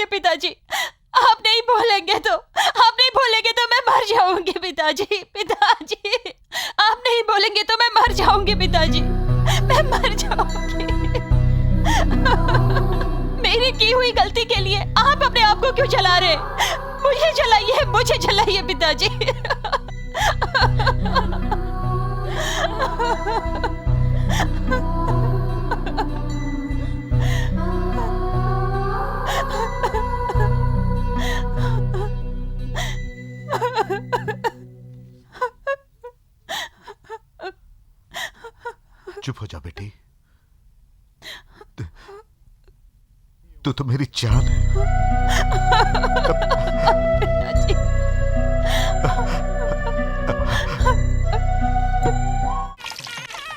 जाइए पिताजी, आप नहीं बोलेंगे तो मैं मर जाऊंगी पिताजी। पिताजी आप नहीं बोलेंगे तो मैं मर जाऊंगी पिताजी, मैं मर जाऊंगी। मेरी की हुई गलती के लिए आप अपने आप को क्यों जला रहे? मुझे जलाइए पिताजी। चुप हो जा बेटी, तू तो मेरी जान है।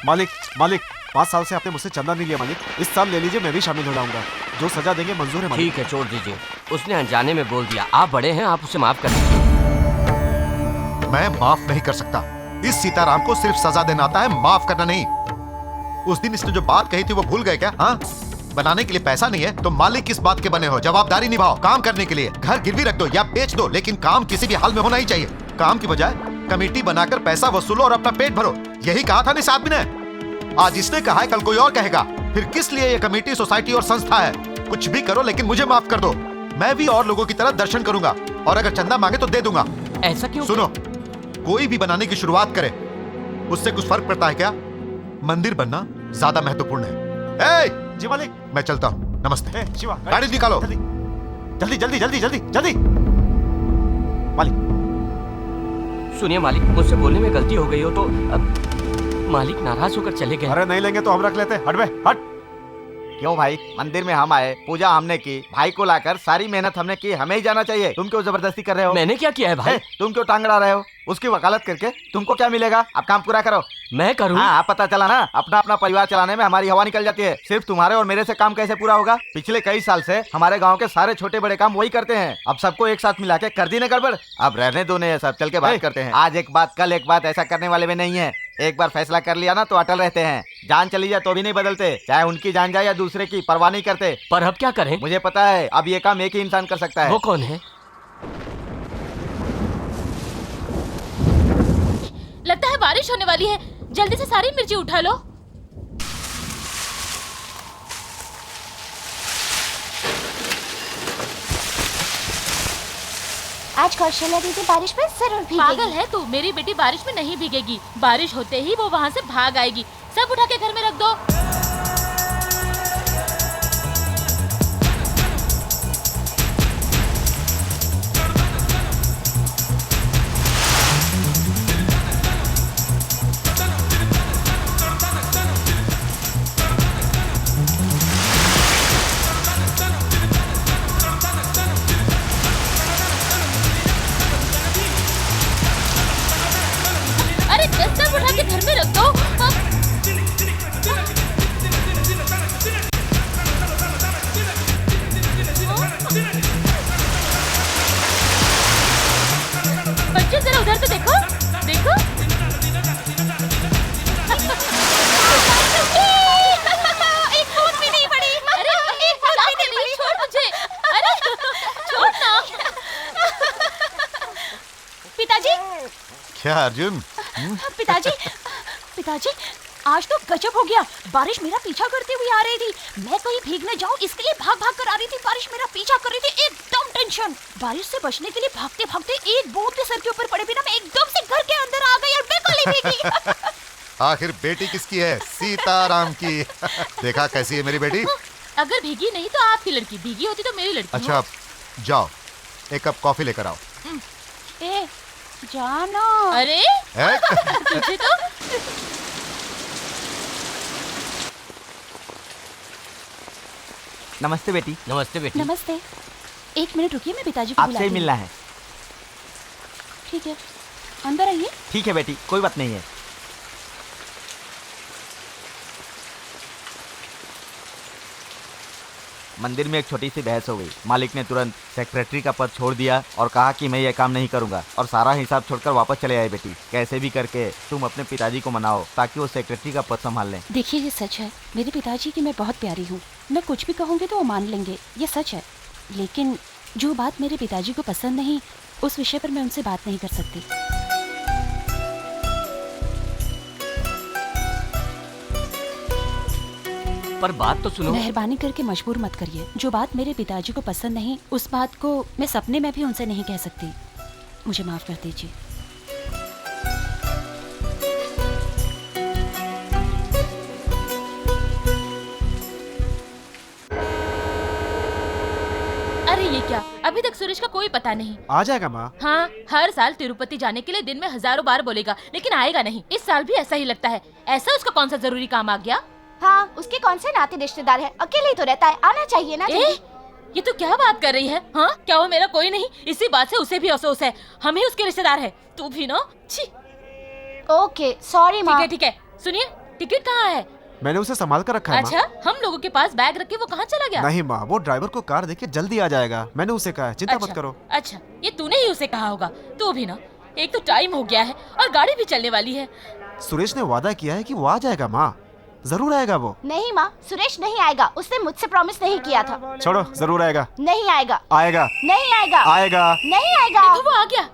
मालिक 5 साल से आपने मुझसे चंदा नहीं लिया मालिक, इस साल ले लीजिए, मैं भी शामिल हो जाऊंगा। जो सजा देंगे मंजूर है मालिक। ठीक है, छोड़ दीजिए। उसने अनजाने में बोल दिया, आप बड़े हैं, आप उसे माफ कर दीजिए। मैं माफ नहीं कर सकता। इस सीताराम को सिर्फ सजा देना आता है, माफ करना नहीं। उस दिन इसने जो बात कही थी वो भूल गए क्या? हाँ, बनाने के लिए पैसा नहीं है तो मालिक किस बात के बने हो? जवाबदारी निभाओ। काम करने के लिए घर गिरवी रख दो या बेच दो, लेकिन काम किसी भी हाल में होना ही चाहिए। काम की बजाय कमेटी बनाकर पैसा वसूलो और अपना पेट भरो, यही कहा था ना इस आदमी ने। आज इसने कहा है, कल कोई और कहेगा। फिर किस लिए ये कमेटी, सोसाइटी और संस्था है? कुछ भी करो लेकिन मुझे माफ कर दो। मैं भी और लोगों की तरह दर्शन करूंगा और अगर चंदा मांगे तो दे दूंगा। ऐसा क्यों? सुनो, कोई भी बनाने की शुरुआत करे उससे कुछ फर्क पड़ता है क्या? मंदिर बनना ज्यादा महत्वपूर्ण है। जी मालिक, मैं चलता हूँ। नमस्ते। शिवा, गाड़ी निकालो। जल्दी मालिक। सुनिए मालिक, मुझसे बोलने में गलती हो गई हो तो मालिक नाराज होकर चले गए। अरे नहीं लेंगे तो हम रख लेते। हट बे, हट। क्यों भाई, मंदिर में हम आए, पूजा हमने की, भाई को लाकर सारी मेहनत हमने की, हमें ही जाना चाहिए। तुम क्यों जबरदस्ती कर रहे हो? मैंने क्या किया है भाई? तुम क्यों टांग अड़ा रहे हो? उसकी वकालत करके तुमको क्या मिलेगा? अब काम पूरा करो। मैं करूँ? हाँ, पता चला ना, अपना परिवार चलाने में हमारी हवा निकल जाती है। सिर्फ तुम्हारे और मेरे से काम कैसे पूरा होगा? पिछले कई साल से हमारे गाँव के सारे छोटे बड़े काम वही करते हैं। अब सबको एक साथ मिला के कर दी ना गड़बड़। अब रहने दो ने, सब चल के बात करते हैं। आज एक बात कल एक बात ऐसा करने वाले में नहीं है। एक बार फैसला कर लिया ना तो अटल रहते हैं। जान चली जाए तो भी नहीं बदलते, चाहे उनकी जान जाए या दूसरे की, परवाह नहीं करते। पर अब क्या करें? मुझे पता है, अब ये काम एक ही इंसान कर सकता है। वो कौन है? लगता है बारिश होने वाली है, जल्दी से सारी मिर्ची उठा लो। आज कौशल्या दीदी बारिश में जरूर भीगेगी। पागल है तू, मेरी बेटी बारिश में नहीं भीगेगी। बारिश होते ही वो वहाँ से भाग आएगी। सब उठा के घर में रख दो। सब उठा के घर में रख दो। बच्चे जरा उधर तो देखो। एक बूंद भी नहीं पड़ी। अरे एक बूंद भी नहीं पड़ी। छोड़ मुझे। अरे छोड़ ना। पिताजी। क्या अर्जुन? पिताजी आज तो गजब हो गया। बारिश मेरा पीछा करते हुए आ रही थी। मैं कहीं भीग न जाऊं इसके लिए भाग कर आ रही थी। बारिश मेरा पीछा कर रही थी, एकदम टेंशन। बारिश से बचने के लिए भागते भागते एक बूंद भी सर के ऊपर पड़े बिना मैं एकदम से घर के अंदर आ गई और बिल्कुल ही भीगी। आखिर बेटी किसकी है? सीताराम की। देखा कैसी है मेरी बेटी? अगर भीगी नहीं तो आपकी लड़की, भीगी होती तो मेरी लड़की। अच्छा जाओ, एक कप कॉफी लेकर आओ। जाना। अरे तुझे तो। नमस्ते बेटी। नमस्ते बेटी। नमस्ते। 1 मिनट रुकिए, मैं पिताजी को आपसे ही मिलना है। ठीक है, अंदर आइए। ठीक है बेटी, कोई बात नहीं है। मंदिर में एक छोटी सी बहस हो गई। मालिक ने तुरंत सेक्रेटरी का पद छोड़ दिया और कहा कि मैं ये काम नहीं करूंगा और सारा हिसाब छोड़कर वापस चले आए। बेटी, कैसे भी करके तुम अपने पिताजी को मनाओ ताकि वो सेक्रेटरी का पद संभाल लें। देखिए, ये सच है। मेरे पिताजी की मैं बहुत प्यारी हूँ। मैं कुछ भी कहूँगी तो वो मान लेंगे, ये सच है। लेकिन जो बात मेरे पिताजी को पसंद नहीं, उस विषय पर मैं उनसे बात नहीं कर सकती। पर बात तो सुनो। मेहरबानी करके मजबूर मत करिए। जो बात मेरे पिताजी को पसंद नहीं, उस बात को मैं सपने में भी उनसे नहीं कह सकती। मुझे माफ कर दीजिए। अरे ये क्या, अभी तक सुरेश का कोई पता नहीं। आ जाएगा माँ। हाँ, हर साल तिरुपति जाने के लिए दिन में हजारों बार बोलेगा, लेकिन आएगा नहीं। इस साल भी ऐसा ही लगता है। ऐसा उसका कौन सा जरूरी काम आ गया? हाँ, उसके कौन से नाते रिश्तेदार है, अकेले ही तो रहता है, आना चाहिए ना। ये तो क्या बात कर रही है? हाँ, क्या वो मेरा कोई नहीं? इसी बात से उसे भी अफसोस है। हम ही उसके रिश्तेदार है। तू भी ना। छी। ओके, सॉरी माँ। ठीक है। सुनिए, टिकट कहाँ है? मैंने उसे संभाल कर रखा है माँ। अच्छा, हम लोगों के पास बैग रख के वो कहाँ चला गया? नहीं माँ, वो ड्राइवर को कार देके जल्दी आ जाएगा। मैंने उसे कहा है, चिंता मत करो। अच्छा, ये तूने ही उसे कहा होगा। तू भी ना, एक तो टाइम हो गया है और गाड़ी भी चलने वाली है। सुरेश ने वादा किया है कि वो आ जाएगा माँ, जरूर आएगा वो। नहीं माँ, सुरेश नहीं आएगा, उसने मुझसे प्रॉमिस नहीं किया था। छोड़ो, जरूर आएगा। नहीं आएगा। आएगा। नहीं आएगा। आएगा। नहीं आएगा। देखो वो आ गया।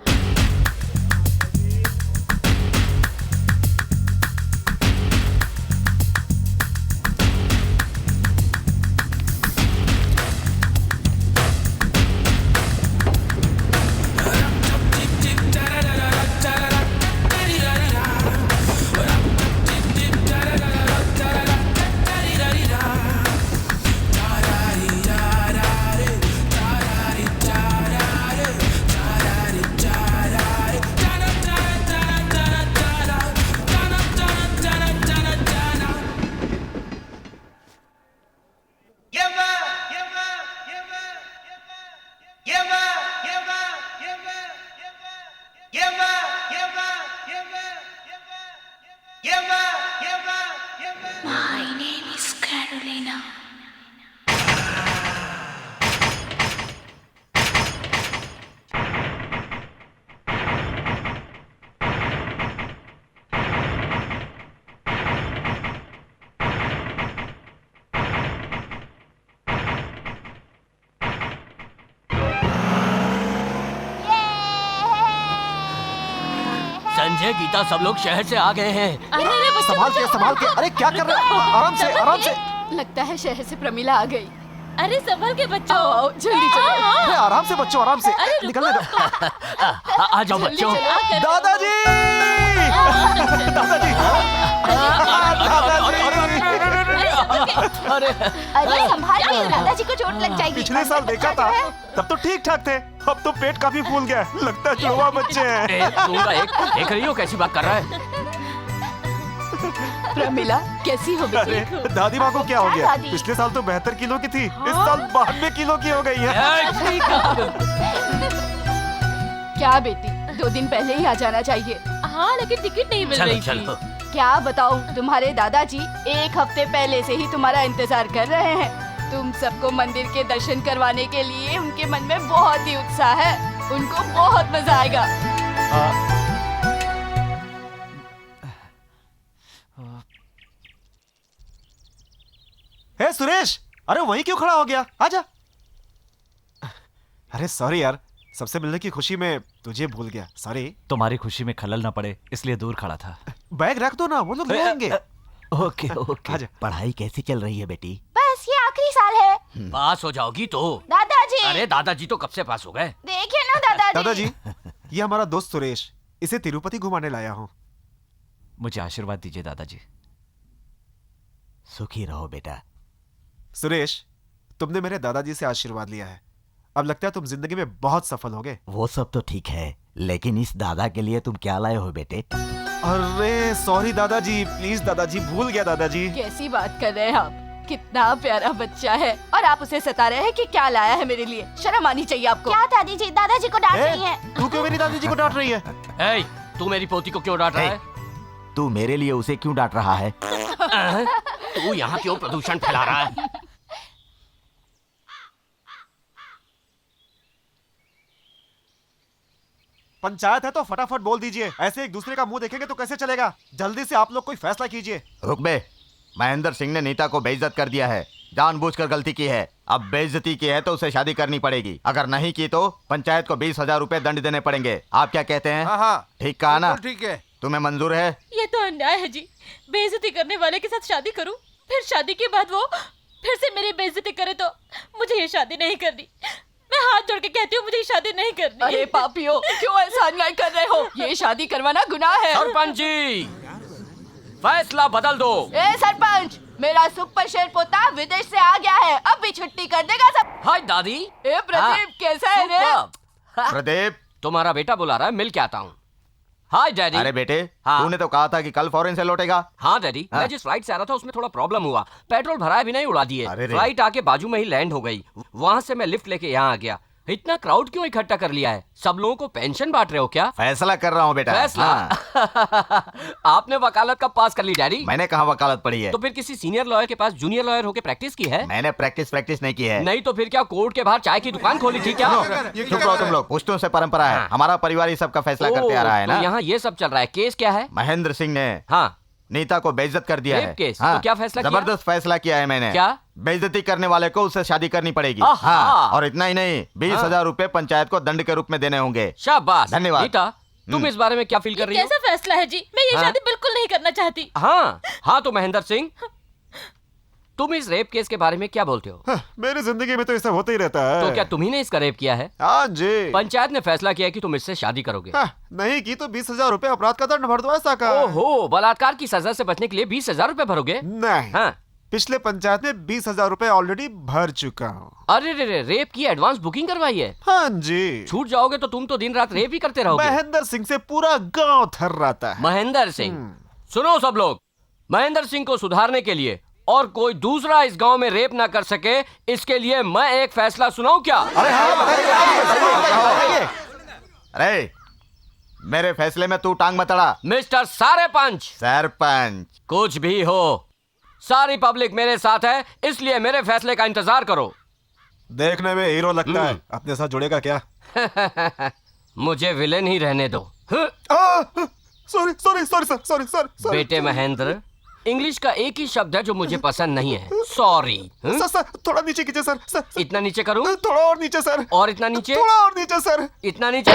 संजय, गीता, सब लोग शहर से आ गए हैं। अरे बच्चे, संभाल के। अरे क्या कर रहे हो? आराम से, आराम से। लगता है शहर से प्रमिला आ गई। अरे संभल के बच्चों। आओ, जल्दी चलो। अरे आराम से बच्चों, आराम से। निकलने दो। आ जाओ बच्चों। दादाजी, दादाजी, अरे अरे संभाल के, दादाजी को चोट लग जाएगी। पिछले साल देखा था, तब तो ठीक ठाक थे। अब तो पेट काफी फूल गया है। लगता है जुड़वा बच्चे हैं। दूंगा एक। देख रही हो कैसी बात कर रहा है? प्रमिला कैसी हो अरे दादी माँ को क्या हो गया? दादी? पिछले साल तो 72 किलो की थी, इस साल 92 किलो की हो गई है। क्या बेटी, 2 दिन पहले ही आ जाना चाहिए। हाँ, लेकिन टिकट नहीं मिल रही चलो। क्या बताऊं, तुम्हारे दादाजी 1 हफ्ते पहले से ही तुम्हारा इंतजार कर रहे हैं। तुम सबको मंदिर के दर्शन करवाने के लिए उनके मन में बहुत ही उत्साह है। उनको बहुत मजा आएगा। हे सुरेश, अरे वहीं क्यों खड़ा हो गया? आजा। अरे सॉरी यार, सबसे मिलने की खुशी में तुझे भूल गया। सॉरी। तुम्हारी खुशी में खलल ना पड़े इसलिए दूर खड़ा था। बैग रख दो ना, वो लोग ले आएंगे। Okay okay. आजा। पढ़ाई कैसी चल रही है बेटी? बस ये आखिरी साल है। पास हो जाओगी तो। दादाजी, अरे दादाजी तो कब से पास हो गए। देखिए ना दादाजी। दादाजी, ये हमारा दोस्त सुरेश, इसे तिरुपति घुमाने लाया हूँ। मुझे आशीर्वाद दीजिए दादाजी। सुखी रहो बेटा। सुरेश, तुमने मेरे दादाजी से आशीर्वाद लिया है। अब लगता है तुम जिंदगी में बहुत सफल होगे। वो सब तो ठीक है, लेकिन इस दादा के लिए तुम क्या लाए हो बेटे? अरे सॉरी दादाजी, प्लीज दादाजी, भूल गया दादाजी। कैसी बात कर रहे हैं आप? कितना प्यारा बच्चा है और आप उसे सता रहे हैं कि क्या लाया है मेरे लिए। शर्म आनी चाहिए आपको। क्या दादी जी, दादाजी को डांट रही हैं। तू क्यों मेरी दादाजी को डांट रही है? ए, तू मेरी पोती को क्यों डांट रहा है? तू मेरे लिए उसे क्यों डांट रहा है? तू यहाँ क्यों प्रदूषण फैला रहा है? पंचायत है तो फटाफट बोल दीजिए। ऐसे एक दूसरे का मुंह देखेंगे तो कैसे चलेगा? जल्दी से आप लोग कोई फैसला कीजिए। रुक बे, महेंद्र सिंह ने नीता को बेइज्जत कर दिया है। जानबूझकर गलती की है। अब बेइज्जती की है तो उसे शादी करनी पड़ेगी, अगर नहीं की तो पंचायत को 20,000 रुपए दंड देने पड़ेंगे। आप क्या कहते हैं? हाँ, ठीक कहा ना? ठीक है। तुम्हें मंजूर है? ये तो अन्याय है जी। बेइज्जती करने वाले के साथ शादी करूं, फिर शादी के बाद वो फिर से मेरी बेइज्जती करे तो मुझे ये शादी नहीं करनी। मैं हाथ जोड़ के कहती हूँ मुझे ये शादी नहीं करनी। अरे पापियों, क्यों ऐसा अन्याय कर रहे हो? ये शादी करवाना गुनाह है। सरपंच जी, फैसला बदल दो। ए सरपंच, मेरा सुपर शेर पोता विदेश से आ गया है, अब भी छुट्टी कर देगा सब। हाय दादी। ए प्रदीप, कैसा है रे? प्रदीप, तुम्हारा बेटा बुला रहा है, मिल के आता हूँ। हाय डैडी। अरे बेटे, हाँ। तूने तो कहा था कि कल फॉरेन से लौटेगा। हाँ डैडी, हाँ। मैं जिस फ्लाइट से आ रहा था उसमें थोड़ा प्रॉब्लम हुआ, पेट्रोल भराया भी नहीं, उड़ा दिए। अरे रे। फ्लाइट आके बाजू में ही लैंड हो गई, वहाँ से मैं लिफ्ट लेके यहाँ आ गया। इतना क्राउड क्यों इकट्ठा कर लिया है? सब लोगों को पेंशन बांट रहे हो क्या? फैसला कर रहा हूँ बेटा। फैसला? हाँ। आपने वकालत कब पास कर ली डैडी? मैंने कहा वकालत पढ़ी है। तो फिर किसी सीनियर लॉयर के पास जूनियर लॉयर होके प्रैक्टिस की है? मैंने प्रैक्टिस नहीं की है। नहीं तो फिर क्या कोर्ट के बाहर चाय की दुकान खोली थी क्या? चुप रहो तुम लोग, पुश्तों से परंपरा है, हमारा परिवार ये सब का फैसला करते आ रहा है तो ना। यहाँ ये सब चल रहा है। केस क्या है? महेंद्र सिंह ने हाँ, नीता को बेइज्जत कर दिया रेप है। केस? हाँ, तो क्या फैसला किया? जबरदस्त फैसला किया है मैंने। क्या? बेइज्जती करने वाले को उससे शादी करनी पड़ेगी। आहा। हाँ, और इतना ही नहीं, 20,000 रुपए पंचायत को दंड के रूप में देने होंगे। शाबाश। धन्यवाद। नीता, तुम इस बारे में क्या फील कर रही हो? कैसा फैसला है जी? मैं ये हाँ? शादी बिल्कुल नहीं करना चाहती। हाँ तो महेंद्र सिंह, तुम इस रेप केस के बारे में क्या बोलते हो? मेरी जिंदगी में तो ये सब होता ही रहता है। तो क्या तुम्ही ने इसका रेप किया है? हाँ जी। पंचायत ने फैसला किया कि तुम इससे शादी करोगे। नहीं की तो 20,000 रुपए अपराध का दंड भर दो, ऐसा कहा। ओहो, बलात्कार की सजा से बचने के लिए 20,000 रुपए भरोगे? नहीं। हाँ। पिछले पंचायत में 20,000 रुपए ऑलरेडी भर चुका हूँ। अरे रे, रेप की एडवांस बुकिंग करवाई है? हाँ जी। छूट जाओगे तो तुम तो दिन रात रेप ही करते रहोगे। महेंद्र सिंह से पूरा गांव थर्राता है। महेंद्र सिंह, सुनो सब लोग, महेंद्र सिंह को सुधारने के लिए और कोई दूसरा इस गांव में रेप ना कर सके, इसके लिए मैं एक फैसला सुनाऊं क्या? अरे मेरे फैसले में तू टांग मत अड़ा। मिस्टर सारे पंच, सरपंच, कुछ भी हो, सारी पब्लिक मेरे साथ है, इसलिए मेरे फैसले का इंतजार करो। देखने में हीरो लगता है, अपने साथ जुड़ेगा क्या? मुझे विलेन ही रहने दो। Sorry sorry sorry sir, sorry sir. बेटे महेंद्र, इंग्लिश का एक ही शब्द है जो मुझे पसंद नहीं है, सॉरी। सर सर, थोड़ा नीचे कीजिए सर, सर। इतना नीचे करूं? थोड़ा और नीचे सर। और इतना नीचे? थोड़ा और नीचे सर। इतना नीचे?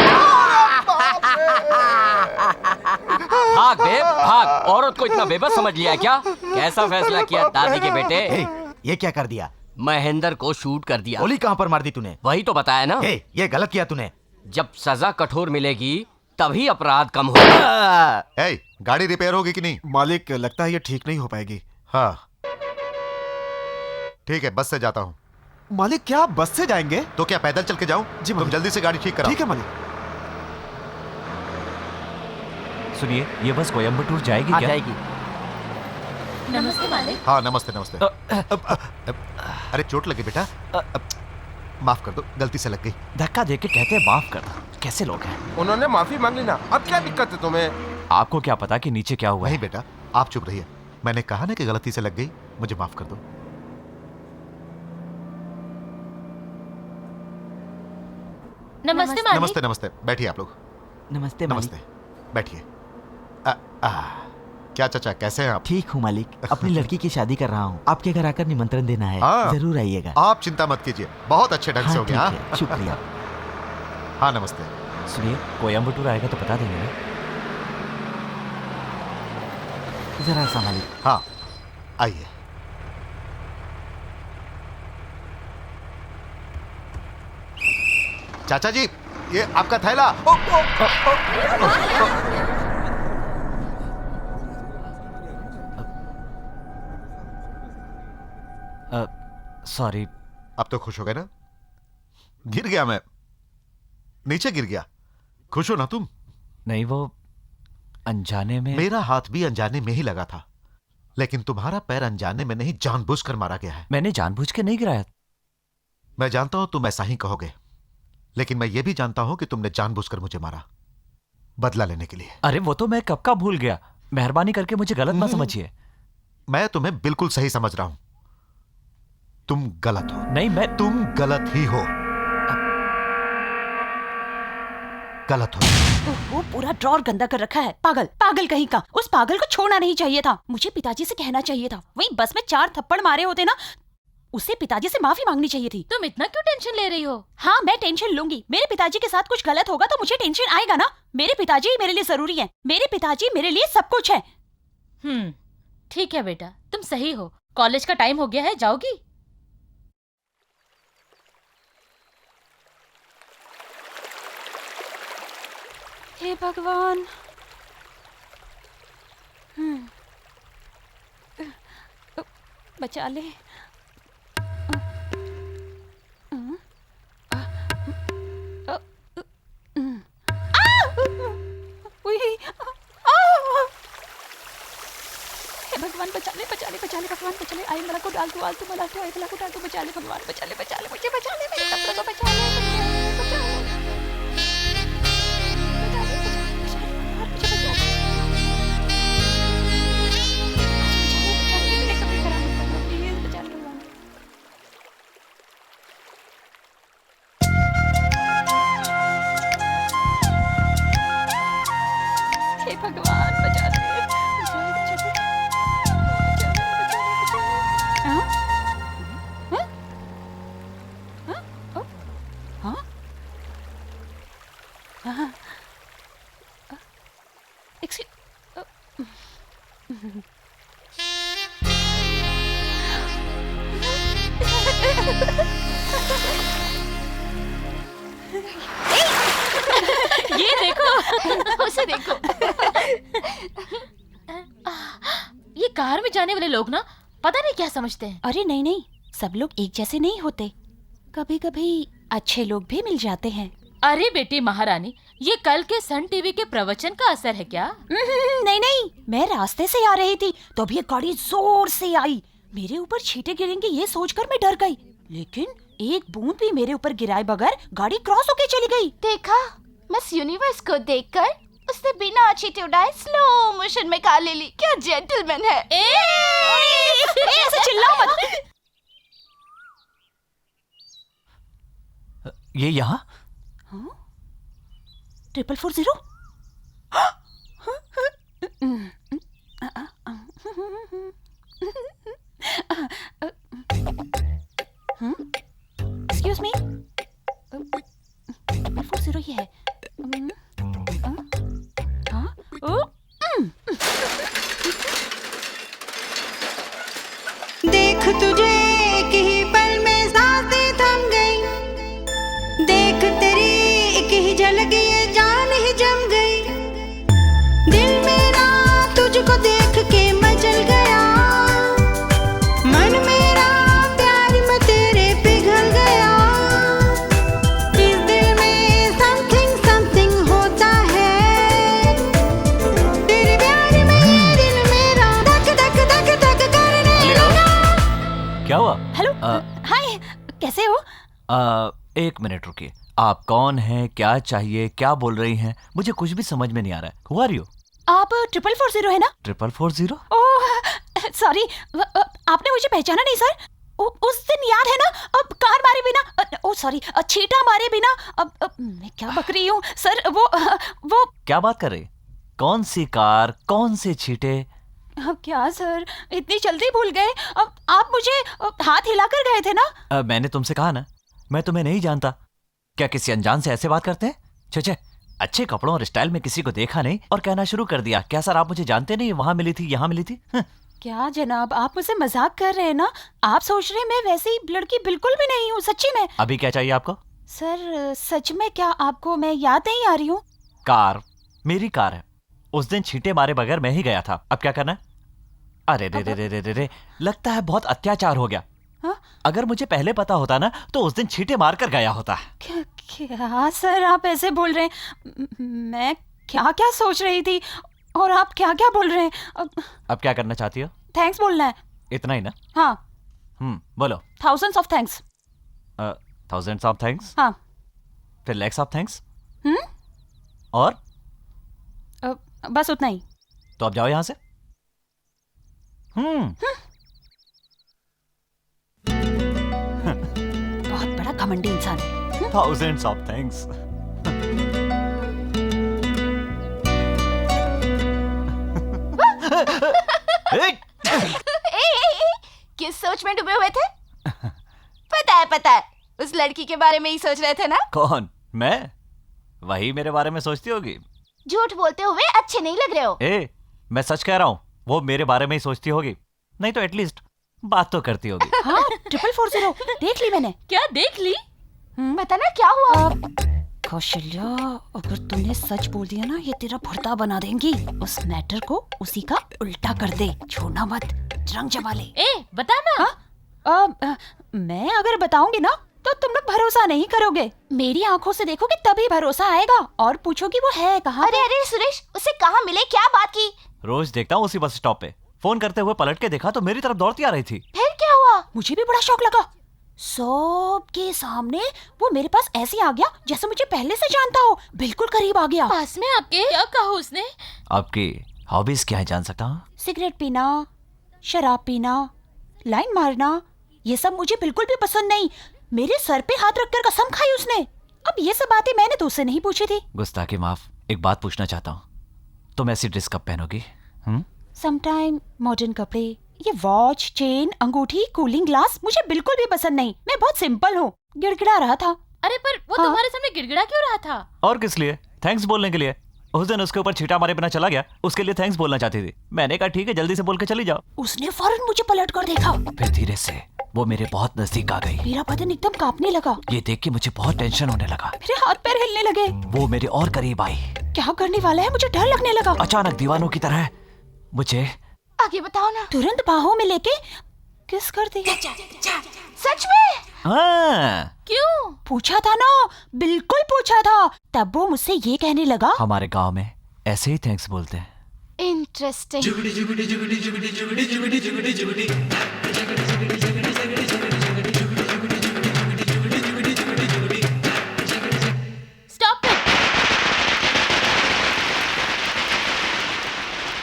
भाग बे भाग, औरत को इतना बेबस समझ लिया है क्या? कैसा फैसला किया दादी के बेटे? ये क्या कर दिया? महेंद्र को शूट कर दिया। गोली कहाँ पर मार दी तूने? वही तो बताया ना। ये गलत किया तूने। जब सजा कठोर मिलेगी तभी अपराध कम होगा। ए, गाड़ी रिपेयर होगी कि नहीं? मालिक, लगता है ये ठीक नहीं हो पाएगी। हाँ ठीक है, बस से जाता हूँ। मालिक, क्या आप बस से जाएंगे? तो क्या पैदल चल के जाऊं? जी तुम जल्दी से गाड़ी ठीक कराओ। ठीक है मालिक। सुनिए, ये बस कोयम्बटूर जाएगी क्या? जाएगी। नमस्ते मालिक। हाँ नमस्ते नमस्ते। अरे चोट लगी बेटा? माफ कर दो, गलती से लग गई। धक्का दे के कहते हैं माफ कर दो। कैसे लोग हैं? उन्होंने माफी मांग ली ना, अब क्या दिक्कत है तुम्हें? आपको क्या पता कि नीचे क्या हुआ है? नहीं बेटा, आप चुप रहिए। मैंने कहा ना कि गलती से लग गई, मुझे माफ कर दो। नमस्ते मालिक। नमस्ते नमस्ते, बैठिए आप लोग। नमस्ते नमस्ते, बैठिए। क्या चाचा, कैसे हैं आप? ठीक हूँ मालिक, अपनी लड़की की शादी कर रहा हूँ, आपके घर आकर निमंत्रण देना है। हाँ। जरूर आइएगा। आप चिंता मत कीजिए, बहुत अच्छे ढंग से हो गया। ठीक है, शुक्रिया। हाँ नमस्ते। सुनिए, कोयम्बटूर आएगा तो बता देंगे ना? जरा सा मालिक। हाँ आइए। चाचा जी, ये आपका थैला। सॉरी। अब तो खुश हो गए ना? गिर गया मैं, नीचे गिर गया। खुश हो ना तुम? नहीं, वो अनजाने में। मेरा हाथ भी अनजाने में ही लगा था, लेकिन तुम्हारा पैर अनजाने में नहीं, जानबूझकर मारा गया है। मैंने जानबूझ के नहीं गिराया। मैं जानता हूं तुम ऐसा ही कहोगे, लेकिन मैं ये भी जानता हूं कि तुमने जानबूझकर मुझे मारा, बदला लेने के लिए। अरे वो तो मैं कब का भूल गया। मेहरबानी करके मुझे गलत मत समझिए। मैं तुम्हें बिल्कुल सही समझ रहा हूं। तुम गलत हो। नहीं, तुम गलत ही हो, गलत हो। वो पूरा ड्रॉर गंदा कर रखा है। पागल, पागल कहीं का। उस पागल को छोड़ना नहीं चाहिए था। मुझे पिताजी से कहना चाहिए था। वहीं बस में 4 थप्पड़ मारे होते ना उसे पिताजी से माफी मांगनी चाहिए थी। तुम इतना क्यों टेंशन ले रही हो? हाँ, मैं टेंशन लूंगी। मेरे पिताजी के साथ कुछ गलत होगा तो मुझे टेंशन आएगा ना। मेरे पिताजी मेरे लिए जरूरी है। मेरे पिताजी मेरे लिए सब कुछ है। ठीक है बेटा, तुम सही हो। कॉलेज का टाइम हो गया है, जाओगी? हे भगवान। बचा ले। भगवान बचा ले, बचा ले, बचा ले भगवान, बचा ले। आई मला को डाल तू, आलतू मला ठेव, आई मला को डाल तू, बचा ले भगवान, बचा ले, बचा ले, मुझे बचा ले, मेरे कपड़ों को बचा ले, बचा ले, बचा ले, बचा ले, और मुझे बचा ले, मेरे कपड़े खराब मत करना, प्लीज बचा ले भगवान। हे भगवान बचा ले, ये देखो, उसे देखो। ये कार में जाने वाले लोग ना पता नहीं क्या समझते हैं। अरे नहीं नहीं, सब लोग एक जैसे नहीं होते। कभी कभी अच्छे लोग भी मिल जाते हैं। अरे बेटी महारानी, ये कल के सन टीवी के प्रवचन का असर है क्या? नहीं नहीं, मैं रास्ते से आ रही थी तो अभी एक गाड़ी जोर से आई। मेरे ऊपर छींटे गिरेंगे ये सोचकर मैं डर गई, लेकिन एक बूंद भी मेरे ऊपर गिराए बगैर गाड़ी क्रॉस होके चली गई। देखा, मिस यूनिवर्स को देखकर उसने बिना चींटे उड़ाए स्लो मोशन में कार ले ली। क्या जेंटलमैन है। ऐसे चिल्लाओ मत। ये यहाँ 440? एक्सक्यूज मी, 440 ये है। देख तुझे एक ही पल में सांसें थम गई, देख तेरी एक ही झलक ये जान ही जम गई। दिल मेरा तुझको देख के मचल गया, मन मेरा प्यार में तेरे पिघल गया। इस दिल में समथिंग समथिंग होता है, तेरे प्यार में ये दिल मेरा धक धक धक धक करने लगा। क्या हुआ? हेलो, हाय, कैसे हो? एक मिनट रुकिए। आप कौन हैं, क्या चाहिए, क्या बोल रही हैं? मुझे कुछ भी समझ में नहीं आ रहा है। Who are you? आप 440 है ना? 440? ओह सॉरी, आपने मुझे पहचाना नहीं सर। उस दिन याद है ना, अब कार मारे बिना, ओ सॉरी, छींटा मारे बिना, अब मैं क्या बक रही हूँ सर। वो क्या बात कर रही? कौन सी कार, कौन से छींटे? अब क्या सर, इतनी जल्दी भूल गए? अब आप मुझे हाथ हिलाकर गए थे ना। मैंने तुमसे कहा ना, मैं तुम्हें नहीं जानता। क्या किसी अनजान से ऐसे बात करते हैं? छे, अच्छे कपड़ों और स्टाइल में किसी को देखा नहीं और कहना शुरू कर दिया, क्या सर आप मुझे जानते नहीं, वहां मिली थी, यहाँ मिली थी। क्या जनाब, आप मुझसे मजाक कर रहे हैं ना? आप सोच रहे हैं मैं वैसी लड़की बिल्कुल भी नहीं हूँ, सच्ची में। अभी क्या चाहिए आपको? सर सच में, क्या आपको मैं याद नहीं आ रही हूँ? कार मेरी कार है। उस दिन छींटे मारे बगैर मैं ही गया था। अब क्या करना है? अरे रे रे रे रे रे, लगता है बहुत अत्याचार हो गया। अगर मुझे पहले पता होता ना तो उस दिन छींटे मार कर गया होता। क्या सर आप ऐसे बोल रहे हैं? मैं क्या क्या सोच रही थी और आप क्या क्या बोल रहे हैं। अब क्या करना चाहती हो? थैंक्स बोलना है। इतना ही ना? हाँ। बोलो। Thousands of thanks. Thousands of thanks? हाँ। फिर लैक्स ऑफ थैंक्स? और बस उतना ही। तो अब जाओ यहां से। बहुत बड़ा घमंडी इंसान है। Thousands of thanks. किस सोच में डूबे हुए थे? पता है। उस लड़की के बारे में ही सोच रहे थे ना? कौन? मैं? वही मेरे बारे में सोचती होगी। झूठ बोलते हुए अच्छे नहीं लग रहे हो। ए, मैं सच कह रहा हूँ, वो मेरे बारे में ही सोचती होगी, नहीं तो एटलीस्ट बात तो करती होगी। हाँ 444 देख ली मैंने। क्या देख ली? पता ना क्या हुआ। कौशल्या, अगर तूने सच बोल दिया ना, ये तेरा भर्ता बना देंगी। उस मैटर को उसी का उल्टा कर दे, छोड़ना मत, रंग जमा ले। ए बता ना। मैं अगर बताऊंगी ना तो तुम लोग भरोसा नहीं करोगे। मेरी आंखों से देखोगे तभी भरोसा आएगा, और पूछोगी वो है कहाँ। अरे अरे सुरेश, उसे कहाँ मिले, क्या बात की? रोज देखता हूँ उसी बस स्टॉप पे, फोन करते हुए पलट के देखा तो मेरी तरफ दौड़ती आ रही थी। फिर क्या हुआ? मुझे भी बड़ा शौक लगा। सबके सामने वो मेरे पास ऐसे आ गया जैसे मुझे पहले से जानता हो, बिल्कुल करीब आ गया। पास में आके क्या कहा उसने? आपकी हॉबीज क्या है जान सकता हूँ? सिगरेट पीना, शराब पीना, लाइन मारना, ये सब मुझे बिल्कुल भी पसंद नहीं। मेरे सर पे हाथ रखकर कसम खाई उसने। अब ये सब बातें मैंने तो उससे नहीं पूछी थी। गुस्ताखी माफ, एक बात पूछना चाहता हूँ, तुम ऐसी ड्रेस कब पहनोगी? समटाइम मॉडर्न कपड़े, ये वॉच, चेन, अंगूठी, कूलिंग ग्लास मुझे बिल्कुल भी पसंद नहीं। मैं बहुत सिंपल हूँ। गिड़गिड़ा रहा था। अरे पर वो तुम्हारे सामने गिड़गिड़ा क्यों रहा था? और किस लिए? थैंक्स बोलने के लिए। उस दिन उसके ऊपर छींटा मारे बिना चला गया, उसके लिए थैंक्स बोलना चाहती थी। मैंने कहा ठीक है, जल्दी से बोल के चली जाओ। उसने फौरन मुझे पलट कर देखा, फिर धीरे से वो मेरे बहुत नजदीक आ गई। मेरा बदन एकदम कांपने लगा। ये देख के मुझे बहुत टेंशन होने लगा। मेरे हाथ पैर हिलने लगे। वो मेरे और करीब आई। क्या करने वाला है, मुझे डर लगने लगा। अचानक दीवानों की तरह मुझे आगे बताओ ना। तुरंत बाहों में लेके किस कर दी। सच में? हाँ। क्यों? पूछा था ना, बिल्कुल पूछा था। तब वो मुझसे ये कहने लगा, हमारे गांव में ऐसे ही थैंक्स बोलते हैं। इंटरेस्टिंग। Stop it.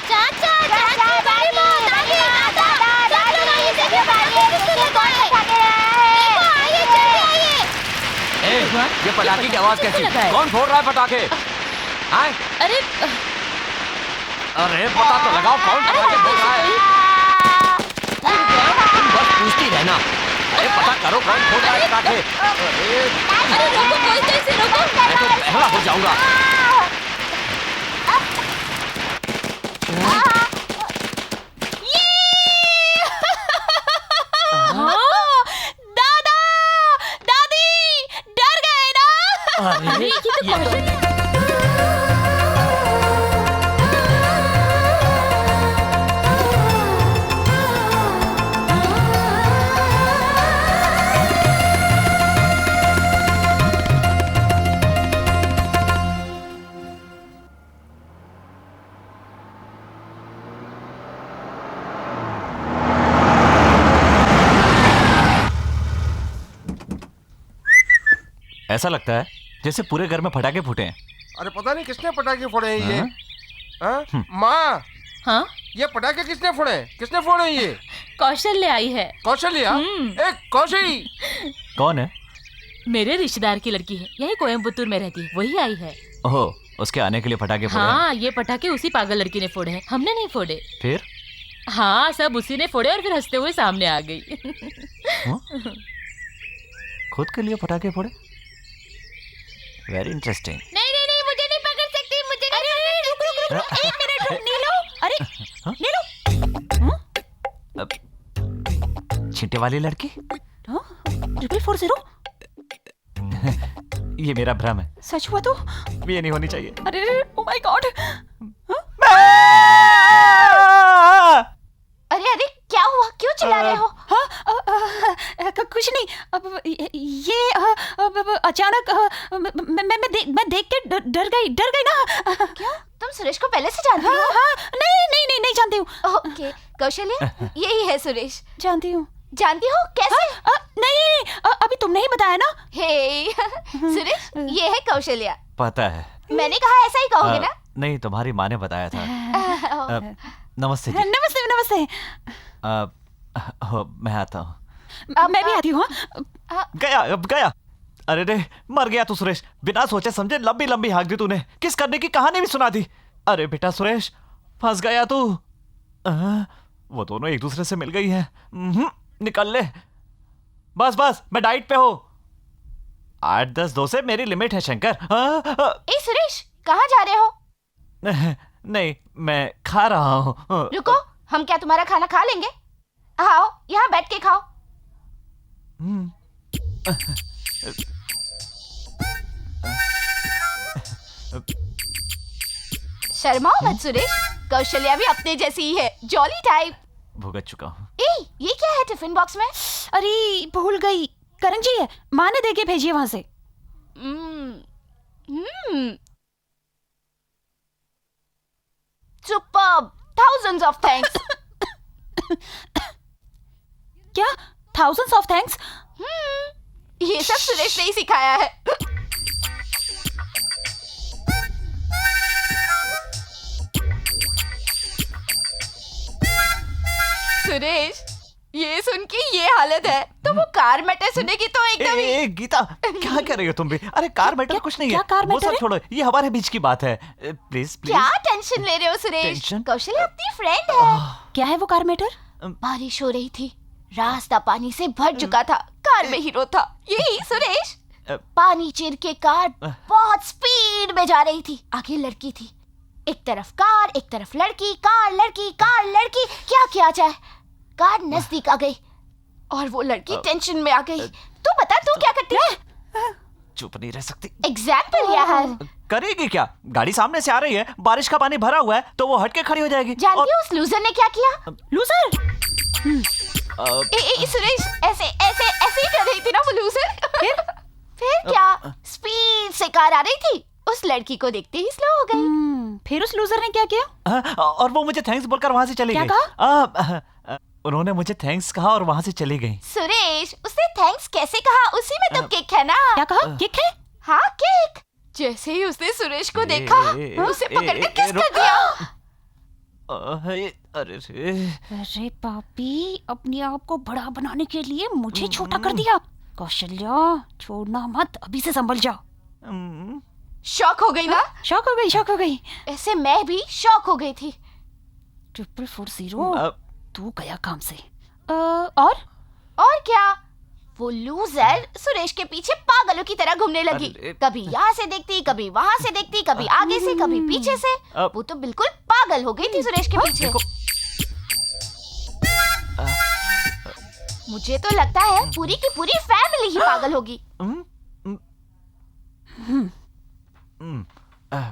चाचा चाचा गाड़ी बहुत आगे आता। सब लोग आइए, देखिए गाड़ी है, किसने कौन है? देखो आइए, जल्दी आइए। ये पटाखे की आवाज कैसी? कौन फोड़ रहा है पटाखे? आए? अरे अरे पता तो लगाओ, कौन पटाखे फोड़ रहा है? तुम बस पूछती रहना। अरे पता करो कौन फोड़ रहा है पटाखे? अरे रोको, कोई तो इसे रोको। मैं तो बहरा हो जाऊंगा। दादा, दादी, डर गए ना? अरे ये तो कौशल। ऐसा लगता है जैसे पूरे घर में पटाखे फूटे हैं। अरे पता नहीं किसने पटाखे फोड़े हैं ये। हाँ? माँ, हाँ ये पटाखे किसने फोड़े? किसने फोड़े ये? कौशल्य आई है। कौशल्या? एक कौशली। कौन है? मेरे रिश्तेदार की लड़की है, यही कोयम्बतूर में रहती है, वही आई है। ओह, उसके आने के लिए पटाखे फोड़े हैं। हाँ, ये पटाखे उसी पागल लड़की ने फोड़े हैं, हमने नहीं फोड़े। फिर? हाँ, सब उसी ने फोड़े और फिर हंसते हुए सामने आ गई। खुद के लिए पटाखे फोड़े? Very interesting. नहीं नहीं नहीं, मुझे नहीं पकड़ सकती, मुझे नहीं पकड़ सकती। एक मिनट रुक, नीलू। अरे नीलू, छींटे वाली लड़की? 444? ये मेरा भ्रम है। सच हुआ तो? ये नहीं होनी चाहिए। अरे ओ माय गॉड। अरे अरे क्या हुआ, क्यों चिल्ला रहे हो? कुछ नहीं। अब ये अचानक मैं देख के डर गई ना। क्यों? तुम सुरेश को पहले से जानती हो? नहीं जानती हूँ। ओके, कौशल्या, यही है सुरेश। जानती हूँ। जानती हो कैसे? नहीं, अभी तुमने ही बताया ना। हे सुरेश, ये है कौशल्या। पता है। मैंने कहा ऐसा ही कहोगे ना? नहीं, तुम्हारी माँ ने बताया था। नमस्ते जी। नमस्ते। मैं आता हूँ। मैं भी आती हूँ। गया। अरे रे, मर गया तू सुरेश। बिना सोचे समझे लंबी लंबी हाँक दी तूने। किस करने की कहानी भी सुना दी। अरे बेटा सुरेश, फंस गया तू। वो दोनों एक दूसरे से मिल गई हैं। निकल ले। बस बस, मैं डाइट पे हूँ। 8-10 डोसे मेरी लिमिट है शंकर। ए सुरेश, कहाँ जा रहे हो? नहीं, मैं खा रहा हूँ। रुको, हम क्या तुम्हारा खाना खा लेंगे? आओ, यहाँ बैठ के खाओ। शर्माओ मत सुरेश, कौशल्या भी अपने जैसी ही है, जॉली टाइप। भुगत चुका हूँ। ए, ये क्या है टिफिन बॉक्स में? अरे भूल गई, करण जी है, माँ ने देके भेजी है वहां से। Superb, thousands of thanks। क्या thousands of thanks? ये सब सुरेश ने ही सिखाया है। सुरेश, ये सुन के ये हालत है तो वो कार मैटर सुनेगी तो एकदम ए, गीता, क्या कर रही हो तुम भी? अरे कार मैटर कुछ नहीं है। क्या कार वो मैटर सब है? छोड़ो, ये हमारे बीच की बात है। Please please. क्या टेंशन ले रहे हो सुरेश? टेंशन? कौशल्या अपनी फ्रेंड है। क्या है वो कार मैटर? बारिश हो रही थी, रास्ता पानी से भर चुका था, कार में हीरो था यही सुरेश। पानी चीर के कार बहुत स्पीड में जा रही थी, आगे लड़की थी, एक तरफ कार एक तरफ लड़की, कार लड़की कार लड़की, क्या किया जाए? कार नजदीक आ गई और वो लड़की टेंशन में आ गई। तू बता, तू क्या करती है? चुप नहीं रह सकती। एग्जाम्पल यह है। करेगी क्या? गाड़ी सामने से आ रही है, बारिश का पानी भरा हुआ है, तो वो हट के खड़ी हो जाएगी। जानती हो उस लूजर ने क्या किया? लूजर? सुरेश, ऐसे ऐसे ऐसे ही कर रही थी ना वो लूजर। फिर क्या? स्पीड से कार आ रही थी, उस लड़की को देखते ही स्लो हो गई। फिर उस लूजर ने क्या किया? और वो मुझे थैंक्स बोलकर वहां से चली गई। क्या कहा? उन्होंने मुझे थैंक्स कहा और वहां से चली गई। सुरेश, उसने थैंक्स कैसे कहा? उसी में तो किक है ना। क्या कहा? किक है? हाँ, किक। जैसे ही उसने सुरेश को देखा, उसे पकड़ के किस कर दिया। अरे अरे पापी, अपने आप को बड़ा बनाने के लिए मुझे छोटा कर दिया। कौशल्या, छोड़ना मत, अभी से संभल जाओ। शॉक हो गई ना? शॉक हो गई, शॉक हो गई। ऐसे मैं भी शॉक हो गई थी। 440, तू गया काम से। और क्या? वो लूजर सुरेश के पीछे पागलों की तरह घूमने लगी। कभी यहाँ से देखती, कभी वहाँ से देखती, कभी आगे से, कभी पीछे से। वो तो बिल्कुल पागल हो गई थी सुरेश के पीछे। मुझे तो लगता है पूरी की पूरी फैमिली ही पागल होगी।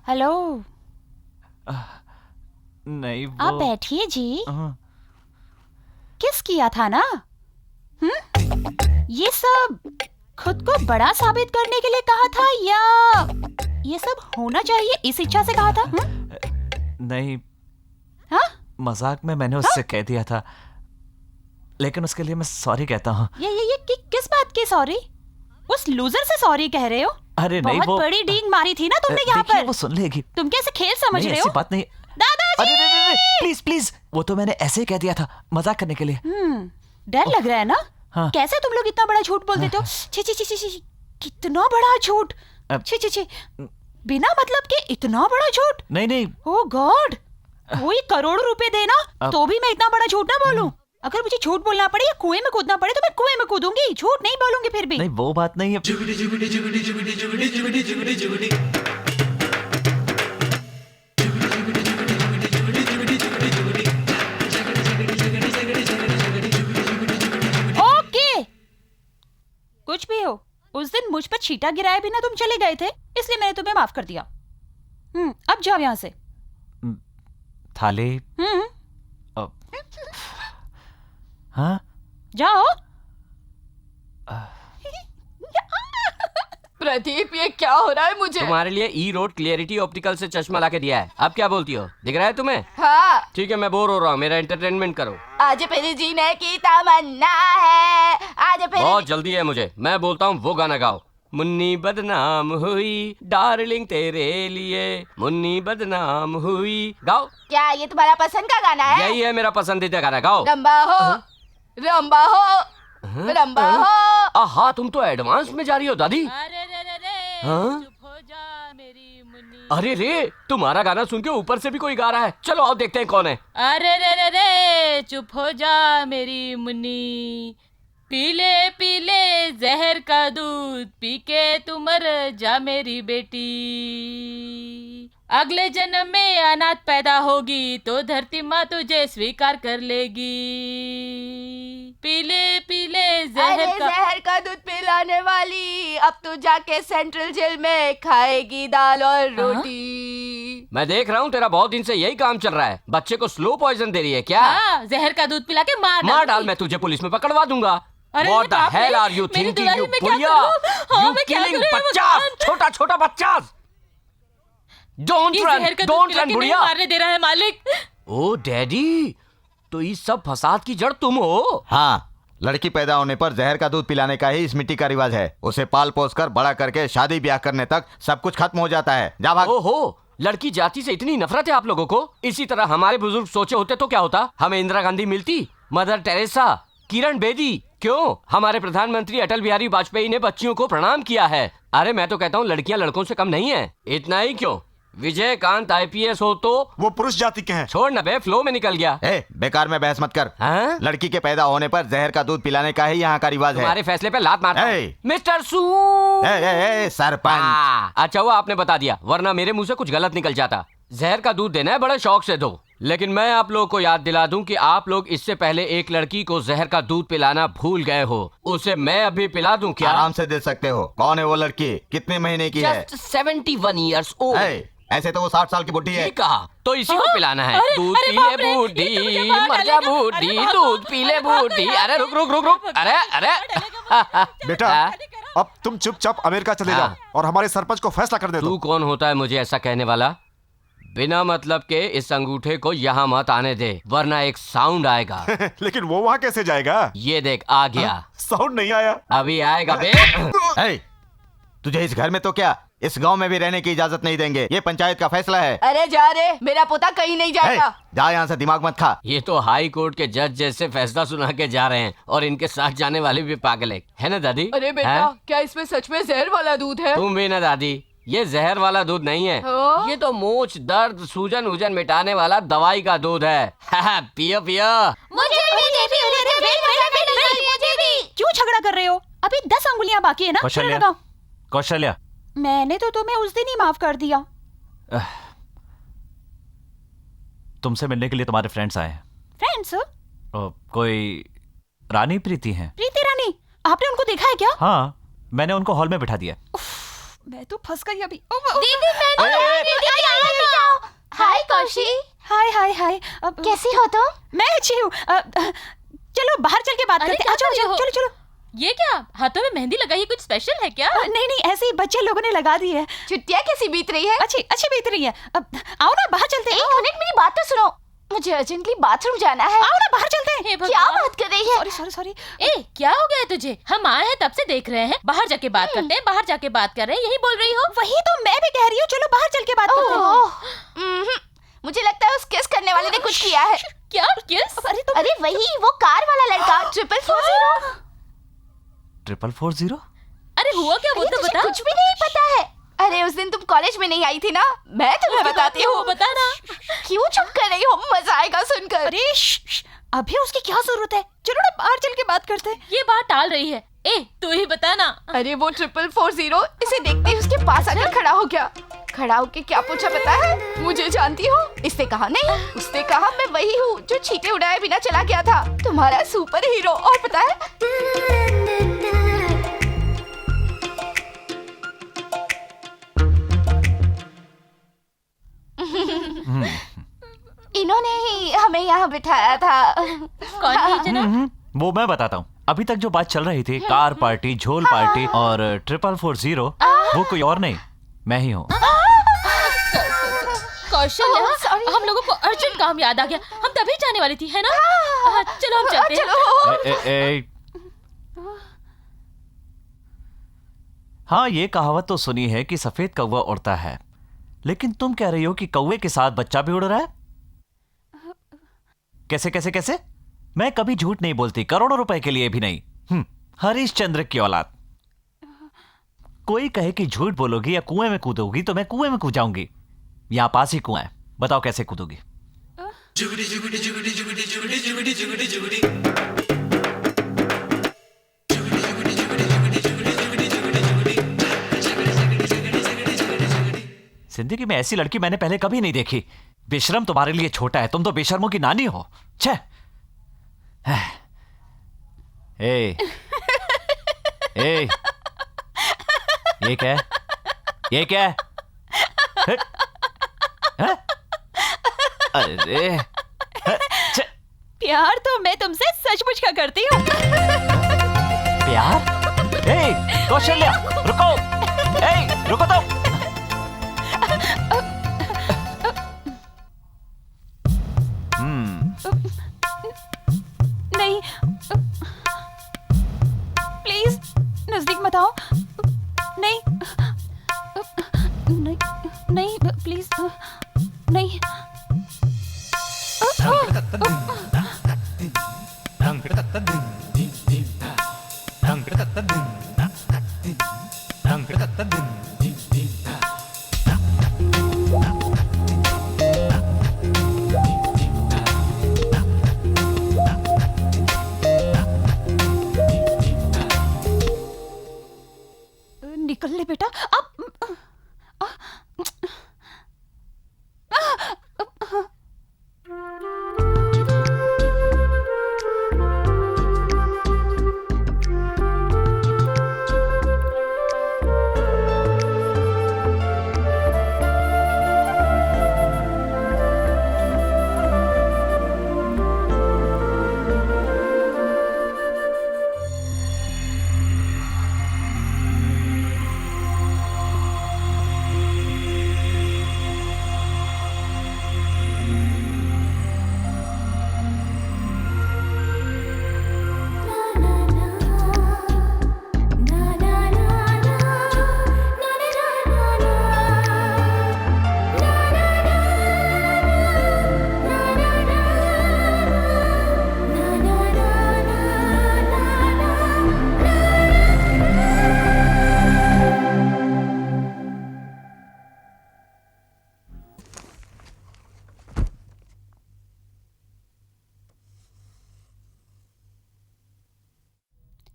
हेलो, नहीं वो... आप बैठिए जी। किस किया था ना? ये सब खुद को बड़ा साबित करने के लिए कहा था या ये सब होना चाहिए इस इच्छा से कहा था? नहीं, हाँ? मजाक में मैंने उससे कह दिया था, लेकिन उसके लिए मैं सॉरी कहता हूँ। ये किस बात की सॉरी? उस लूजर से सॉरी कह रहे हो? अरे नहीं, बहुत बड़ी डींग मारी थी ना तुमने यहाँ पर। वो सुन लेगी। तुम कैसे खेल समझ रहे हो? ऐसी बात नहीं। दादाजी! अरे प्लीज प्लीज, वो तो मैंने ऐसे ही कह दिया था, मजाक करने के लिए। डर लग रहा है ना? हाँ। कैसे तुम लोग इतना बड़ा झूठ बोल देते हो? छी छी छी छी छी, कितना बड़ा झूठ! छी छी छी, बिना मतलब के इतना बड़ा झूठ! नहीं। ओह गॉड, कोई करोड़ों रुपए देना तो भी मैं इतना बड़ा झूठ ना बोलूं। अगर मुझे झूठ बोलना पड़े या कुएं में कूदना पड़े तो मैं कुएं में कूदूंगी, झूठ नहीं बोलूंगी फिर भी। नहीं, वो बात नहीं है। ओके, कुछ भी हो, उस दिन मुझ पर छींटा गिराए बिना तुम चले गए थे, इसलिए मैंने तुम्हें माफ कर दिया। अब जाओ यहाँ से। थाली। हाँ, जाओ। प्रदीप, ये क्या हो रहा है मुझे? तुम्हारे लिए ई रोड क्लियरिटी ऑप्टिकल से चश्मा लाके दिया है। अब क्या बोलती हो? दिख रहा है तुम्हें? हाँ। ठीक है, मैं बोर हो रहा हूँ, मेरा एंटरटेनमेंट करो। आज फिर जीने की तमन्ना है, आज फिर। बहुत जल्दी है मुझे, मैं बोलता हूँ वो गाना गाओ। मुन्नी बदनाम हुई डार्लिंग तेरे लिए, मुन्नी बदनाम हुई। गाओ। क्या ये तुम्हारा पसंद का गाना है? यही है मेरा पसंदीदा गाना, गाओ। रंबा हो, रंबा हो, रंबा हो। आहा, तुम तो एडवांस में जा रही हो दादी। चुप हो जा मेरी मुन्नी। अरे रे, तुम्हारा गाना सुन के ऊपर से भी कोई गा रहा है। चलो आओ देखते हैं कौन है। अरे रे रे रे, चुप हो जा मेरी मुन्नी, पीले पीले जहर का दूध पी के तू मर जा मेरी बेटी, अगले जन्म में अनाथ पैदा होगी तो धरती माँ तुझे स्वीकार कर लेगी। पीले पीले जहर का दूध पिलाने वाली, अब तू जाके सेंट्रल जेल में खाएगी दाल और रोटी। मैं देख रहा हूँ तेरा बहुत दिन से यही काम चल रहा है, बच्चे को स्लो पॉइजन दे रही है क्या? हाँ, जहर का दूध पिला के मार डाल, मैं तुझे पुलिस में पकड़वा दूंगा। अरे What the hell are you thinking, you बुढ़िया? You killing बच्चा, छोटा छोटा बच्चा। Don't run बुढ़िया। मारने दे रहा है मालिक। ओ डैडी, तो इस सब फसाद की जड़ तुम हो? हाँ, लड़की पैदा होने पर जहर का दूध पिलाने का ही इस मिट्टी का रिवाज है। उसे पाल पोस कर बड़ा करके शादी ब्याह करने तक सब कुछ खत्म हो जाता है। जा भाग। ओहो, लड़की जाति से इतनी नफरत है आप लोगों को? इसी तरह हमारे बुजुर्ग सोचे होते तो क्या होता? हमें इंदिरा गांधी मिलती, मदर टेरेसा, किरण बेदी। क्यों? हमारे प्रधानमंत्री अटल बिहारी वाजपेयी ने बच्चियों को प्रणाम किया है। अरे मैं तो कहता हूँ लड़कियां लड़कों से कम नहीं है। इतना ही क्यों, विजयकांत आईपीएस हो तो वो पुरुष जाति के हैं। छोड़ न बे, फ्लो में निकल गया। बेकार में बहस मत कर। हाँ? लड़की के पैदा होने पर जहर का दूध पिलाने का ही यहाँ का रिवाज है। तुम्हारे फैसले पे लात मारता हूं। मिस्टर सू। सरपंच। अच्छा हुआ आपने बता दिया, वरना मेरे मुंह से कुछ गलत निकल जाता। जहर का दूध देना है, बड़े शौक से दो, लेकिन मैं आप लोगों को याद दिला दूं कि आप लोग इससे पहले एक लड़की को जहर का दूध पिलाना भूल गए हो। उसे मैं अभी पिला दूं क्या? आराम से दे सकते हो। कौन है वो लड़की? कितने महीने की है? 71 ईयर्स ओल्ड। ऐसे तो वो 60 साल की बुढ़ी है। कहा तो इसी को पिलाना है। दूध पी ले बूढ़ी, मर जा बूढ़ी, दूध पी ले बूढ़ी। अरे रुक रुक रुक रुक, अरे अरे बेटा, अब तुम चुपचाप अमेरिका चले जाओ और हमारे सरपंच को फैसला कर दे दो। तू कौन होता है मुझे ऐसा कहने वाला? बिना मतलब के इस अंगूठे को यहाँ मत आने दे, वरना एक साउंड आएगा। लेकिन वो वहाँ कैसे जाएगा? ये देख, आ गया। साउंड नहीं आया। अभी आएगा बे। तुझे इस घर में तो क्या, इस गांव में भी रहने की इजाजत नहीं देंगे। ये पंचायत का फैसला है। अरे जा रे, मेरा पोता कहीं नहीं जाएगा। जा यहाँ से, दिमाग मत खा। ये तो हाई कोर्ट के जज जैसे फैसला सुना के जा रहे हैं, और इनके साथ जाने वाले भी पागल है ना दादी? अरे बेटा, क्या इसमें सच में जहर वाला दूध है? तुम भी ना दादी, ये जहर वाला दूध नहीं है। ये तो मोच दर्द सूजन उजन मिटाने वाला दवाई का दूध है। पियो पियो। मुझे भी। क्यों झगड़ा कर रहे हो? अभी 10 अंगुलियां बाकी है ना। कौशल्या, मैंने तो तुम्हें उस दिन ही माफ कर दिया। तुमसे मिलने के लिए तुम्हारे फ्रेंड्स आए हैं। फ्रेंड्स? कोई रानी प्रीति हैं। प्रीति रानी? आपने उनको देखा है क्या? हाँ, मैंने उनको हॉल में बिठा दिया। मैं तो फंस गई अभी। हाय कौशी। हाय हाय हाय। कैसी हो तुम? मैं अच्छी हूँ। चलो बाहर चल के बात करते हैं। चलो चलो चलो। ये क्या हाथों में मेहंदी लगाई है, कुछ स्पेशल है क्या? नहीं नहीं, ऐसे ही बच्चे लोगों ने लगा दी है। छुट्टियाँ कैसी बीत रही है? अच्छी अच्छी बीत रही है। आओ ना बाहर चलते हैं। 1 मिनट मेरी बात तो सुनो, मुझे अर्जेंटली बाथरूम जाना है। आओ ना बाहर चलते हैं। क्या बात कर रही है? Sorry sorry sorry. ए, क्या हो गया है तुझे? हम आए हैं तब से देख रहे हैं, बाहर जाके बात करते हैं, बाहर जाके बात कर रहे हैं, यही बोल रही हो? वही तो मैं भी कह रही हूँ, चलो बाहर चल के बात करते हैं। मुझे लगता है उस किस करने वाले ने कुछ किया है। क्या किस? अरे वही वो कार वाला लड़का 440। 440? अरे हुआ क्या, वो तो बता। कुछ भी नहीं पता है। अरे उस दिन तुम कॉलेज में नहीं आई थी ना, मैं तुम्हें बताती हूँ। बता ना। क्यों चुप कर रही हो? मजा आएगा सुनकर। अरे अभी उसकी क्या जरूरत है? चलो ना बाहर चल के बात करते हैं। ये बात टाल रही है। ए, तू ही बता ना। अरे वो 440 इसे देखते ही उसके पास आकर खड़ा हो गया। खड़ा होके क्या पूछा पता है? मुझे जानती हो? इसने कहा नहीं। उसने कहा मैं वही हूँ जो छींटे उड़ाए बिना चला गया था, तुम्हारा सुपर हीरो। और पता है इन्होंने ही हमें यहाँ बिठाया था। कौन है जनाब? वो मैं बताता हूँ। अभी तक जो बात चल रही थी, कार पार्टी, झोल पार्टी और 440, वो कोई और नहीं, मैं ही हूँ। कौशल, हम लोगों को अर्जेंट काम याद आ गया, हम तभी जाने वाली थी, है ना? चलो हम चलते हैं। हाँ, ये कहावत तो सुनी है कि सफेद कौवा उड़ता है, लेकिन तुम कह रही हो कि कौवे के साथ बच्चा भी उड़ रहा है? कैसे कैसे कैसे? मैं कभी झूठ नहीं बोलती, करोड़ों रुपए के लिए भी नहीं। हरिश्चंद्र की औलाद। कोई कहे कि झूठ बोलोगी या कुएं में कूदोगी तो मैं कुएं में कूद जाऊंगी। यहां पास ही कुआं है, बताओ कैसे कूदोगी? जिंदगी में ऐसी लड़की मैंने पहले कभी नहीं देखी। बेशरम तुम्हारे लिए छोटा है, तुम तो बेशर्मों की नानी हो। छे। ए, ए, ये क्या है? ये क्या है? अरे प्यार तो मैं तुमसे सचमुच का करती हूँ। प्यार? ए, कौशल्या, रुको। ए, रुको तो। नहीं, प्लीज नजदीक मत आओ। नहीं, नहीं, नहीं, प्लीज नहीं। निकल ले बेटा अब।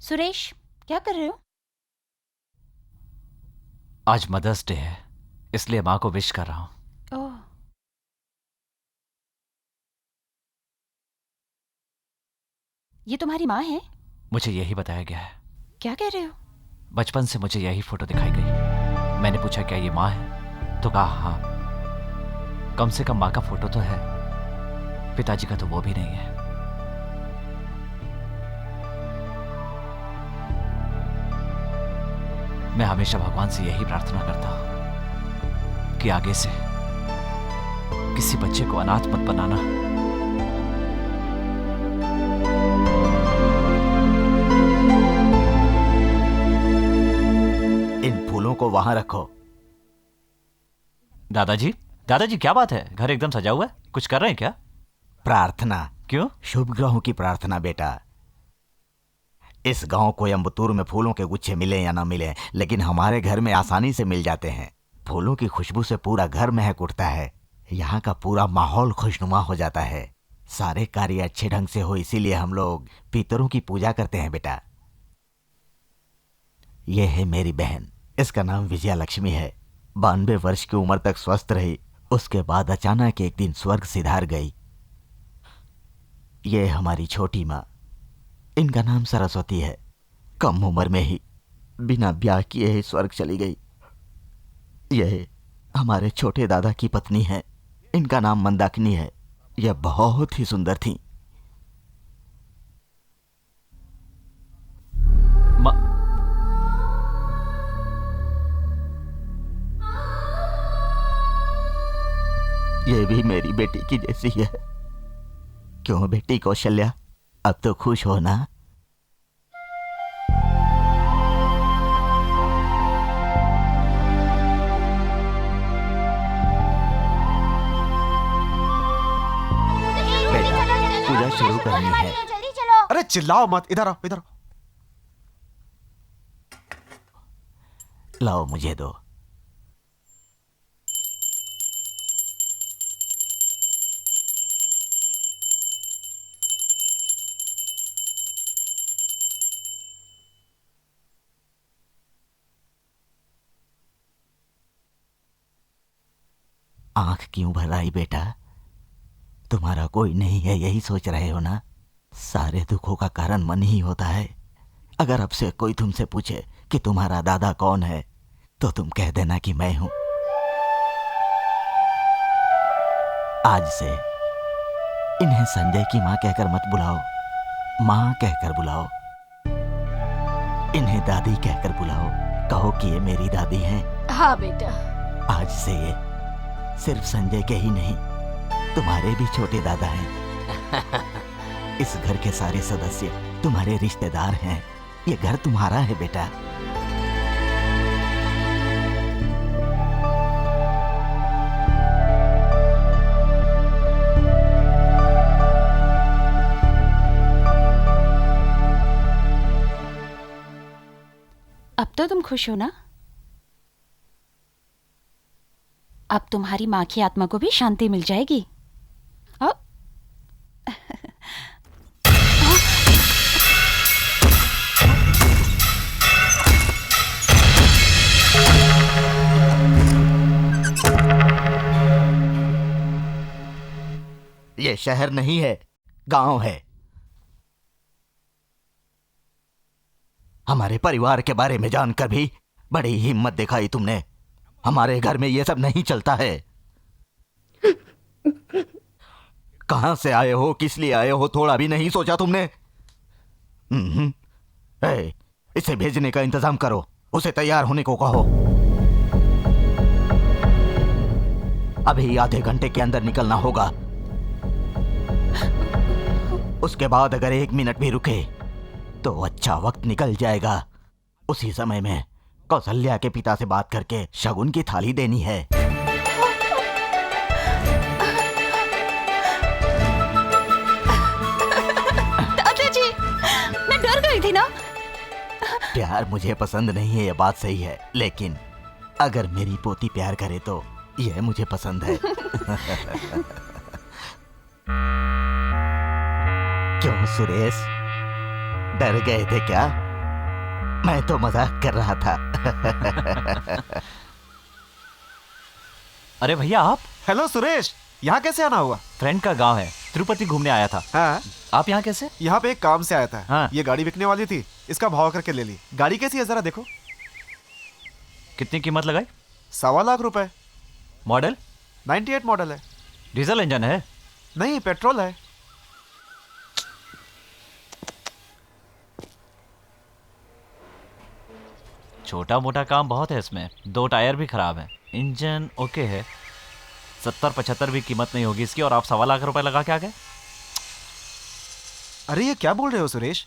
सुरेश, क्या कर रहे हो? आज मदर्स डे है, इसलिए माँ को विश कर रहा हूं। ओह, ये तुम्हारी माँ है? मुझे यही बताया गया है। क्या कह रहे हो? बचपन से मुझे यही फोटो दिखाई गई। मैंने पूछा क्या ये माँ है, तो कहा हाँ। कम से कम माँ का फोटो तो है, पिताजी का तो वो भी नहीं है। मैं हमेशा भगवान से यही प्रार्थना करता हूं कि आगे से किसी बच्चे को अनाथ मत बनाना। इन फूलों को वहां रखो। दादाजी, दादाजी क्या बात है? घर एकदम सजा हुआ है, कुछ कर रहे हैं क्या? प्रार्थना। क्यों? शुभ ग्रहों की प्रार्थना बेटा। इस गांव को अम्बतूर में फूलों के गुच्छे मिले या ना मिले, लेकिन हमारे घर में आसानी से मिल जाते हैं। फूलों की खुशबू से पूरा घर महक उठता है। यहाँ का पूरा माहौल खुशनुमा हो जाता है। सारे कार्य अच्छे ढंग से हो, इसीलिए हम लोग पितरों की पूजा करते हैं बेटा। यह है मेरी बहन, इसका नाम विजया लक्ष्मी है। 92 वर्ष की उम्र तक स्वस्थ रही, उसके बाद अचानक एक दिन स्वर्ग सिधार गई। ये हमारी छोटी माँ, इनका नाम सरस्वती है। कम उम्र में ही बिना ब्याह किए ही स्वर्ग चली गई। यह हमारे छोटे दादा की पत्नी है, इनका नाम मंदाकिनी है। यह बहुत ही सुंदर थी। यह भी मेरी बेटी की जैसी है। क्यों बेटी कौशल्या, अब तो खुश हो ना? बेटा, पूजा शुरू करनी है। जल्दी चलो। अरे चिल्लाओ मत, इधर आओ, इधर आओ। लाओ मुझे दो। आंख क्यों भर आई बेटा? तुम्हारा कोई नहीं है, यही सोच रहे हो ना? सारे दुखों का कारण मन ही होता है। अगर अब से कोई तुमसे पूछे कि तुम्हारा दादा कौन है, तो तुम कह देना कि मैं हूं। आज से इन्हें संजय की मां कहकर मत बुलाओ, मां कहकर बुलाओ। इन्हें दादी कहकर बुलाओ, कहो कि ये मेरी दादी हैं। हाँ बेटा। आज से ये सिर्फ संजय के ही नहीं, तुम्हारे भी छोटे दादा हैं। इस घर के सारे सदस्य तुम्हारे रिश्तेदार हैं। ये घर तुम्हारा है बेटा। अब तो तुम खुश हो ना? अब तुम्हारी माँ की आत्मा को भी शांति मिल जाएगी। अब ये शहर नहीं है, गांव है। हमारे परिवार के बारे में जानकर भी बड़ी हिम्मत दिखाई तुमने। हमारे घर में ये सब नहीं चलता है। कहां से आए हो, किस लिए आए हो, थोड़ा भी नहीं सोचा तुमने? इसे भेजने का इंतजाम करो, उसे तैयार होने को कहो। अभी आधे घंटे के अंदर निकलना होगा। उसके बाद अगर 1 मिनट भी रुके तो अच्छा वक्त निकल जाएगा। उसी समय में कौशल्या के पिता से बात करके शगुन की थाली देनी है। दादाजी, मैं डर गई थी ना। प्यार मुझे पसंद नहीं है, ये बात सही है, लेकिन अगर मेरी पोती प्यार करे तो यह मुझे पसंद है। क्यों सुरेश, डर गए थे क्या? मैं तो मजाक कर रहा था। अरे भैया आप? हेलो सुरेश, यहाँ कैसे आना हुआ? फ्रेंड का गांव है, तिरुपति घूमने आया था। हाँ। आप यहाँ कैसे? यहाँ पे एक काम से आया था। हाँ। ये गाड़ी बिकने वाली थी, इसका भाव करके ले ली। गाड़ी कैसी है जरा देखो। कितनी कीमत लगाई? 1.25 लाख रुपए। मॉडल? 98 मॉडल है। डीजल इंजन है? नहीं, पेट्रोल है। छोटा मोटा काम बहुत है इसमें। 2 टायर भी खराब हैं, इंजन ओके है। 70-75 भी कीमत नहीं होगी इसकी, और आप 1.25 लाख रुपए लगा के आ गए। अरे ये क्या बोल रहे हो सुरेश?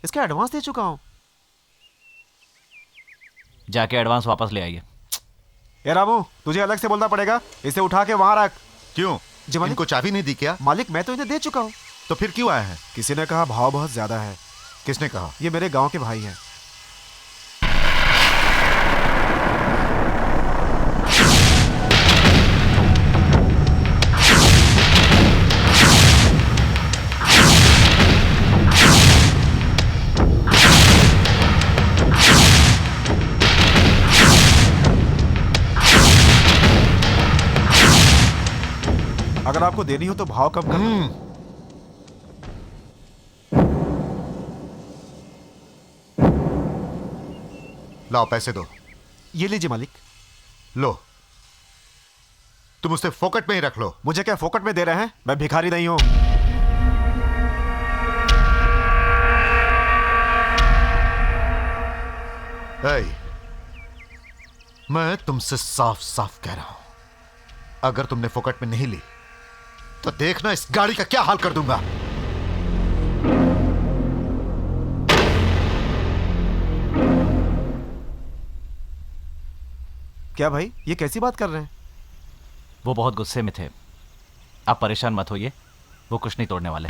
इसका एडवांस दे चुका हूं। जाके एडवांस वापस ले आइए। ए रामू, तुझे अलग से बोलना पड़ेगा। इसे उठा के वहां रख। क्यों? इनको चाबी नहीं दी क्या? मालिक, मैं तो इन्हें दे चुका हूँ। तो फिर क्यों आए हैं? किसी ने कहा भाव बहुत ज्यादा है। किसने कहा? ये मेरे गांव के भाई हैं। अगर आपको देनी हो तो भाव कम कर लो। लाओ पैसे दो। ये लीजिए मालिक। लो, तुम उसे फोकट में ही रख लो। मुझे क्या फोकट में दे रहे हैं? मैं भिखारी नहीं हूं। मैं तुमसे साफ साफ कह रहा हूं, अगर तुमने फोकट में नहीं ली तो देखना इस गाड़ी का क्या हाल कर दूंगा। क्या भाई, ये कैसी बात कर रहे हैं? वो बहुत गुस्से में थे। आप परेशान मत होइए, वो कुछ नहीं तोड़ने वाले।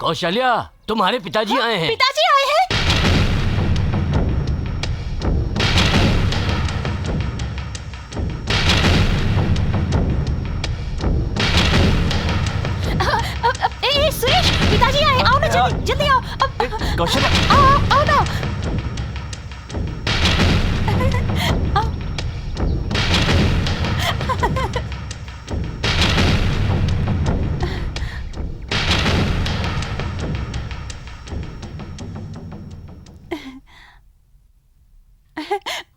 कौशल्या, तुम्हारे पिताजी आए हैं। पिताजी आए हैं? ए सुरेश, पिताजी आए, आओ ना जल्दी जल्दी आओ। कौशल्या, आओ ना।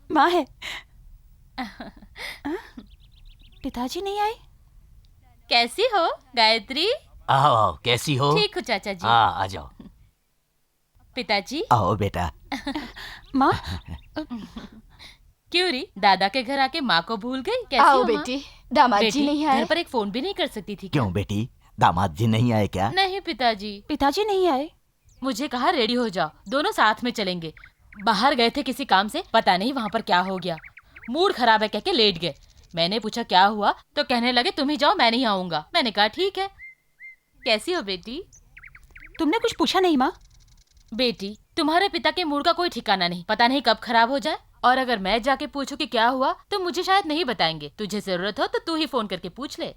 माँ है। पिताजी नहीं आए? कैसी हो गायत्री? आओ आओ, कैसी हो? ठीक हो चाचा जी। हाँ, आ जाओ। पिताजी। आओ बेटा। माँ। क्यों री, दादा के घर आके माँ को भूल गई? कैसी आओ हो माँ? बेटी, दामाद जी नहीं आए। घर पर एक फोन भी नहीं कर सकती थी? क्यों बेटी, दामाद जी नहीं आए क्या? नहीं पिताजी। पिताजी नहीं आए? मुझे कहा रेडी हो जाओ, दोनों साथ में चलेंगे। बाहर गए थे किसी काम से, पता नहीं वहाँ पर क्या हो गया। मूड खराब है कह के लेट गए। मैंने पूछा क्या हुआ तो कहने लगे तुम ही जाओ, मैं नहीं आऊंगा। मैंने कहा ठीक है। कैसी हो बेटी? तुमने कुछ पूछा नहीं माँ? बेटी, तुम्हारे पिता के मूड का कोई ठिकाना नहीं, पता नहीं कब खराब हो जाए। और अगर मैं जाके पूछूं कि क्या हुआ तो मुझे शायद नहीं बताएंगे। तुझे जरूरत हो तो तू ही फोन करके पूछ ले।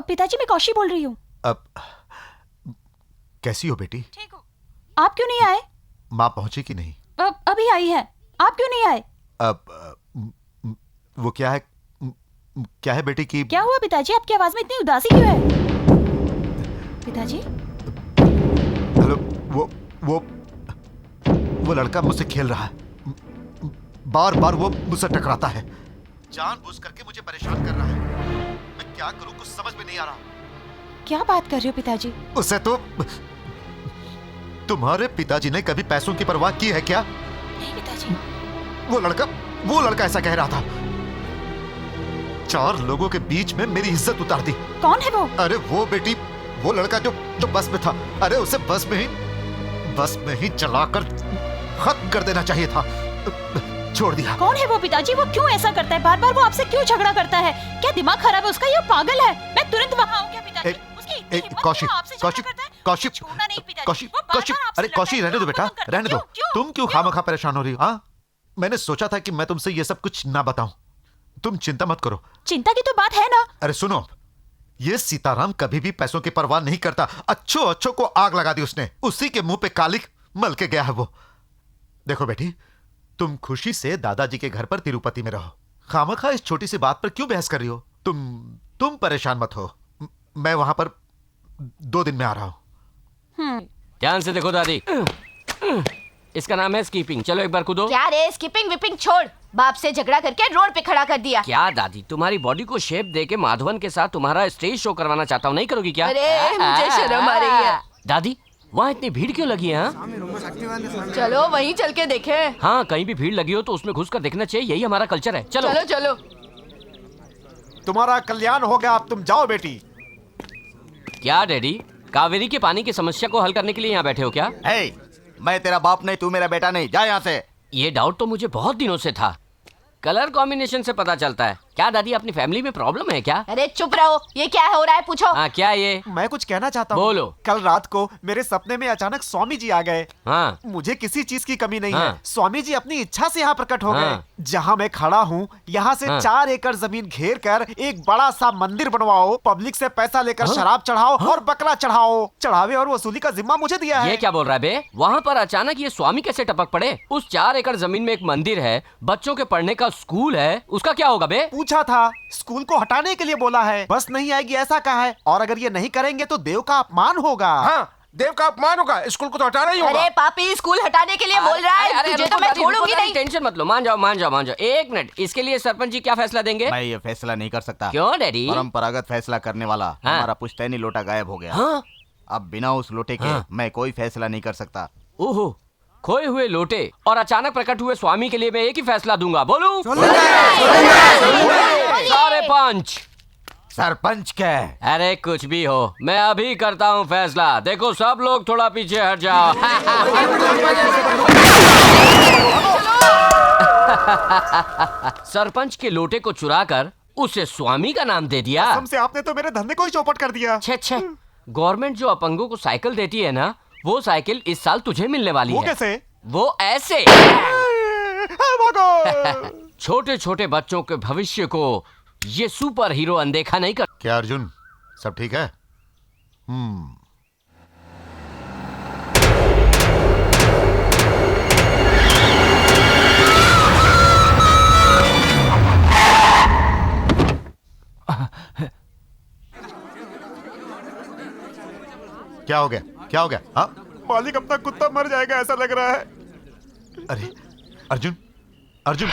पिताजी, मैं कौशी बोल रही हूँ। अब कैसी हो बेटी? ठीक हूँ। आप क्यों नहीं आए? माँ पहुंची कि नहीं? अभी आई है। आप क्यों नहीं आए? अब वो क्या है बेटी की? क्या हुआ पिताजी, आपकी आवाज में इतनी उदासी क्यों है? पिताजी? हेलो, वो लड़का मुझसे खेल रहा है। बार बार वो मुझसे टकराता है, जानबूझ करके मुझे परेशान कर रहा है। मैं क्या करूं, कुछ समझ में नहीं आ रहा। क्या बात कर रहे हो पिताजी? उसे तो तुम्हारे पिताजी ने कभी पैसों की परवाह की है क्या? नहीं पिताजी। वो लड़का ऐसा कह रहा था। 4 लोगों के बीच में मेरी इज्जत उतार दी। कौन है वो? अरे वो बेटी, वो लड़का जो बस में था। अरे उसे बस में ही चलाकर खत्म कर देना चाहिए था, छोड़ दिया। कौन है वो पिताजी? वो क्यों ऐसा करता है? बार बार वो आपसे क्यों झगड़ा करता है? क्या दिमाग खराब है उसका? ये पागल है। मैं तुरंत वहाँ आऊंगी पिताजी। कौशिक, अरे कौशिक, रहने दो बेटा, रहने दो। तुम क्यों खामखा परेशान हो रही हो? हाँ, मैंने सोचा था कि मैं तुमसे ये सब कुछ ना बताऊं। तुम चिंता मत करो। चिंता की तो बात है ना। अरे सुनो, ये सीताराम कभी भी पैसों की परवाह नहीं करता। अच्छों को आग लगा दी उसने। उसी के मुंह पे कालिक मल के गया है वो। देखो बेटी, तुम खुशी से दादाजी के घर पर तिरुपति में रहो। खामखा इस छोटी सी बात पर क्यों बहस कर रही हो? तुम परेशान मत हो। मैं वहां पर 2 दिन में आ रहा हूं। ध्यान से देखो दादी, इसका नाम है स्कीपिंग। चलो एक बार कूदो। क्या रे, स्कीपिंग विपिंग छोड़। बाप से झगड़ा करके रोड पे खड़ा कर दिया। क्या दादी, तुम्हारी बॉडी को शेप देके माधवन के साथ तुम्हारा स्टेज शो करवाना चाहता हूँ, नहीं करोगी क्या? अरे मुझे शर्म आ रही है। दादी, वहाँ इतनी भीड़ क्यों लगी है? चलो वहीं चल के देखे। हाँ, कहीं भी भीड़ लगी हो तो उसमें घुस कर देखना चाहिए, यही हमारा कल्चर है। चलो चलो चलो। तुम्हारा कल्याण हो गया, अब तुम जाओ बेटी। क्या डैडी, कावेरी के पानी की समस्या को हल करने के लिए यहाँ बैठे हो क्या? मैं तेरा बाप नहीं, तू मेरा बेटा नहीं, जा यहाँ से। ये डाउट तो मुझे बहुत दिनों से था। कलर कॉम्बिनेशन से पता चलता है। क्या दादी, अपनी फैमिली में प्रॉब्लम है क्या? अरे चुप रहो, ये क्या हो रहा है पूछो। हाँ, क्या ये? मैं कुछ कहना चाहता हूँ। बोलो। कल रात को मेरे सपने में अचानक स्वामी जी आ गए। हाँ। मुझे किसी चीज की कमी नहीं हाँ। है। स्वामी जी अपनी इच्छा से यहाँ प्रकट हो हाँ। गए। जहाँ मैं खड़ा हूँ, यहाँ से हाँ। 4 एकड़ जमीन घेर कर एक बड़ा सा मंदिर बनवाओ, पब्लिक से पैसा लेकर शराब चढ़ाओ और बकरा चढ़ाओ। चढ़ावे और वसूली का जिम्मा मुझे दिया है। ये क्या बोल रहा है बे? वहाँ पर अचानक ये स्वामी कैसे टपक पड़े? उस 4 एकड़ जमीन में एक मंदिर है, बच्चों के पढ़ने का स्कूल है, उसका क्या होगा बे? पूछा था, स्कूल को हटाने के लिए बोला है। बस नहीं आएगी ऐसा कहा है, और अगर ये नहीं करेंगे तो देव का अपमान होगा। हाँ, देव का अपमान होगा, स्कूल को तो हटाना ही होगा। अरे पापी, स्कूल हटाने के लिए बोल रहा है, तुझे तो मैं छोड़ूंगी नहीं। टेंशन मत लो, मान जाओ। एक मिनट, इसके लिए सरपंच जी क्या फैसला देंगे? मैं ये फैसला नहीं कर सकता। क्यों डैडी? परंपरागत फैसला करने वाला हमारा पुश्तैनी लोटा गायब हो गया। हाँ? अब बिना उस लोटे के मैं कोई फैसला नहीं कर सकता। ओहो, खोए हुए लोटे और अचानक प्रकट हुए स्वामी के लिए मैं एक ही फैसला दूंगा। बोलूं? सारे पंच सरपंच के। अरे कुछ भी हो, मैं अभी करता हूँ फैसला। देखो सब लोग थोड़ा पीछे हट जाओ। सरपंच के लोटे को चुराकर उसे स्वामी का नाम दे दिया। कसम से आपने तो मेरे धंधे को ही चौपट कर दिया। छे छे, गवर्नमेंट जो अपंगों को साइकिल देती है ना, वो साइकिल इस साल तुझे मिलने वाली है। वो कैसे? वो ऐसे। छोटे छोटे बच्चों के भविष्य को ये सुपर हीरो अनदेखा नहीं कर। क्या अर्जुन, सब ठीक है? क्या हो गया? क्या हो गया? हाँ मालिक, अपना कुत्ता मर जाएगा ऐसा लग रहा है। अरे अर्जुन, अर्जुन,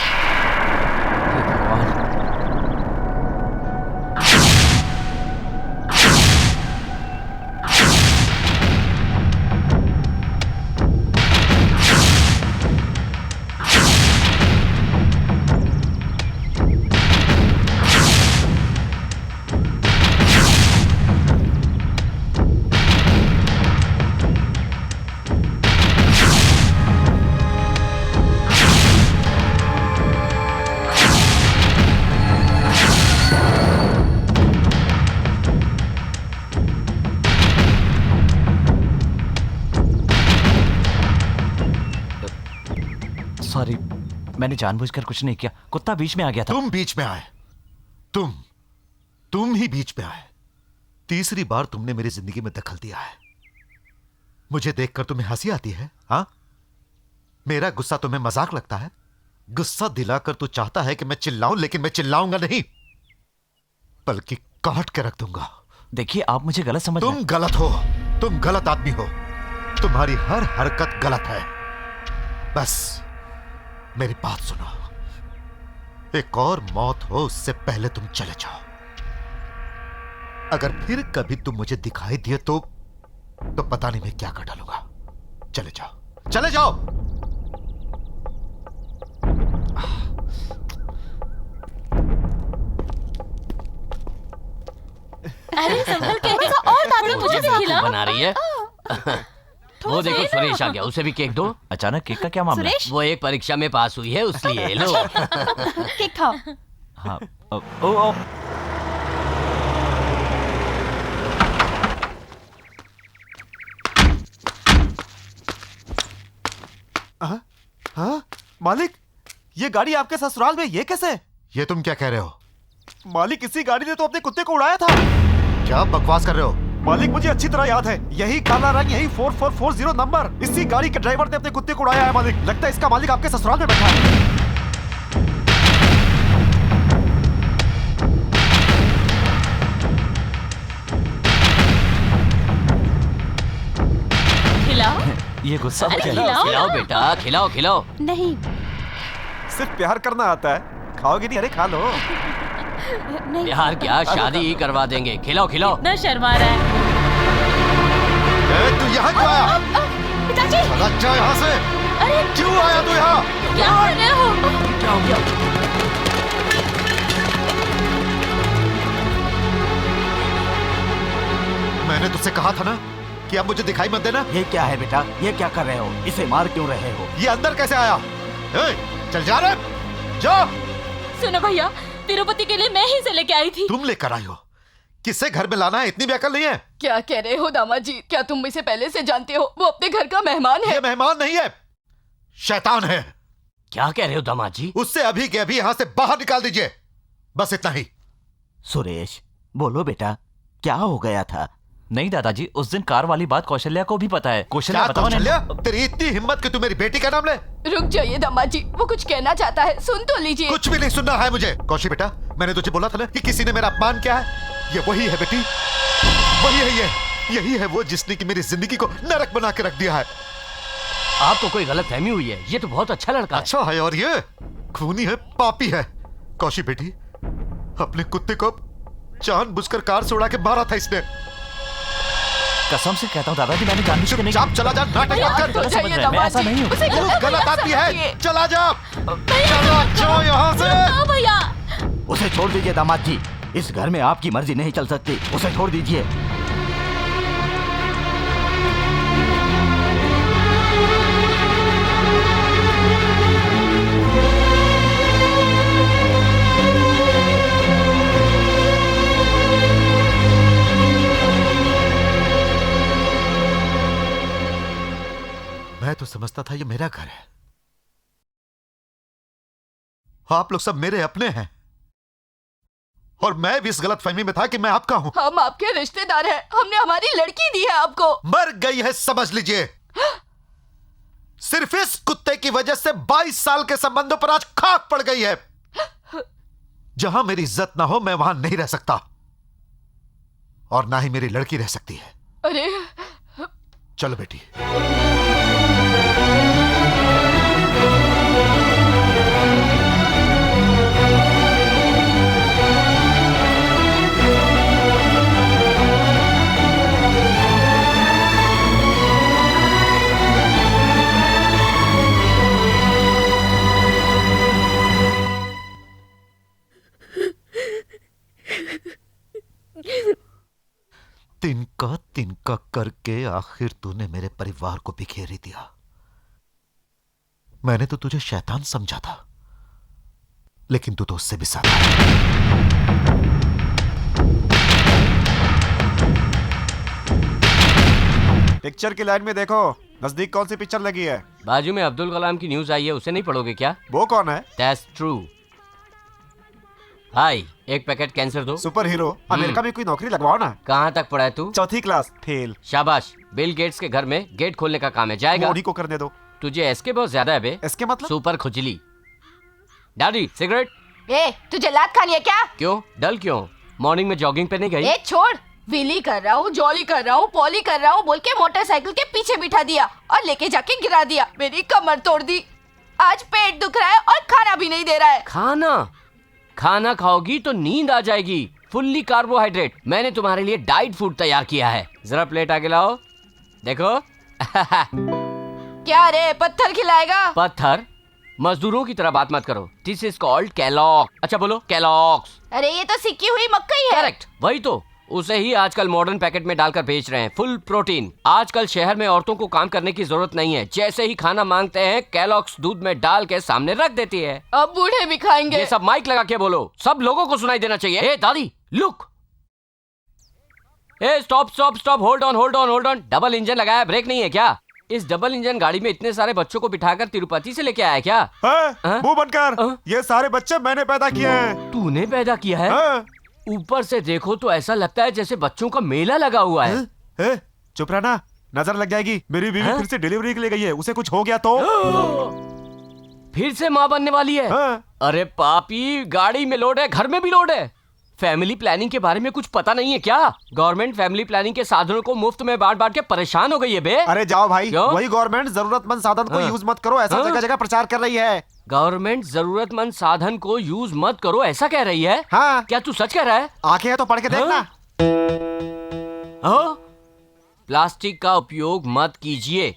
सॉरी, मैंने जानबूझकर कुछ नहीं किया। कुत्ता बीच में आ गया था। तुम बीच में आए। तुम ही बीच में आए। तीसरी बार तुमने मेरी जिंदगी में दखल दिया है। मुझे देखकर तुम्हें हंसी आती है? हाँ, मेरा गुस्सा तुम्हें मजाक लगता है? गुस्सा दिलाकर तू चाहता है कि मैं चिल्लाऊं, लेकिन मैं चिल्लाऊंगा नहीं, बल्कि काट के रख दूंगा। देखिए, आप मुझे गलत समझ रहे हैं। तुम गलत हो, तुम गलत आदमी हो, तुम्हारी हर हरकत गलत है। बस मेरी बात सुनो, एक और मौत हो उससे पहले तुम चले जाओ। अगर फिर कभी तुम मुझे दिखाई दिए तो पता नहीं मैं क्या कर डालूंगा। चले जाओ, चले जाओ। अरे संभल के, और दादी मुझे भी खिला। बना रही है। वो देखो सुरेश आ गया, उसे भी केक दो। अचानक केक का क्या मामला? सुरेश? वो एक परीक्षा में पास हुई है उसलिए। लो। केक खाओ। हाँ, ओ। हाँ? मालिक, ये गाड़ी आपके ससुराल में ये कैसे? ये तुम क्या कह रहे हो? मालिक, इसी गाड़ी ने तो अपने कुत्ते को उड़ाया था। क्या बकवास कर रहे हो? मालिक, मुझे अच्छी तरह याद है, यही काला रंग, यही 4440 नंबर, इसी गाड़ी के ड्राइवर ने अपने कुत्ते को उड़ाया है। मालिक, लगता है इसका मालिक आपके ससुराल में बैठा है। खिलाओ। ये गुस्सा हो गया। खिलाओ बेटा, खिलाओ खिलाओ। नहीं, सिर्फ प्यार करना आता है, खाओगे नहीं? अरे खा लो। नहीं। यार क्या, शादी ही करवा देंगे। खिलाओ खिलाओ। इतना शर्मा रहा है। तू यहाँ क्यों आया? पिताजी! चला जा यहाँ से। अरे क्यों आया तू यहाँ? क्या कर रहे हो? क्या हो गया? मैंने तुझसे कहा था ना कि अब मुझे दिखाई मत देना। ये क्या है बेटा? ये क्या कर रहे हो? इसे मार क्यों रहे हो? ये अंदर कैसे आया? चल जा रहे, जा। सुनो भैया, तिरुपति के लिए मैं ही से लेके आई थी। तुम लेकर आई हो? किससे घर में लाना है? इतनी भी अकल नहीं है? क्या कह रहे हो दामाद जी? क्या तुम इसे पहले से जानते हो? वो अपने घर का मेहमान है। ये मेहमान नहीं है, शैतान है। क्या कह रहे हो दामाद जी? उससे अभी के अभी यहाँ से बाहर निकाल दीजिए, बस इतना ही। सुरेश, बोलो बेटा, क्या हो गया था? नहीं दादाजी, उस दिन कार वाली बात कौशल्या को भी पता है। कौशल्या क्या बताओ ना। कौशल्या? तेरी इतनी हिम्मत कि तू मेरी बेटी का नाम ले? रुक जाइए दामाद जी, वो कुछ कहना चाहता है, सुन तो लीजिए। कुछ भी नहीं सुनना है मुझे। कौशी बेटा, मैंने तुझे बोला था ना कि किसी ने मेरा अपमान किया है। ये वही है बेटी, वही है ये। यही है वो जिसने कि मेरी जिंदगी को नरक बना के रख दिया है। आपको कोई गलत फहमी हुई है। ये तो बहुत अच्छा लड़का है। अच्छा है, और ये खूनी है, पापी है। कौशी बेटी, अपने कुत्ते को जानबूझकर कार से उड़ा के मारा था इसने। कसम से कहता हूँ दादाजी, मैंने जानबूझकर नहीं। चुपचाप चला जा, नाटक मत कर। गलत समझ रहे हैं, मैं ऐसा नहीं हूँ। तू गलत आदमी है, चला जा, चला जाओ यहाँ से। भैया, उसे छोड़ दीजिए दामाद जी, इस घर में आपकी मर्जी नहीं चल सकती, उसे छोड़ दीजिए। मैं तो समझता था ये मेरा घर है, आप लोग सब मेरे अपने हैं, और मैं भी इस गलतफहमी में था कि मैं आपका हूं। हम आपके रिश्तेदार हैं, हमने हमारी लड़की दी है आपको। मर गई है समझ लीजिए। सिर्फ इस कुत्ते की वजह से 22 साल के संबंधों पर आज खाक पड़ गई है। जहां मेरी इज्जत ना हो मैं वहां नहीं रह सकता, और ना ही मेरी लड़की रह सकती है। अरे चलो बेटी। तिनका तिनका करके आखिर तूने मेरे परिवार को बिखेर ही दिया। मैंने तो तुझे शैतान समझा था, लेकिन तू तो उससे भी सादा है। पिक्चर की लाइन में देखो, नजदीक कौन सी पिक्चर लगी है? बाजू में अब्दुल कलाम की न्यूज आई है, उसे नहीं पढ़ोगे क्या? वो कौन है? That's true. हाय, एक पैकेट कैंसर दो। सुपर हीरो, अमेरिका में कोई नौकरी लगवाओ ना। कहाँ तक पढ़ा है तू? चौथी क्लास, फेल। शाबाश, बिल गेट्स के घर में गेट खोलने का काम है, जाएगा? उन्हीं को करने दो। तुझे एसके बहुत ज्यादा है बे। एसके मतलब? सुपर खुजली। Daddy cigarette. ए, तुझे लात खानी है क्या? क्यों, डल क्यों? मॉर्निंग में जॉगिंग पे नहीं गई? ए छोड़, व्हीली कर रहा हूँ, जॉली कर रहा हूँ, पॉली कर रहा हूँ बोल के मोटरसाइकिल के पीछे बिठा दिया और लेके जाके गिरा दिया, मेरी कमर तोड़ दी। आज पेट दुख रहा है और खाना भी नहीं दे रहा है। खाना खाओगी तो नींद आ जाएगी। Fully carbohydrate. मैंने तुम्हारे लिए डाइट फूड तैयार किया है। जरा प्लेट आगे लाओ, देखो। क्या रे, पत्थर खिलाएगा? पत्थर? मजदूरों की तरह बात मत करो। This is called Kellogg. अच्छा बोलो, कैलॉग्स। अरे ये तो सिक्की हुई मक्कई है। करेक्ट, वही तो। उसे ही आजकल मॉडर्न पैकेट में डालकर बेच रहे हैं, फुल प्रोटीन। आजकल शहर में औरतों को काम करने की जरूरत नहीं है, जैसे ही खाना मांगते हैं कैलॉग्स दूध में डाल के सामने रख देती है। अब बूढ़े भी खाएंगे। ये सब माइक लगा के बोलो, सब लोगों को सुनाई देना चाहिए। ए दादी, look. A stop stop stop, hold on hold on hold on. Double engine लगाया, ब्रेक नहीं है क्या? इस डबल इंजन गाड़ी में इतने सारे बच्चों को बिठाकर तिरुपति से लेके आया क्या? मुंह बंद कर। ये सारे बच्चे मैंने पैदा किए हैं। तूने पैदा किया है? ऊपर से देखो तो ऐसा लगता है जैसे बच्चों का मेला लगा हुआ है। चुप रहना, नजर लग जाएगी। मेरी बीवी फिर से डिलीवरी के लिए गई है, उसे कुछ हो गया तो? फिर से माँ बनने वाली है? अरे पापी, गाड़ी में लोड है, घर में भी लोड है। फैमिली प्लानिंग के बारे में कुछ पता नहीं है क्या? गवर्नमेंट फैमिली प्लानिंग के साधनों को मुफ्त में बांट बांट के परेशान हो गई है बे। अरे जाओ भाई, वही गवर्नमेंट जरूरतमंद साधन को यूज मत करो ऐसा जगह जगह प्रचार कर रही है। गवर्नमेंट जरूरतमंद साधन को यूज मत करो ऐसा कह रही है? हाँ। क्या तू सच कह रहा है? आंखें है तो पढ़ के देखना। प्लास्टिक का उपयोग मत कीजिए।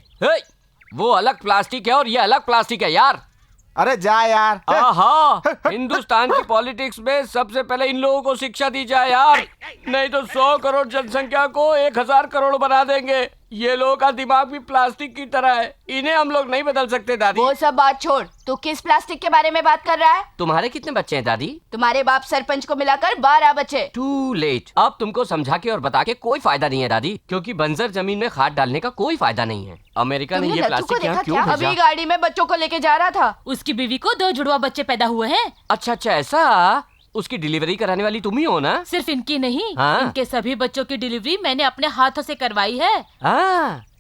वो अलग प्लास्टिक है और ये अलग प्लास्टिक है यार। अरे जा यार। आहा, हिंदुस्तान की पॉलिटिक्स में सबसे पहले इन लोगों को शिक्षा दी जाए यार, नहीं तो 100 करोड़ जनसंख्या को 1000 करोड़ बना देंगे। ये लोगों का दिमाग भी प्लास्टिक की तरह है, इन्हें हम लोग नहीं बदल सकते दादी। वो सब बात छोड़, तू किस प्लास्टिक के बारे में बात कर रहा है? तुम्हारे कितने बच्चे हैं दादी? तुम्हारे बाप सरपंच को मिलाकर 12 बच्चे। Too late. अब तुमको समझा के और बता के कोई फायदा नहीं है दादी, क्योंकि बंजर जमीन में खाद डालने का कोई फायदा नहीं है। अमेरिका ने ये प्लास्टिक यहाँ क्यों भेजा? अभी गाड़ी में बच्चों को लेके जा रहा था। उसकी बीवी को 2 जुड़वा बच्चे पैदा हुए हैं। अच्छा अच्छा, ऐसा? उसकी डिलीवरी कराने वाली तुम ही हो ना? सिर्फ इनकी नहीं, हाँ? इनके सभी बच्चों की डिलीवरी मैंने अपने हाथों से करवाई है।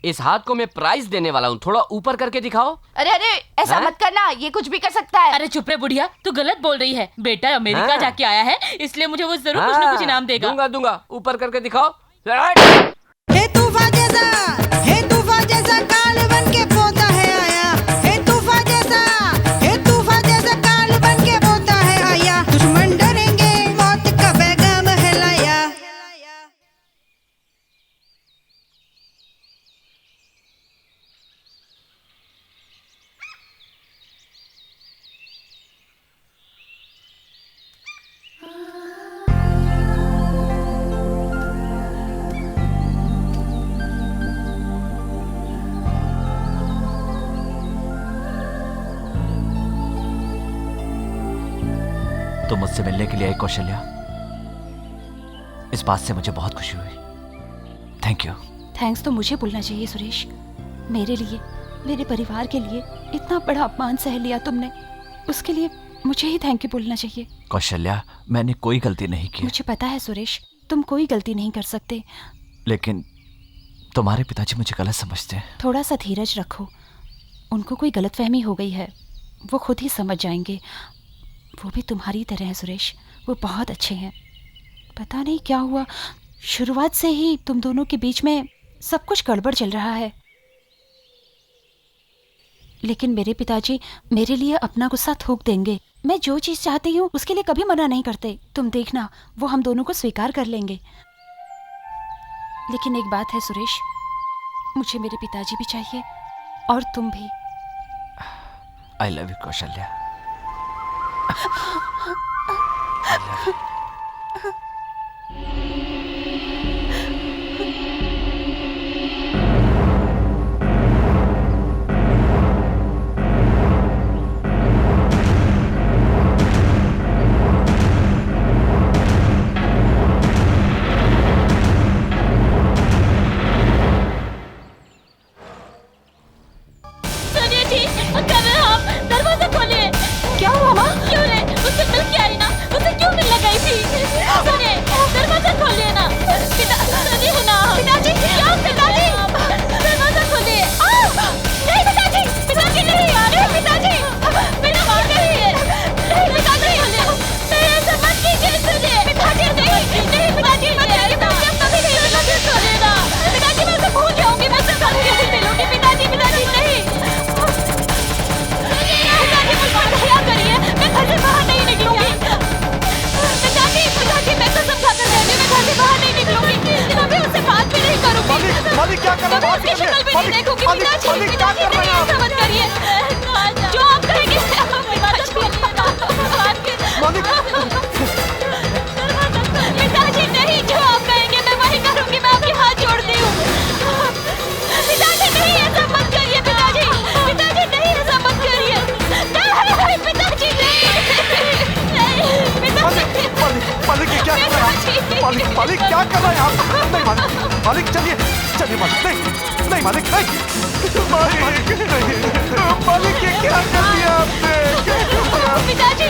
इस हाथ को मैं प्राइज देने वाला हूँ, थोड़ा ऊपर करके दिखाओ। अरे अरे, ऐसा मत करना, ये कुछ भी कर सकता है। अरे चुप रे बुढ़िया, तू गलत बोल रही है। बेटा अमेरिका जाके आया है, इसलिए मुझे वो जरूर कुछ न कुछ इनाम देगा। दूंगा दूंगा, ऊपर करके दिखाओ। हे तूफान जैसा काल बन के पोता है आया। हे तूफान जैसा काल बन के पोता है आया। दुश्मन डरेंगे, मौत का पैगाम है लाया। तुम मुझसे मिलने के लिए आई कौशल्या, इस बात से मुझे बहुत खुशी हुई। Thank you. थैंक्स तो मुझे बोलना चाहिए सुरेश। मेरे लिए, मेरे परिवार के लिए इतना बड़ा अपमान सह लिया तुमने, उसके लिए मुझे ही थैंक यू बोलना चाहिए। कौशल्या, मैंने कोई गलती नहीं की। मुझे पता है सुरेश, तुम कोई गलती नहीं कर सकते, लेकिन तुम्हारे पिताजी मुझे गलत समझते हैं। थोड़ा सा धीरज रखो, उनको कोई गलतफहमी हो गई है, वो खुद ही समझ जाएंगे। वो भी तुम्हारी तरह है सुरेश, वो बहुत अच्छे हैं। पता नहीं क्या हुआ, शुरुआत से ही तुम दोनों के बीच में सब कुछ गड़बड़ चल रहा है। लेकिन मेरे पिताजी मेरे लिए अपना गुस्सा थूक देंगे। मैं जो चीज चाहती हूँ उसके लिए कभी मना नहीं करते। तुम देखना, वो हम दोनों को स्वीकार कर लेंगे। लेकिन एक बात है सुरेश, मुझे मेरे पिताजी भी चाहिए और तुम भी। I love you Kaushalya. मालिक क्या कर रहा है आप? नहीं मालिक, मालिक चलिए चलिए मालिक, नहीं नहीं मालिक, नहीं मालिक, मालिक ये क्या कर दिया आपने? पिताजी,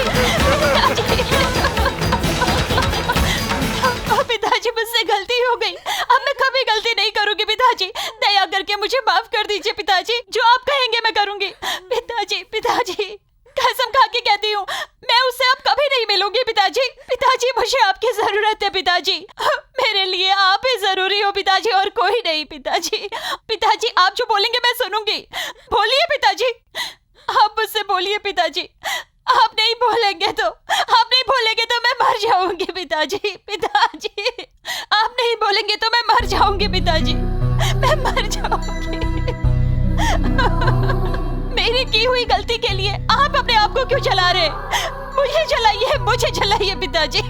पिताजी मुझसे गलती हो गई, अब मैं कभी गलती नहीं करूंगी पिताजी। दया करके मुझे माफ कर दीजिए पिताजी, जो आप कहेंगे मैं करूंगी। पिताजी, पिताजी कसम खा के कहती हूँ, मैं उससे अब कभी नहीं मिलूंगी पिताजी। पिताजी मुझे आपकी जरूरत है पिताजी, मेरे लिए आप ही जरूरी हो पिताजी और कोई नहीं पिताजी। पिताजी आप जो बोलेंगे मैं सुनूंगी, बोलिए पिताजी, आप मुझसे बोलिए पिताजी। आप नहीं बोलेंगे तो, आप नहीं बोलेंगे तो मैं मर जाऊंगी पिताजी। पिताजी आप नहीं बोलेंगे तो मैं मर जाऊंगी पिताजी, मैं मर जाऊंगी। मेरी की हुई गलती के लिए आप अपने आप को क्यों जला रहे? मुझे जलाइए, मुझे जलाइए पिताजी।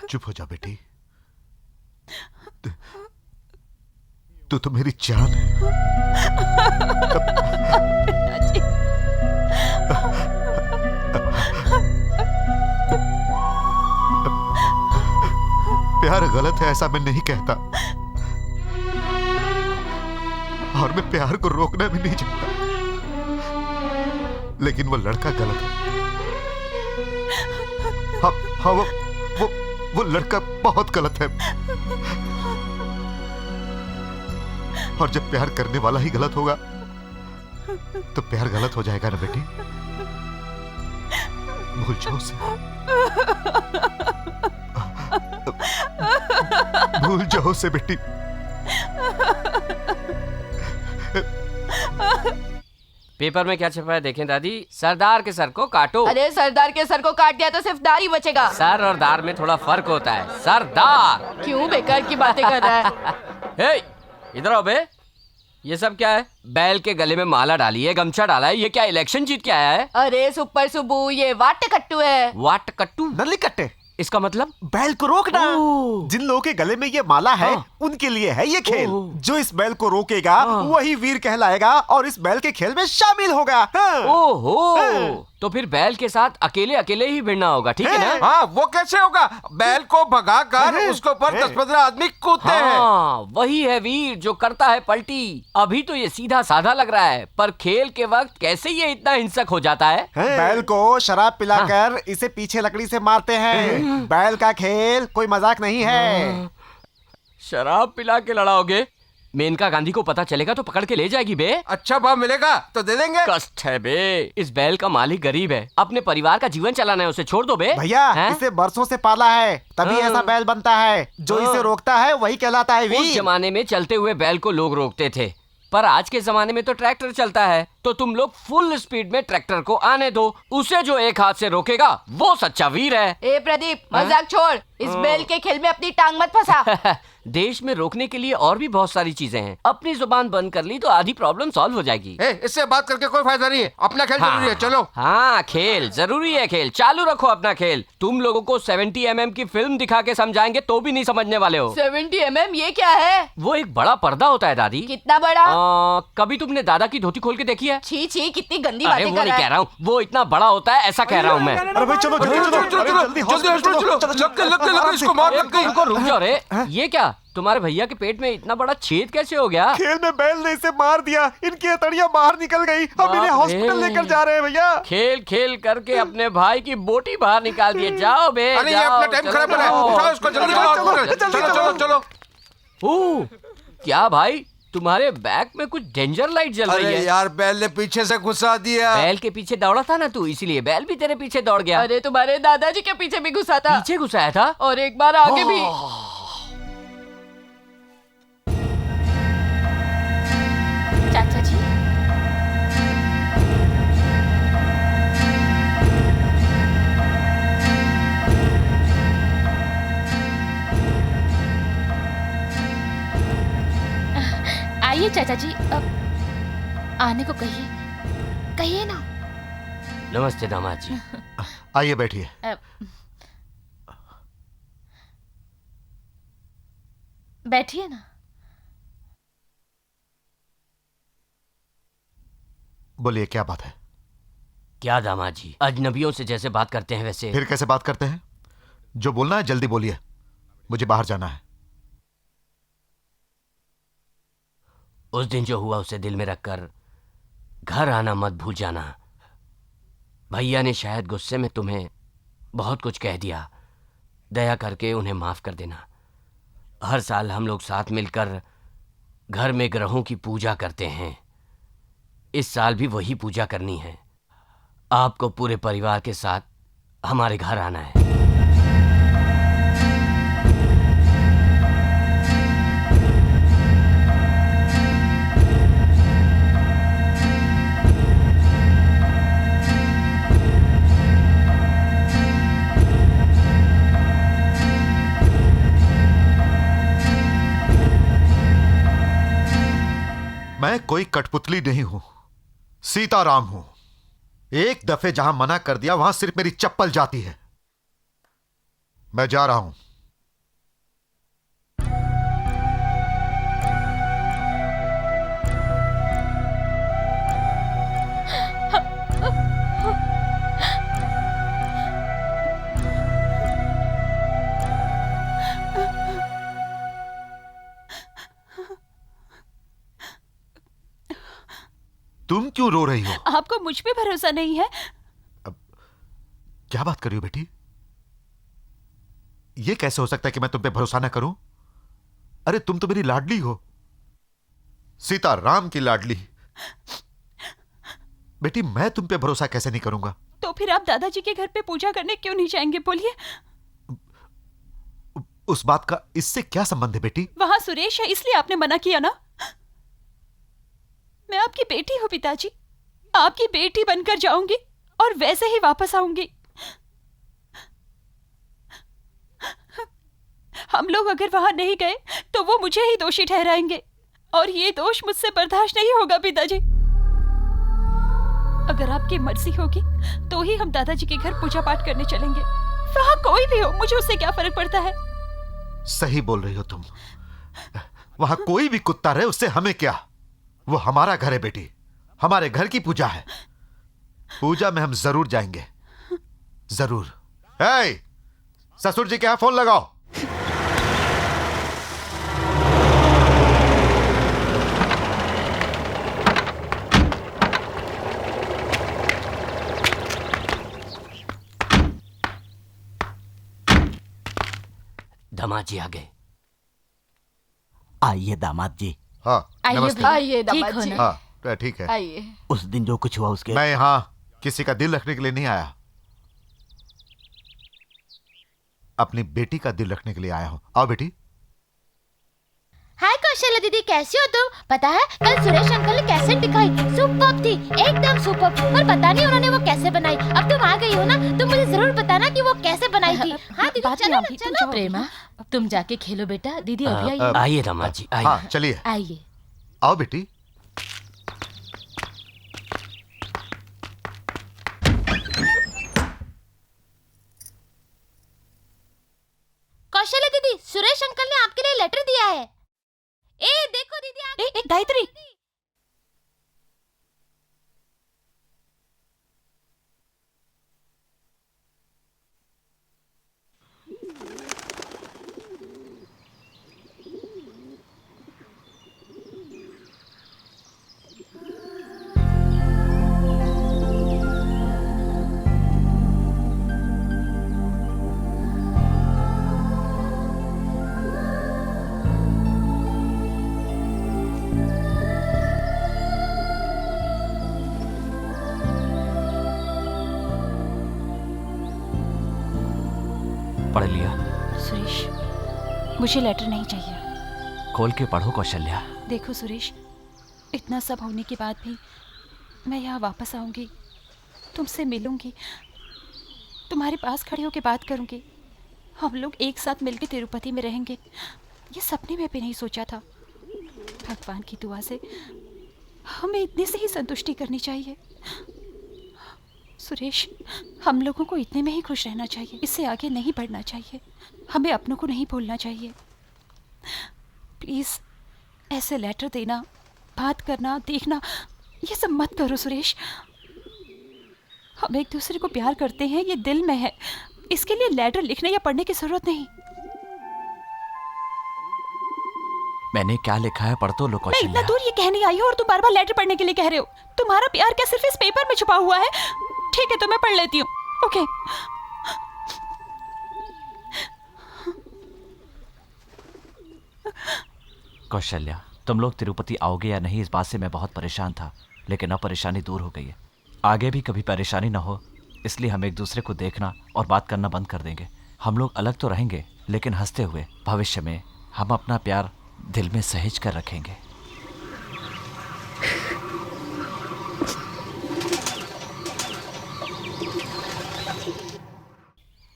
चुप हो जा बेटी, तू तो मेरी जान है। प्यार गलत है ऐसा मैं नहीं कहता, और मैं प्यार को रोकना भी नहीं चाहता, लेकिन वो लड़का गलत है। हाँ वो लड़का बहुत गलत है। और जब प्यार करने वाला ही गलत होगा तो प्यार गलत हो जाएगा ना बेटी। भूल जाओ उसे, भूल जाओ उसे बेटी। पेपर में क्या छपा है देखें दादी। सरदार के सर को काटो। अरे सरदार के सर को काट दिया तो सिर्फ दाढ़ी बचेगा। सर और दार में थोड़ा फर्क होता है। सरदार क्यों बेकार की बातें कर रहा है? हे, इधर आओ बे। ये सब क्या है? बैल के गले में माला डाली है, गमछा डाला है, ये क्या इलेक्शन जीत के आया है? अरे सुपर सुबू, ये वाट कट्टू है। वाट कट्टू? नली कट्टे। इसका मतलब? बैल को रोकना। जिन लोगों के गले में ये माला है उनके लिए है ये खेल। जो इस बैल को रोकेगा वही वीर कहलाएगा और इस बैल के खेल में शामिल होगा। ओहो, तो फिर बैल के साथ अकेले अकेले ही भिड़ना होगा, ठीक है ना? हाँ, वो कैसे होगा? बैल को भगा कर उसके ऊपर 10-15 आदमी कूदते हैं। वही है वीर जो करता है पलटी। अभी तो ये सीधा साधा लग रहा है, पर खेल के वक्त कैसे ये इतना हिंसक हो जाता है? बैल को शराब पिलाकर इसे पीछे लकड़ी से मारते हैं। बैल का खेल कोई मजाक नहीं है। शराब पिला के लड़ाओगे? मेनका गांधी को पता चलेगा तो पकड़ के ले जाएगी बे। अच्छा भाव मिलेगा तो दे देंगे। कष्ट है बे, इस बैल का मालिक गरीब है, अपने परिवार का जीवन चलाना है, उसे छोड़ दो बे। भैया, इसे बरसों से पाला है, तभी ऐसा बैल बनता है। जो इसे रोकता है वही कहलाता है वीर। उस जमाने में चलते हुए बैल को लोग रोकते थे, पर आज के जमाने में तो ट्रैक्टर चलता है, तो तुम लोग फुल स्पीड में ट्रैक्टर को आने दो। उसे जो एक हाथ से रोकेगा वो सच्चा वीर है। ए प्रदीप, मजाक छोड़, इस बैल के खेल में अपनी टांग मत फंसा। देश में रोकने के लिए और भी बहुत सारी चीजें हैं, अपनी जुबान बंद कर ली तो आधी प्रॉब्लम सॉल्व हो जाएगी। इससे बात करके कोई फायदा नहीं है, अपना खेल जरूरी है, चलो। हाँ, खेल जरूरी है, खेल चालू रखो अपना खेल। तुम लोगों को 70 mm की फिल्म दिखा के समझाएंगे तो भी नहीं समझने वाले हो। 70 mm ये क्या है? वो एक बड़ा पर्दा होता है दादी। कितना बड़ा? कभी तुमने दादा की धोती खोल के देखी है? छी छी, कितनी गंदी अरे बातें वो कर नहीं रहा कह है। रहा हूँ, वो इतना बड़ा होता है, ऐसा कह रहा हूँ मैं। अरे भाई चलो जल्दी इसको मार लग गई। रुक जाओ रे, ये क्या तुम्हारे भैया के पेट में इतना बड़ा छेद कैसे हो गया? खेल में बैल ने इसे मार दिया, इनकी हथेलियां बाहर निकल गई, हम इन्हें हॉस्पिटल लेकर जा रहे हैं भैया। खेल खेल करके अपने भाई की बोटी बाहर निकाल दिए। जाओ बे, अरे ये अपना टाइम खराब है, उठाओ इसको जल्दी, चलो। क्या भाई, तुम्हारे बैक में कुछ डेंजर लाइट जल रही है? अरे यार, बैल ने पीछे से घुसा दिया। बैल के पीछे दौड़ा था ना तू, इसीलिए बैल भी तेरे पीछे दौड़ गया। अरे तुम्हारे दादाजी के पीछे भी घुसा था। पीछे घुसाया था और एक बार आगे भी। चाचा जी, आइए चाचा जी, अब आने को कहिए ना। नमस्ते दामाद जी। आइए बैठिए। बैठिए ना। बोलिए, क्या बात है? क्या दामाद जी, अजनबियों से जैसे बात करते हैं वैसे। फिर कैसे बात करते हैं? जो बोलना है जल्दी बोलिए, मुझे बाहर जाना है। उस दिन जो हुआ उसे दिल में रखकर घर आना मत भूल जाना। भैया ने शायद गुस्से में तुम्हें बहुत कुछ कह दिया, दया करके उन्हें माफ कर देना। हर साल हम लोग साथ मिलकर घर में ग्रहों की पूजा करते हैं, इस साल भी वही पूजा करनी है। आपको पूरे परिवार के साथ हमारे घर आना है। मैं कोई कठपुतली नहीं हूं, सीताराम हूं। एक दफे जहां मना कर दिया वहां सिर्फ मेरी चप्पल जाती है। मैं जा रहा हूं। तुम क्यों रो रही हो? आपको मुझ पे भरोसा नहीं है? क्या बात कर रही हो बेटी? यह कैसे हो सकता है कि मैं तुम पे भरोसा ना करूं? अरे तुम तो मेरी लाडली हो, सीताराम की लाडली। बेटी, मैं तुम पे भरोसा कैसे नहीं करूंगा? तो फिर आप दादाजी के घर पे पूजा करने क्यों नहीं जाएंगे, बोलिए? उस बात का इससे क्या संबंध है बेटी? वहां सुरेश है इसलिए आपने मना किया ना। मैं आपकी बेटी हूं पिताजी, आपकी बेटी बनकर जाऊंगी और वैसे ही वापस आऊंगी। हम लोग अगर वहां नहीं गए तो वो मुझे ही दोषी ठहराएंगे और ये दोष मुझसे बर्दाश्त नहीं होगा पिताजी। अगर आपकी मर्जी होगी तो ही हम दादाजी के घर पूजा पाठ करने चलेंगे। वहाँ कोई भी हो, मुझे उससे क्या फर्क पड़ता है। सही बोल रही हो तुम। वहां कोई भी कुत्ता रहे उससे हमें क्या, वो हमारा घर है बेटी, हमारे घर की पूजा है। पूजा में हम जरूर जाएंगे, जरूर। हे, ससुर जी के यहां फोन लगाओ। दामाद जी आ गए। आइए दामाद जी। हाँ आइए नमस्ते। भैया, आइए ठीक दामाद हो जी। ना? हाँ ठीक है। आइए। उस दिन जो कुछ हुआ उसके मैं यहाँ किसी का दिल रखने के लिए नहीं आया, अपनी बेटी का दिल रखने के लिए आया हूं। आओ बेटी। हाय कौशल्या दीदी, कैसी हो तुम? पता है कल सुरेश अंकल ने कैसेट दिखाई, सुपर्ब थी, एकदम सुपर्ब। पर पता नहीं उन्होंने वो कैसे बनाई। अब तुम आ गई हो ना, तुम मुझे जरूर बताना कि वो कैसे बनाई थी। हाँ दीदी बात चलो नहीं ना, आती, तुम चलो। जाओ। प्रेमा, तुम जाके खेलो बेटा, दीदी अभी आई है। आइए दामाद जी आइए। हाँ चलिए, आइए। आओ बेटी। कौशल्या दीदी, सुरेश अंकल ने आपके लिए लेटर दिया है। ए देखो दीदी, ए गायत्री, पढ़ लिया? सुरेश मुझे लेटर नहीं चाहिए। खोल के पढ़ो कौशल्या। देखो सुरेश, इतना सब होने के बाद भी मैं यहाँ वापस आऊंगी, तुमसे मिलूंगी, तुम्हारे पास खड़े होकर बात करूंगी, हम लोग एक साथ मिलकर तिरुपति में रहेंगे। ये सपने में भी नहीं सोचा था। भगवान की दुआ से हमें इतने से ही संतुष्टि करनी चाहिए। सुरेश, हम लोगों को इतने में ही खुश रहना चाहिए, इससे आगे नहीं बढ़ना चाहिए। हमें अपनों को नहीं भूलना चाहिए। प्लीज़ ऐसे लेटर देना, बात करना, देखना, ये सब मत करो सुरेश। हम एक दूसरे को प्यार करते हैं, ये दिल में है। इसके लिए लेटर लिखने या पढ़ने की जरूरत नहीं। मैंने क्या लिखा है पढ़ तो लो मैं इतना कौशल्या। दूर ये कहने आई हूँ और तुम बार बार लेटर पढ़ने के लिए कह रहे हो। तुम्हारा प्यार क्या सिर्फ इस पेपर में छुपा हुआ है? ठीक है तो मैं पढ़ लेती हूँ। ओके। कौशल्या, तुम लोग तिरुपति आओगे या नहीं इस बात से मैं बहुत परेशान था, लेकिन अब परेशानी दूर हो गई है। आगे भी कभी परेशानी ना हो, इसलिए हम एक दूसरे को देखना और बात करना बंद कर देंगे। हम लोग अलग तो रहेंगे, लेकिन हंसते हुए। भविष्य में हम अपना प्यार दिल में सहेज कर रखेंगे।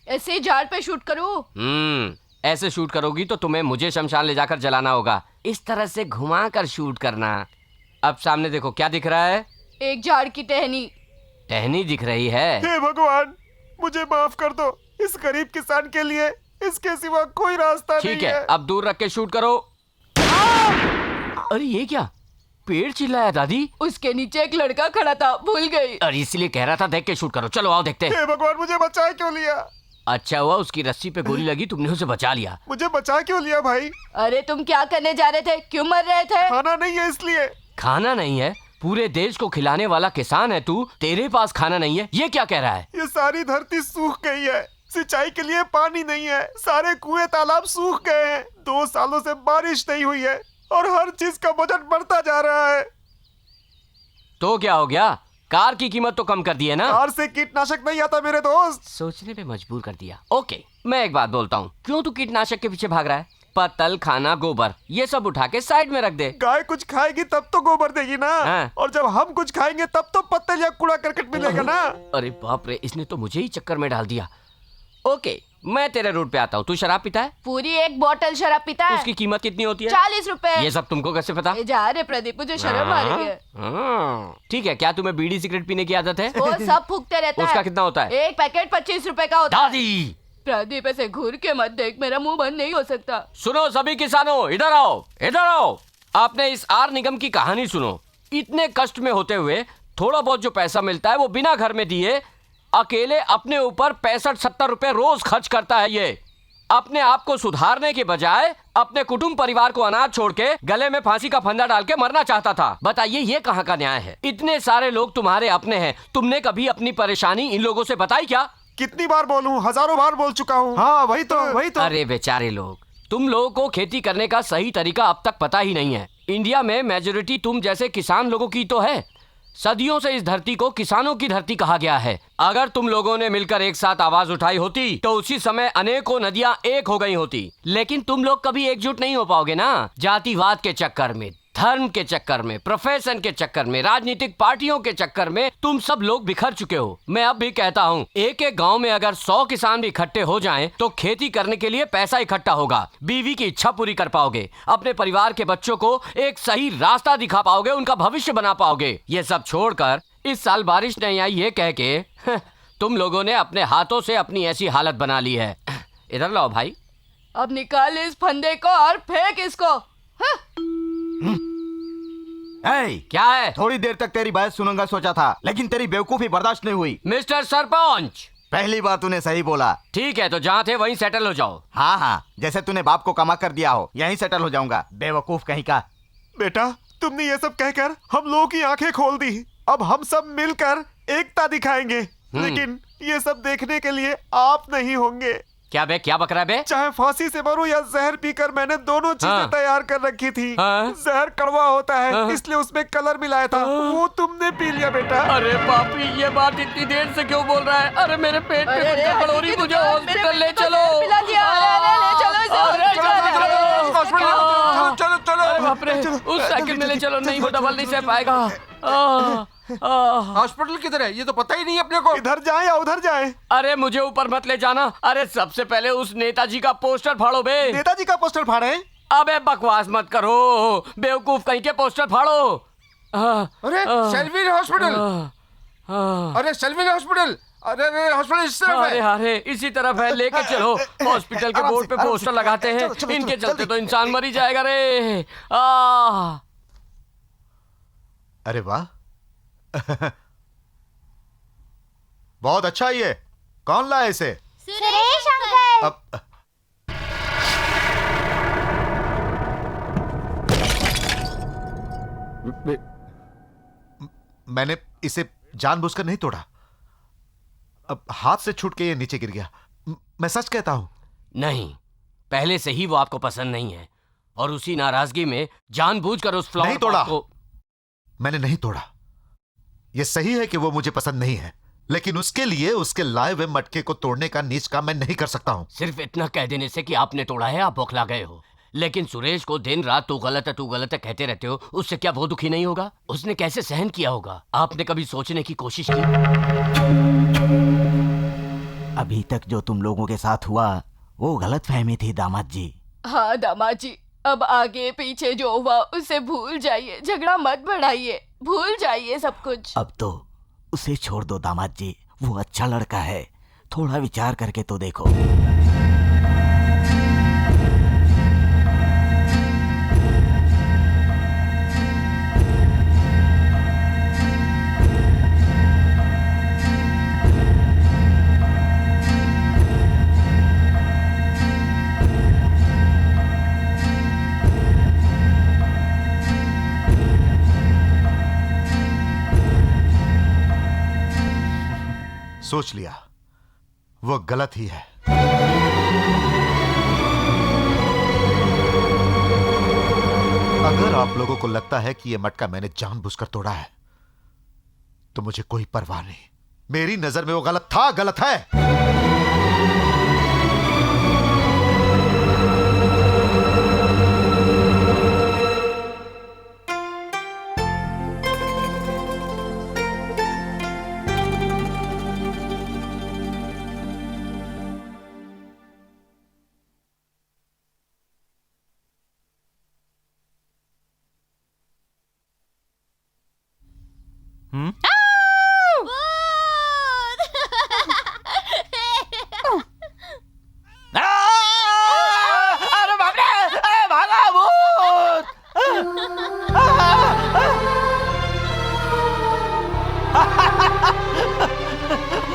ऐसे झाड़ पे शूट करो। ऐसे शूट करोगी तो तुम्हें मुझे शमशान ले जाकर जलाना होगा। इस तरह से घुमा कर शूट करना। अब सामने देखो, क्या दिख रहा है? एक झाड़ की टहनी। टहनी दिख रही है। हे भगवान, मुझे माफ कर दो। इस गरीब किसान के लिए इसके सिवा कोई रास्ता नहीं है। ठीक है, अब दूर रख के शूट करो। अरे ये क्या? पेड़ चिल्लाया दादी। उसके नीचे एक लड़का खड़ा था, भूल गई। अरे इसलिए कह रहा था देख के शूट करो। चलो आओ देखते हैं। हे भगवान, मुझे बचा क्यों लिया? अच्छा हुआ उसकी रस्सी पे गोली लगी, तुमने उसे बचा लिया। मुझे बचा क्यों लिया भाई? अरे तुम क्या करने जा रहे थे? क्यों मर रहे थे? खाना नहीं है इसलिए। खाना नहीं है? पूरे देश को खिलाने वाला किसान है तू, तेरे पास खाना नहीं है? ये क्या कह रहा है? ये सारी धरती सूख गई है, सिंचाई के लिए पानी नहीं है, सारे कुएं तालाब सूख गए हैं, 2 सालों से बारिश नहीं हुई है और हर चीज का बजट बढ़ता जा रहा है। तो क्या हो गया? कार की कीमत तो कम कर दी है ना? कार से कीटनाशक नहीं आता मेरे दोस्त। सोचने पे मजबूर कर दिया। ओके, मैं एक बात बोलता हूँ, क्यों तू कीटनाशक के पीछे भाग रहा है? पत्तल, खाना, गोबर, ये सब उठा के साइड में रख दे। गाय कुछ खाएगी तब तो गोबर देगी ना। हाँ। और जब हम कुछ खाएंगे तब तो पत्तल या कूड़ा करकट मिलेगा ना। अरे बाप रे, इसने तो मुझे ही चक्कर में डाल दिया। ओके, मैं तेरे रूट पे आता हूँ। तू शराब पीता है? पूरी एक बोतल शराब पीता है। उसकी कीमत कितनी होती है? 40 रुपए। ये सब तुमको कैसे पता? जा रे प्रदीप, मुझे शर्म आ रही है। ठीक है, क्या तुम्हें बीड़ी सिगरेट पीने की आदत है? वो सब फूकते रहता है। उसका कितना होता है? एक पैकेट 25 रुपए का होता है। दादी, प्रदीप ऐसे घूर के मत देख, मेरा मुंह बंद नहीं हो सकता। सुनो सभी किसानों, इधर आओ, इधर आओ। आपने इस आर निगम की कहानी सुनो। इतने कष्ट में होते हुए थोड़ा बहुत जो पैसा मिलता है वो बिना घर में दिए अकेले अपने ऊपर 65-70 रुपए रोज खर्च करता है। ये अपने आप को सुधारने के बजाय अपने कुटुंब परिवार को अनाथ छोड़ के गले में फांसी का फंदा डाल के मरना चाहता था। बताइए ये कहाँ का न्याय है? इतने सारे लोग तुम्हारे अपने हैं, तुमने कभी अपनी परेशानी इन लोगों से बताई क्या? कितनी बार बोलूं? हजारों बार बोल चुका हूँ। हाँ वही तो। अरे बेचारे लोग, तुम लोगों को खेती करने का सही तरीका अब तक पता ही नहीं है। इंडिया में मेजोरिटी तुम जैसे किसान लोगों की तो है। सदियों से इस धरती को किसानों की धरती कहा गया है। अगर तुम लोगों ने मिलकर एक साथ आवाज उठाई होती तो उसी समय अनेकों नदियां एक हो गई होती। लेकिन तुम लोग कभी एकजुट नहीं हो पाओगे ना। जातिवाद के चक्कर में, धर्म के चक्कर में, प्रोफेशन के चक्कर में, राजनीतिक पार्टियों के चक्कर में तुम सब लोग बिखर चुके हो। मैं अब भी कहता हूँ, एक एक गांव में अगर 100 किसान भी इकट्ठे हो जाएं तो खेती करने के लिए पैसा इकट्ठा होगा, बीवी की इच्छा पूरी कर पाओगे, अपने परिवार के बच्चों को एक सही रास्ता दिखा पाओगे, उनका भविष्य बना पाओगे। ये सब छोड़कर इस साल बारिश नहीं आई ये कह के तुम लोगों ने अपने हाथों से अपनी ऐसी हालत बना ली है। इधर लाओ भाई। अब निकाल इस फंदे को और फेंक इसको। क्या है? थोड़ी देर तक तेरी बात सुनूंगा सोचा था, लेकिन तेरी बेवकूफी बर्दाश्त नहीं हुई। मिस्टर सरपंच, पहली बार तूने सही बोला। ठीक है, तो जहाँ थे वहीं सेटल हो जाओ। हाँ, जैसे तूने बाप को कमा कर दिया हो, यहीं सेटल हो जाऊंगा। बेवकूफ कहीं का। बेटा, तुमने ये सब कहकर हम लोगों की आंखें खोल दी। अब हम सब मिलकर एकता दिखाएंगे, लेकिन ये सब देखने के लिए आप नहीं होंगे। क्या बे, क्या बक रहा है बे? चाहे फांसी से मरूं या जहर पीकर, मैंने दोनों चीजें तैयार कर रखी थी। जहर कड़वा होता है, इसलिए उसमें कलर मिलाया था, वो तुमने पी लिया बेटा। अरे पापी, ये बात इतनी देर से क्यों बोल रहा है? अरे मेरे पेट में कुछ गड़बड़ हो रही, मुझे हॉस्पिटल ले चलो। अरे बाप रे, उस साइकिल में ले चलो, नहीं वो डबल नहीं सह पाएगा। हॉस्पिटल किधर है? ये तो पता ही नहीं अपने को। इधर जाए या उधर जाए? अरे मुझे ऊपर मत ले जाना। अरे सबसे पहले उस नेताजी का पोस्टर फाड़ो बे। नेताजी का पोस्टर फाड़े? अबे बकवास मत करो, बेवकूफ कहीं के पोस्टर फाड़ो। अरे सेल्विन हॉस्पिटल, अरे सेल्विन हॉस्पिटल, अरे हॉस्पिटल इस तरफ है। अरे इसी तरफ है, लेके चलो। हॉस्पिटल के बोर्ड पे पोस्टर लगाते हैं, इनके चलते तो इंसान मर ही जाएगा रे। अरे वाह, बहुत अच्छा। ये कौन लाया इसे? सुरेश अंकल। अब मैंने इसे जानबूझकर नहीं तोड़ा, अब हाथ से छूट के ये नीचे गिर गया। मैं सच कहता हूं। नहीं, पहले से ही वो आपको पसंद नहीं है और उसी नाराजगी में जानबूझकर उस फ्लावर नहीं तोड़ा को। मैंने नहीं तोड़ा। यह सही है कि वो मुझे पसंद नहीं है, लेकिन उसके लिए उसके लाए हुए मटके को तोड़ने का नीच काम मैं नहीं कर सकता हूं। सिर्फ इतना कह देने से कि आपने तोड़ा है आप बौखला गए हो, लेकिन सुरेश को दिन रात तू गलत है कहते रहते हो, उससे क्या वो दुखी नहीं होगा? उसने कैसे सहन किया होगा? आपने कभी सोचने की कोशिश की? अभी तक जो तुम लोगों के साथ हुआ वो गलत फहमी थी दामाद जी। हाँ दामाद जी, अब आगे पीछे जो हुआ उसे भूल जाइए, झगड़ा मत बढ़ाइए, भूल जाइए सब कुछ। अब तो उसे छोड़ दो दामाद जी, वो अच्छा लड़का है, थोड़ा विचार करके तो देखो। सोच लिया, वो गलत ही है। अगर आप लोगों को लगता है कि यह मटका मैंने जानबूझकर तोड़ा है तो मुझे कोई परवाह नहीं। मेरी नजर में वो गलत था, गलत है। अरे बाप रे, भागा भूत।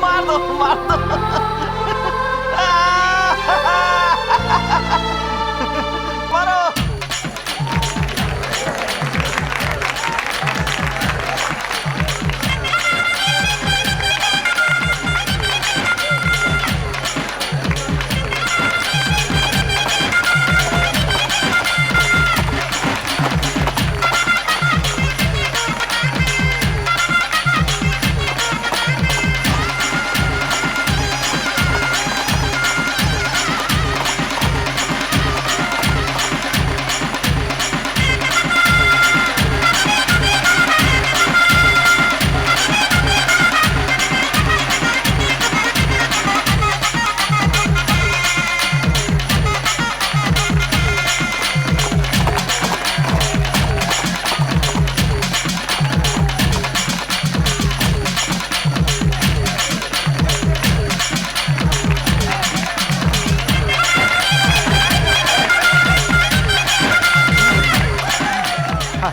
मार दो, मार दो। मारो।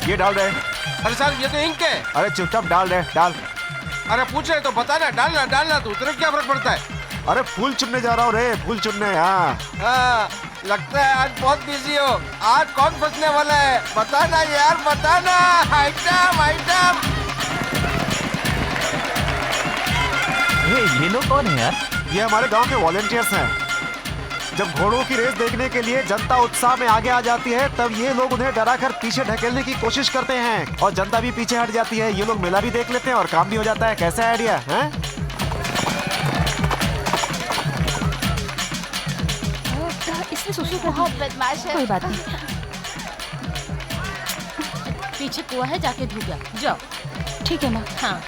ये डाल दे। अरे सर ये तो इंक है। अरे चुपचाप डाल दे, डाल। अरे पूछ रहे तो बता ना, डालना डालना तू, तेरे क्या फर्क पड़ता है? अरे फूल चुनने जा रहा हूँ रे, फूल चुनने। हाँ हाँ, लगता है आज बहुत बिजी हो। आज कौन फंसने वाला है बताना यार, बताना। Item item. ये लोग कौन है यार? ये हमारे गांव के वॉलंटियर्स हैं। जब घोड़ों की रेस देखने के लिए जनता उत्साह में आगे आ जाती है, तब ये लोग उन्हें डराकर पीछे ढकेलने की कोशिश करते हैं और जनता भी पीछे हट जाती है। ये लोग मेला भी देख लेते हैं और काम भी हो जाता है। कैसा आइडिया है? इसने सुसु कर बहुत बदमाश है। कोई बात नहीं। पीछे कुआ है, जाके धो गया। जाओ। ठीक है माँ। हाँ।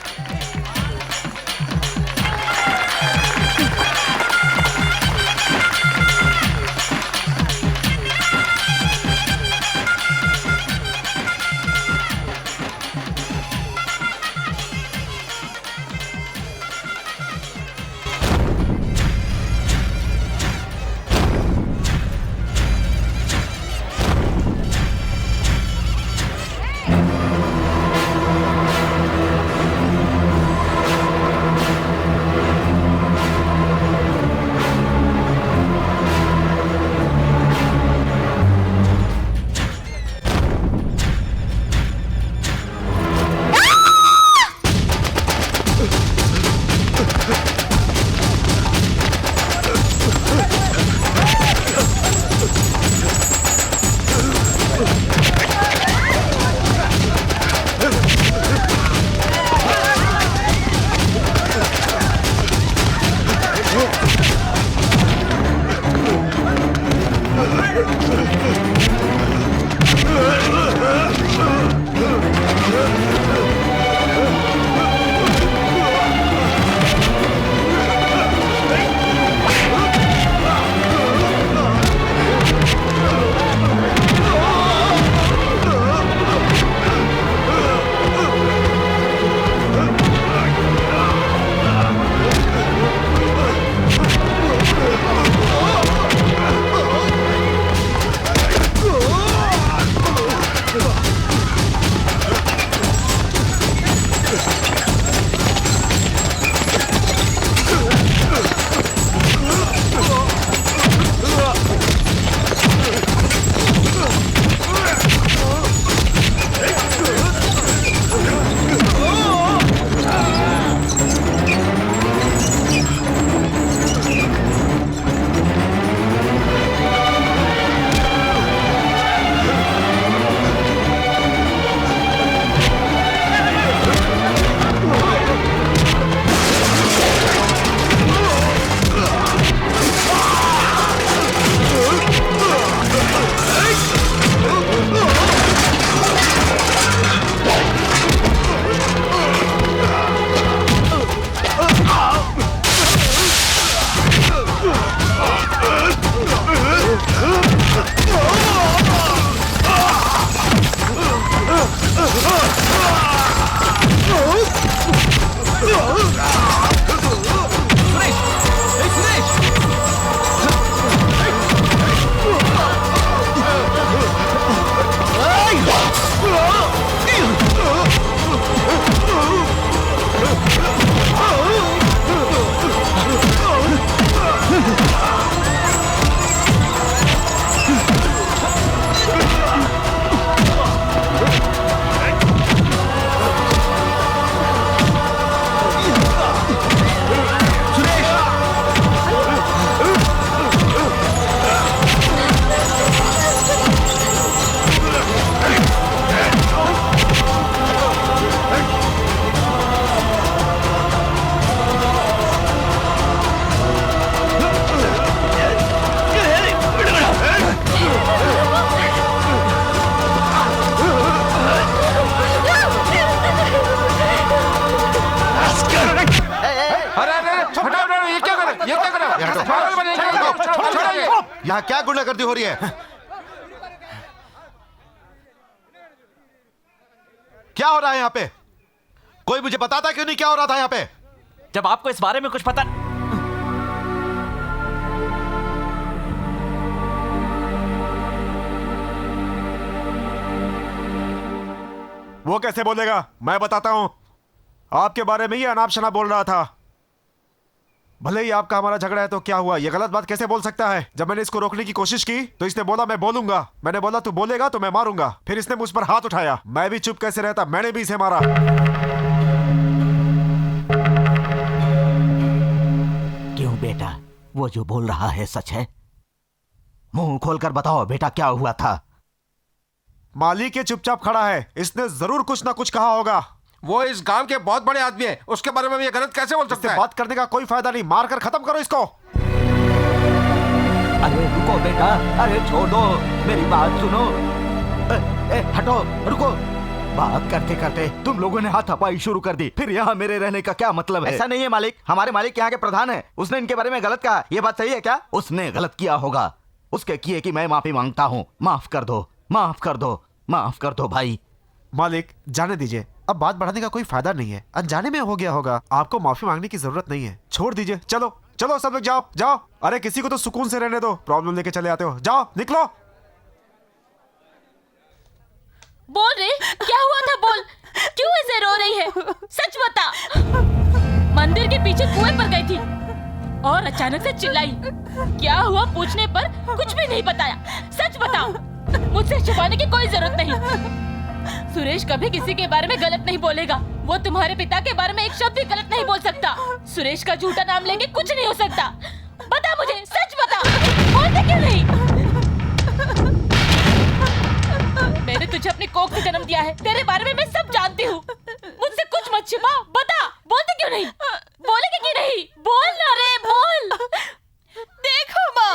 यहाँ क्या गुंडागर्दी हो रही है? क्या हो रहा है यहाँ पे? कोई मुझे बताता क्यों नहीं क्या हो रहा था यहाँ पे? जब आपको इस बारे में कुछ पता वो कैसे बोलेगा? मैं बताता हूं। आपके बारे में ही अनाप शनाप बोल रहा था। भले ही आपका हमारा झगड़ा है तो क्या हुआ? ये गलत बात कैसे बोल सकता है? जब मैंने इसको रोकने की कोशिश की तो इसने बोला मैं बोलूंगा। मैंने बोला तू बोलेगा तो मैं मारूंगा। फिर इसने मुझ पर हाथ उठाया। मैं भी चुप कैसे रहता? मैंने भी इसे मारा। क्यों बेटा, वो जो बोल रहा है सच है? मुंह खोलकर बताओ बेटा, क्या हुआ था? मालिक ये चुपचाप खड़ा है, इसने जरूर कुछ ना कुछ कहा होगा। वो इस गांव के बहुत बड़े आदमी है, उसके बारे में ये गलत कैसे बोल सकते हैं? बात करने का कोई फायदा नहीं, मारकर खत्म करो इसको। अरे रुको बेटा, अरे छोड़ दो, मेरी बात सुनो। हटो, रुको। बात करते करते तुम लोगों ने हाथापाई शुरू कर दी। फिर यहाँ मेरे रहने का क्या मतलब है? ऐसा नहीं है मालिक, हमारे मालिक यहाँ के प्रधान है। उसने इनके बारे में गलत कहा, ये बात सही है क्या? उसने गलत किया होगा, उसके किए की मैं माफी मांगता हूँ। माफ कर दो, माफ कर दो, माफ कर दो भाई। मालिक जाने दीजिए, अब बात बढ़ाने का कोई फायदा नहीं है। अनजाने में हो गया होगा, आपको माफी मांगने की जरूरत नहीं है। छोड़ दीजिए, चलो चलो सब लोग जाओ जाओ। अरे किसी को तो सुकून से रहने दो, प्रॉब्लम लेके चले आते हो। जाओ निकलो। बोल रे, क्या हुआ था? बोल, क्यों ऐसे रो रही है? सच बता। मंदिर के पीछे कुएं पर गई थी और अचानक से चिल्लाई। क्या हुआ पूछने पर कुछ भी नहीं बताया। सच बताओ, मुझसे छुपाने की कोई जरूरत नहीं। सुरेश कभी किसी के बारे में गलत नहीं बोलेगा। वो तुम्हारे पिता के बारे में एक शब्द भी गलत नहीं बोल सकता। सुरेश का झूठा नाम लेके कुछ नहीं हो सकता। बता मुझे, सच बता, बोलते क्यों नहीं? मैंने तुझे अपनी कोख से जन्म दिया है, तेरे बारे में मैं सब जानती हूँ। मुझसे कुछ मत छिपा, बता, बोलते क्यों नहीं? बोलेगी कि नहीं? बोल ना रे, बोल। देखो माँ,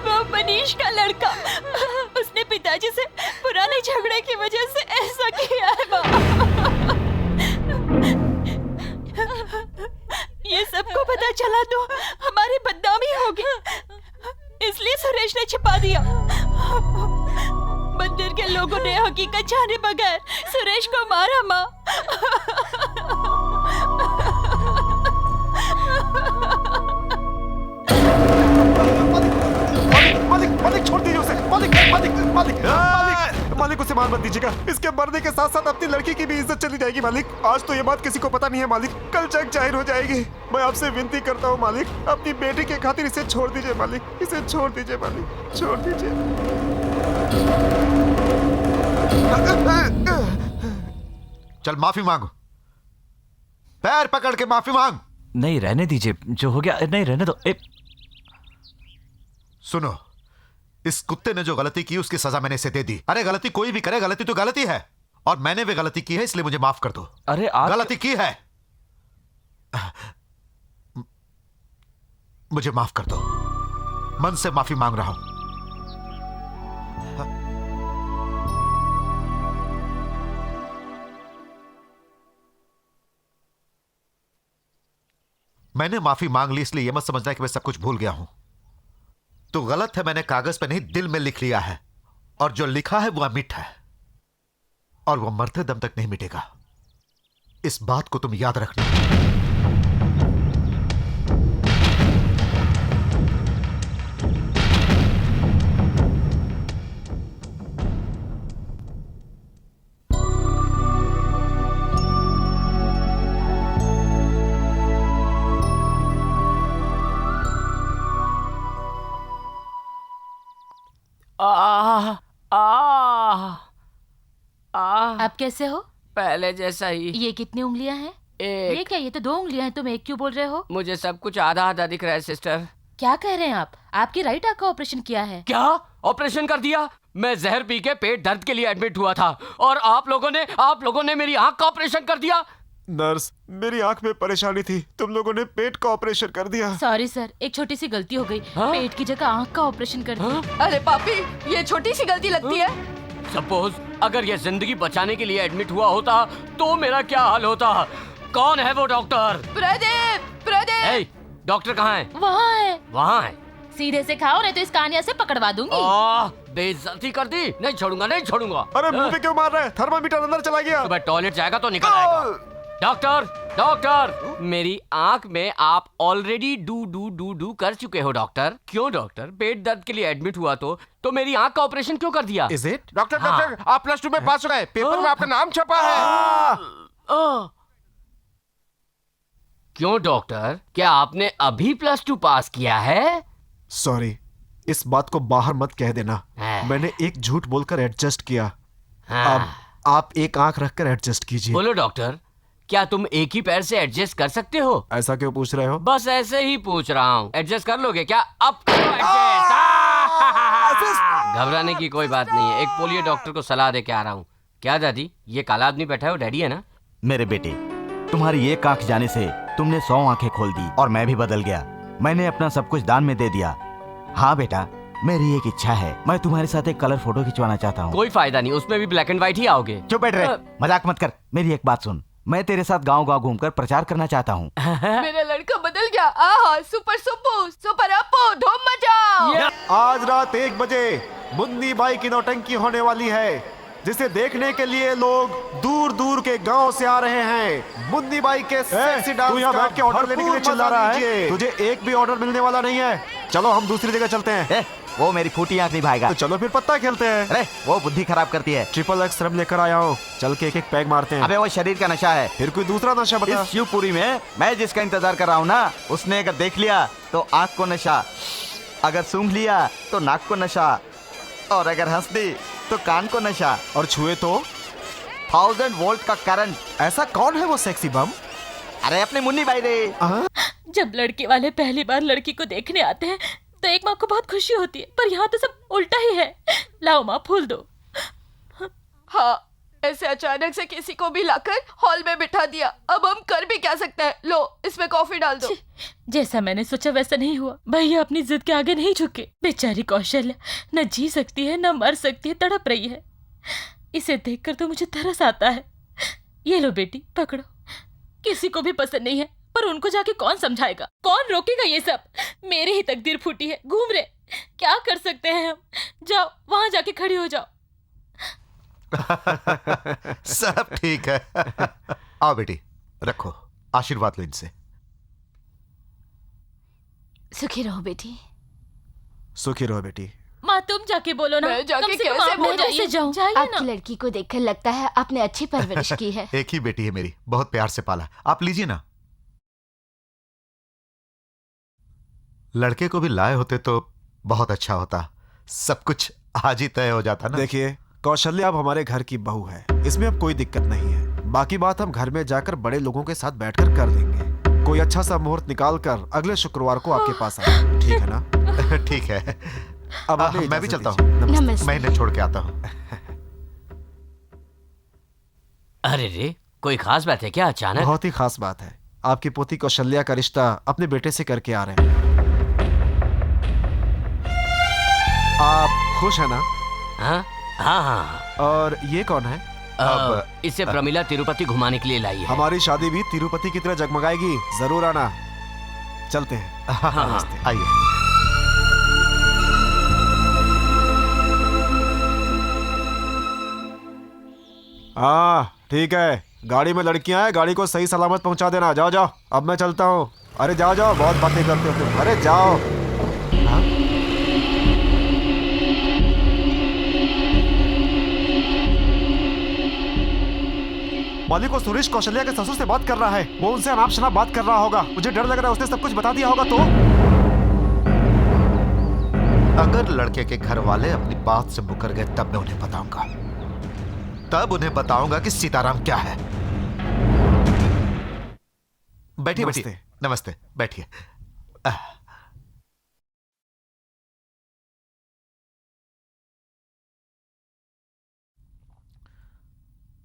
वो मनीष का लड़का, उसने पिताजी से पुराने झगड़े की वजह से ऐसा किया है माँ। ये सबको पता चला तो हमारी बदनामी होगी, इसलिए सुरेश ने छिपा दिया। मंदिर के लोगों ने हकीकत जाने बगैर सुरेश को मारा माँ। मालिक छोड़ दीजिए उसे। मालिक मालिक मालिक मालिक मालिक उसे मार मत दीजिएगा। इसके मरने के साथ साथ अपनी लड़की की भी इज्जत चली जाएगी मालिक। आज तो ये बात किसी को पता नहीं है मालिक, कल जग जाहिर हो जाएगी। मैं आपसे विनती करता हूँ मालिक, अपनी बेटी के खातिर इसे छोड़ दीजिए मालिक, इसे छोड़ दीजिए मालिक, छोड़ दीजिए। चल माफी मांगो, पैर पकड़ के माफी मांग। नहीं रहने दीजिए, जो हो गया नहीं रहने दो। सुनो, इस कुत्ते ने जो गलती की उसकी सजा मैंने इसे दे दी। अरे गलती कोई भी करे, गलती तो गलती है, और मैंने भी गलती की है, इसलिए मुझे माफ कर दो। अरे आप गलती की है, मुझे माफ कर दो। मन से माफी मांग रहा हूं। मैंने माफी मांग ली, इसलिए यह मत समझना कि मैं सब कुछ भूल गया हूं। तो गलत है, मैंने कागज पे नहीं दिल में लिख लिया है, और जो लिखा है वो अमिट है, और वो मरते दम तक नहीं मिटेगा। इस बात को तुम याद रखना। आप कैसे हो? पहले जैसा ही। ये कितनी उंगलियां हैं? एक। ये क्या, ये तो 2 उंगलियां हैं, तुम एक क्यों बोल रहे हो? मुझे सब कुछ आधा आधा दिख रहा है सिस्टर। क्या कह रहे हैं आप? आपकी राइट आंख का ऑपरेशन किया है? क्या ऑपरेशन कर दिया? मैं जहर पी के पेट दर्द के लिए एडमिट हुआ था और आप लोगों ने मेरी आंख का ऑपरेशन कर दिया। नर्स, मेरी आंख में परेशानी थी, तुम लोगों ने पेट का ऑपरेशन कर दिया। सॉरी सर, एक छोटी सी गलती हो गई। पेट की जगह आँख का ऑपरेशन कर दिया। अरे पापी, ये छोटी सी गलती लगती है? सपोज अगर ये जिंदगी बचाने के लिए एडमिट हुआ होता तो मेरा क्या हाल होता? कौन है वो डॉक्टर? प्रदीप, प्रदीप। डॉक्टर कहाँ है? वहाँ है। वहाँ है? सीधे से खाओ नहीं तो इस कानिया से पकड़वा दूंगी। बेइज्जती कर दी। नहीं छोड़ूंगा, नहीं छोड़ूंगा। अरे मुंह पे क्यों मार रहा है? थर्मामीटर अंदर चला गया। सुबह टॉयलेट जाएगा तो निकल आएगा। डॉक्टर, डॉक्टर, मेरी आंख में आप already do do do do कर चुके हो डॉक्टर। क्यों डॉक्टर? पेट दर्द के लिए एडमिट हुआ तो मेरी आंख का ऑपरेशन क्यों कर दिया? Is it? डॉक्टर, डॉक्टर, आप +2 में पास हो गए, पेपर में आपका नाम छपा है। क्यों डॉक्टर, क्या आपने अभी +2 पास किया है? सॉरी, इस बात को बाहर मत कह देना। मैंने एक झूठ बोलकर एडजस्ट किया। अब आप एक आंख रखकर एडजस्ट कीजिए। बोलो डॉक्टर, क्या तुम एक ही पैर से एडजस्ट कर सकते हो? ऐसा क्यों पूछ रहे हो? बस ऐसे ही पूछ रहा हूँ। एडजस्ट कर लोगे क्या? अब करो एडजस्ट। घबराने की कोई बात नहीं है। एक पोलियो डॉक्टर को सलाह दे के आ रहा हूँ। क्या दादी, ये काला आदमी बैठा है वो डैडी है ना? मेरे बेटे, तुम्हारी एक आंख जाने से तुमने 100 आंखें खोल दी और मैं भी बदल गया। मैंने अपना सब कुछ दान में दे दिया। हाँ बेटा, मेरी एक इच्छा है, मैं तुम्हारे साथ एक कलर फोटो खिंचवाना चाहता हूँ। कोई फायदा नहीं, उसमें भी ब्लैक एंड व्हाइट ही आओगे। चुप बैठ रहे, मजाक मत कर। मेरी एक बात सुन, मैं तेरे साथ गांव-गांव घूमकर प्रचार करना चाहता हूँ। मेरा लड़का बदल गया। आहा, सुपर सुप्पू, सुपर अपू, धूम मचाओ। आज रात 1 बजे मुन्नी बाई की नौटंकी होने वाली है, जिसे देखने के लिए लोग दूर दूर के गांव से आ रहे हैं। मुन्नी बाई के सेक्सी डांस। तू यहाँ बैठ के ऑर्डर लेने के लिए चिल्ला रहा है? तुझे एक भी ऑर्डर मिलने वाला नहीं है। चलो हम दूसरी जगह चलते हैं। वो मेरी फूटी आंख नहीं भाएगा। तो चलो फिर पत्ता खेलते हैं। अरे वो बुद्धि खराब करती है। XXX रम लेकर आया हूँ, चल के एक पैग मारते हैं। अबे वो शरीर का नशा है। फिर कोई दूसरा नशा बता। इस शिवपुरी में मैं जिसका इंतजार कर रहा हूँ ना, उसने अगर देख लिया तो आंख को नशा, अगर सूंघ लिया तो नाक को नशा, और अगर हंस दी तो कान को नशा, और छुए तो 1000 वोल्ट का करंट। ऐसा कौन है वो सेक्सी बम? अरे अपनी मुन्नी बाई रे। जब लड़के वाले पहली बार लड़की को देखने आते हैं तो एक माँ को बहुत खुशी होती है, पर यहाँ तो सब उल्टा ही है। लाओ माँ, फूल दो। हाँ, ऐसे अचानक से किसी को भी लाकर हॉल में बिठा दिया। अब हम कर भी क्या सकते हैं? लो, इसमें कॉफी डाल दो। जैसा मैंने सोचा वैसा नहीं हुआ। भैया अपनी जिद के आगे नहीं झुके। बेचारी कौशल्या न जी सकती है न मर सकती है, तड़प रही है। इसे देखकर तो मुझे तरस आता है। ये लो बेटी, पकड़ो। किसी को भी पसंद नहीं है, पर उनको जाके कौन समझाएगा? कौन रोकेगा? ये सब मेरी ही तकदीर फूटी है। घूम रहे, क्या कर सकते हैं हम? जाओ वहां जाके खड़ी हो जाओ। सब ठीक है। आओ बेटी, रखो, आशीर्वाद लो इनसे। सुखी रहो बेटी। सुखी रहो बेटी। माँ तुम जाके बोलो ना। मैं जाके कम से कम कैसे आप बोलूं? कैसे जाऊं? जाइए आपकी ना। लड़की को देखकर लगता है आपने अच्छी परवरिश की है। एक ही बेटी है मेरी, बहुत प्यार से पाला। आप लीजिए ना। लड़के को भी लाए होते तो बहुत अच्छा होता, सब कुछ आज ही तय हो जाता ना। देखिए, कौशल्या अब हमारे घर की बहू है, इसमें अब कोई दिक्कत नहीं है। बाकी बात हम घर में जाकर बड़े लोगों के साथ बैठकर कर देंगे। कोई अच्छा सा मुहूर्त निकाल कर अगले शुक्रवार को आपके पास आए, ठीक है ना? ठीक है। अब मैं भी चलता हूँ। नमस्ते। मैं इन्हें छोड़ के आता हूँ। अरे रे, कोई खास बात है क्या अचानक? बहुत ही खास बात है। आपकी पोती कौशल्या का रिश्ता अपने बेटे से करके आ रहे हैं। आप खुश है ना? हाँ हाँ हाँ। और ये कौन है? अब इसे प्रमिला तिरुपति घुमाने के लिए लाई है। हमारी शादी भी तिरुपति की तरह जगमगाएगी, जरूर आना। चलते हैं। हाँ, नमस्ते। आइए। हाँ ठीक है, गाड़ी में लड़कियां हैं, गाड़ी को सही सलामत पहुंचा देना। जाओ जाओ, अब मैं चलता हूँ। अरे जाओ जाओ, बहुत बातें करते हो तुम। अरे जाओ। हाँ? मालिक को सुरेश कौशल्या के ससुर से बात कर रहा है। वो उनसे अनाप शनाप बात कर रहा होगा। मुझे डर लग रहा है उसने सब कुछ बता दिया होगा तो। अगर लड़के के घर वाले अपनी बात से मुकर गए तब मैं उन्हें बताऊंगा। तब उन्हें बताऊंगा कि सीताराम क्या है। बैठिए बैठिए। नमस्ते, बैठिए।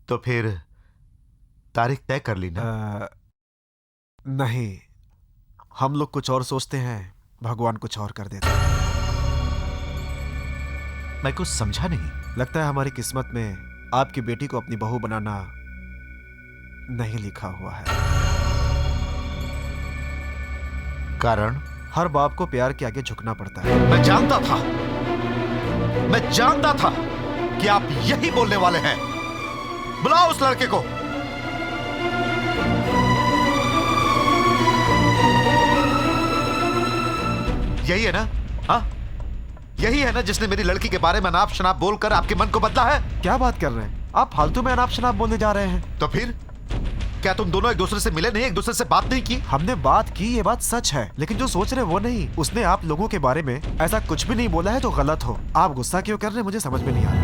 तो फिर तारीख तय कर ली ना? नहीं, हम लोग कुछ और सोचते हैं, भगवान कुछ और कर देते हैं। मैं कुछ समझा नहीं। लगता है हमारी किस्मत में आपकी बेटी को अपनी बहू बनाना नहीं लिखा हुआ है। कारण? हर बाप को प्यार के आगे झुकना पड़ता है। मैं जानता था कि आप यही बोलने वाले हैं। बुलाओ उस लड़के को। यही है ना? हाँ, यही है ना जिसने मेरी लड़की के बारे में अनाप शनाप बोलकर आपके मन को बदला है? क्या बात कर रहे हैं आप? फालतू में अनाप शनाप बोलने जा रहे हैं। तो फिर क्या तुम दोनों एक दूसरे से मिले नहीं, एक दूसरे से बात नहीं की? हमने बात की, ये बात सच है, लेकिन जो सोच रहे वो नहीं। उसने आप लोगों के बारे में ऐसा कुछ भी नहीं बोला है तो गलत हो। आप गुस्सा क्यों कर रहे हैं मुझे समझ में नहीं आ रहा।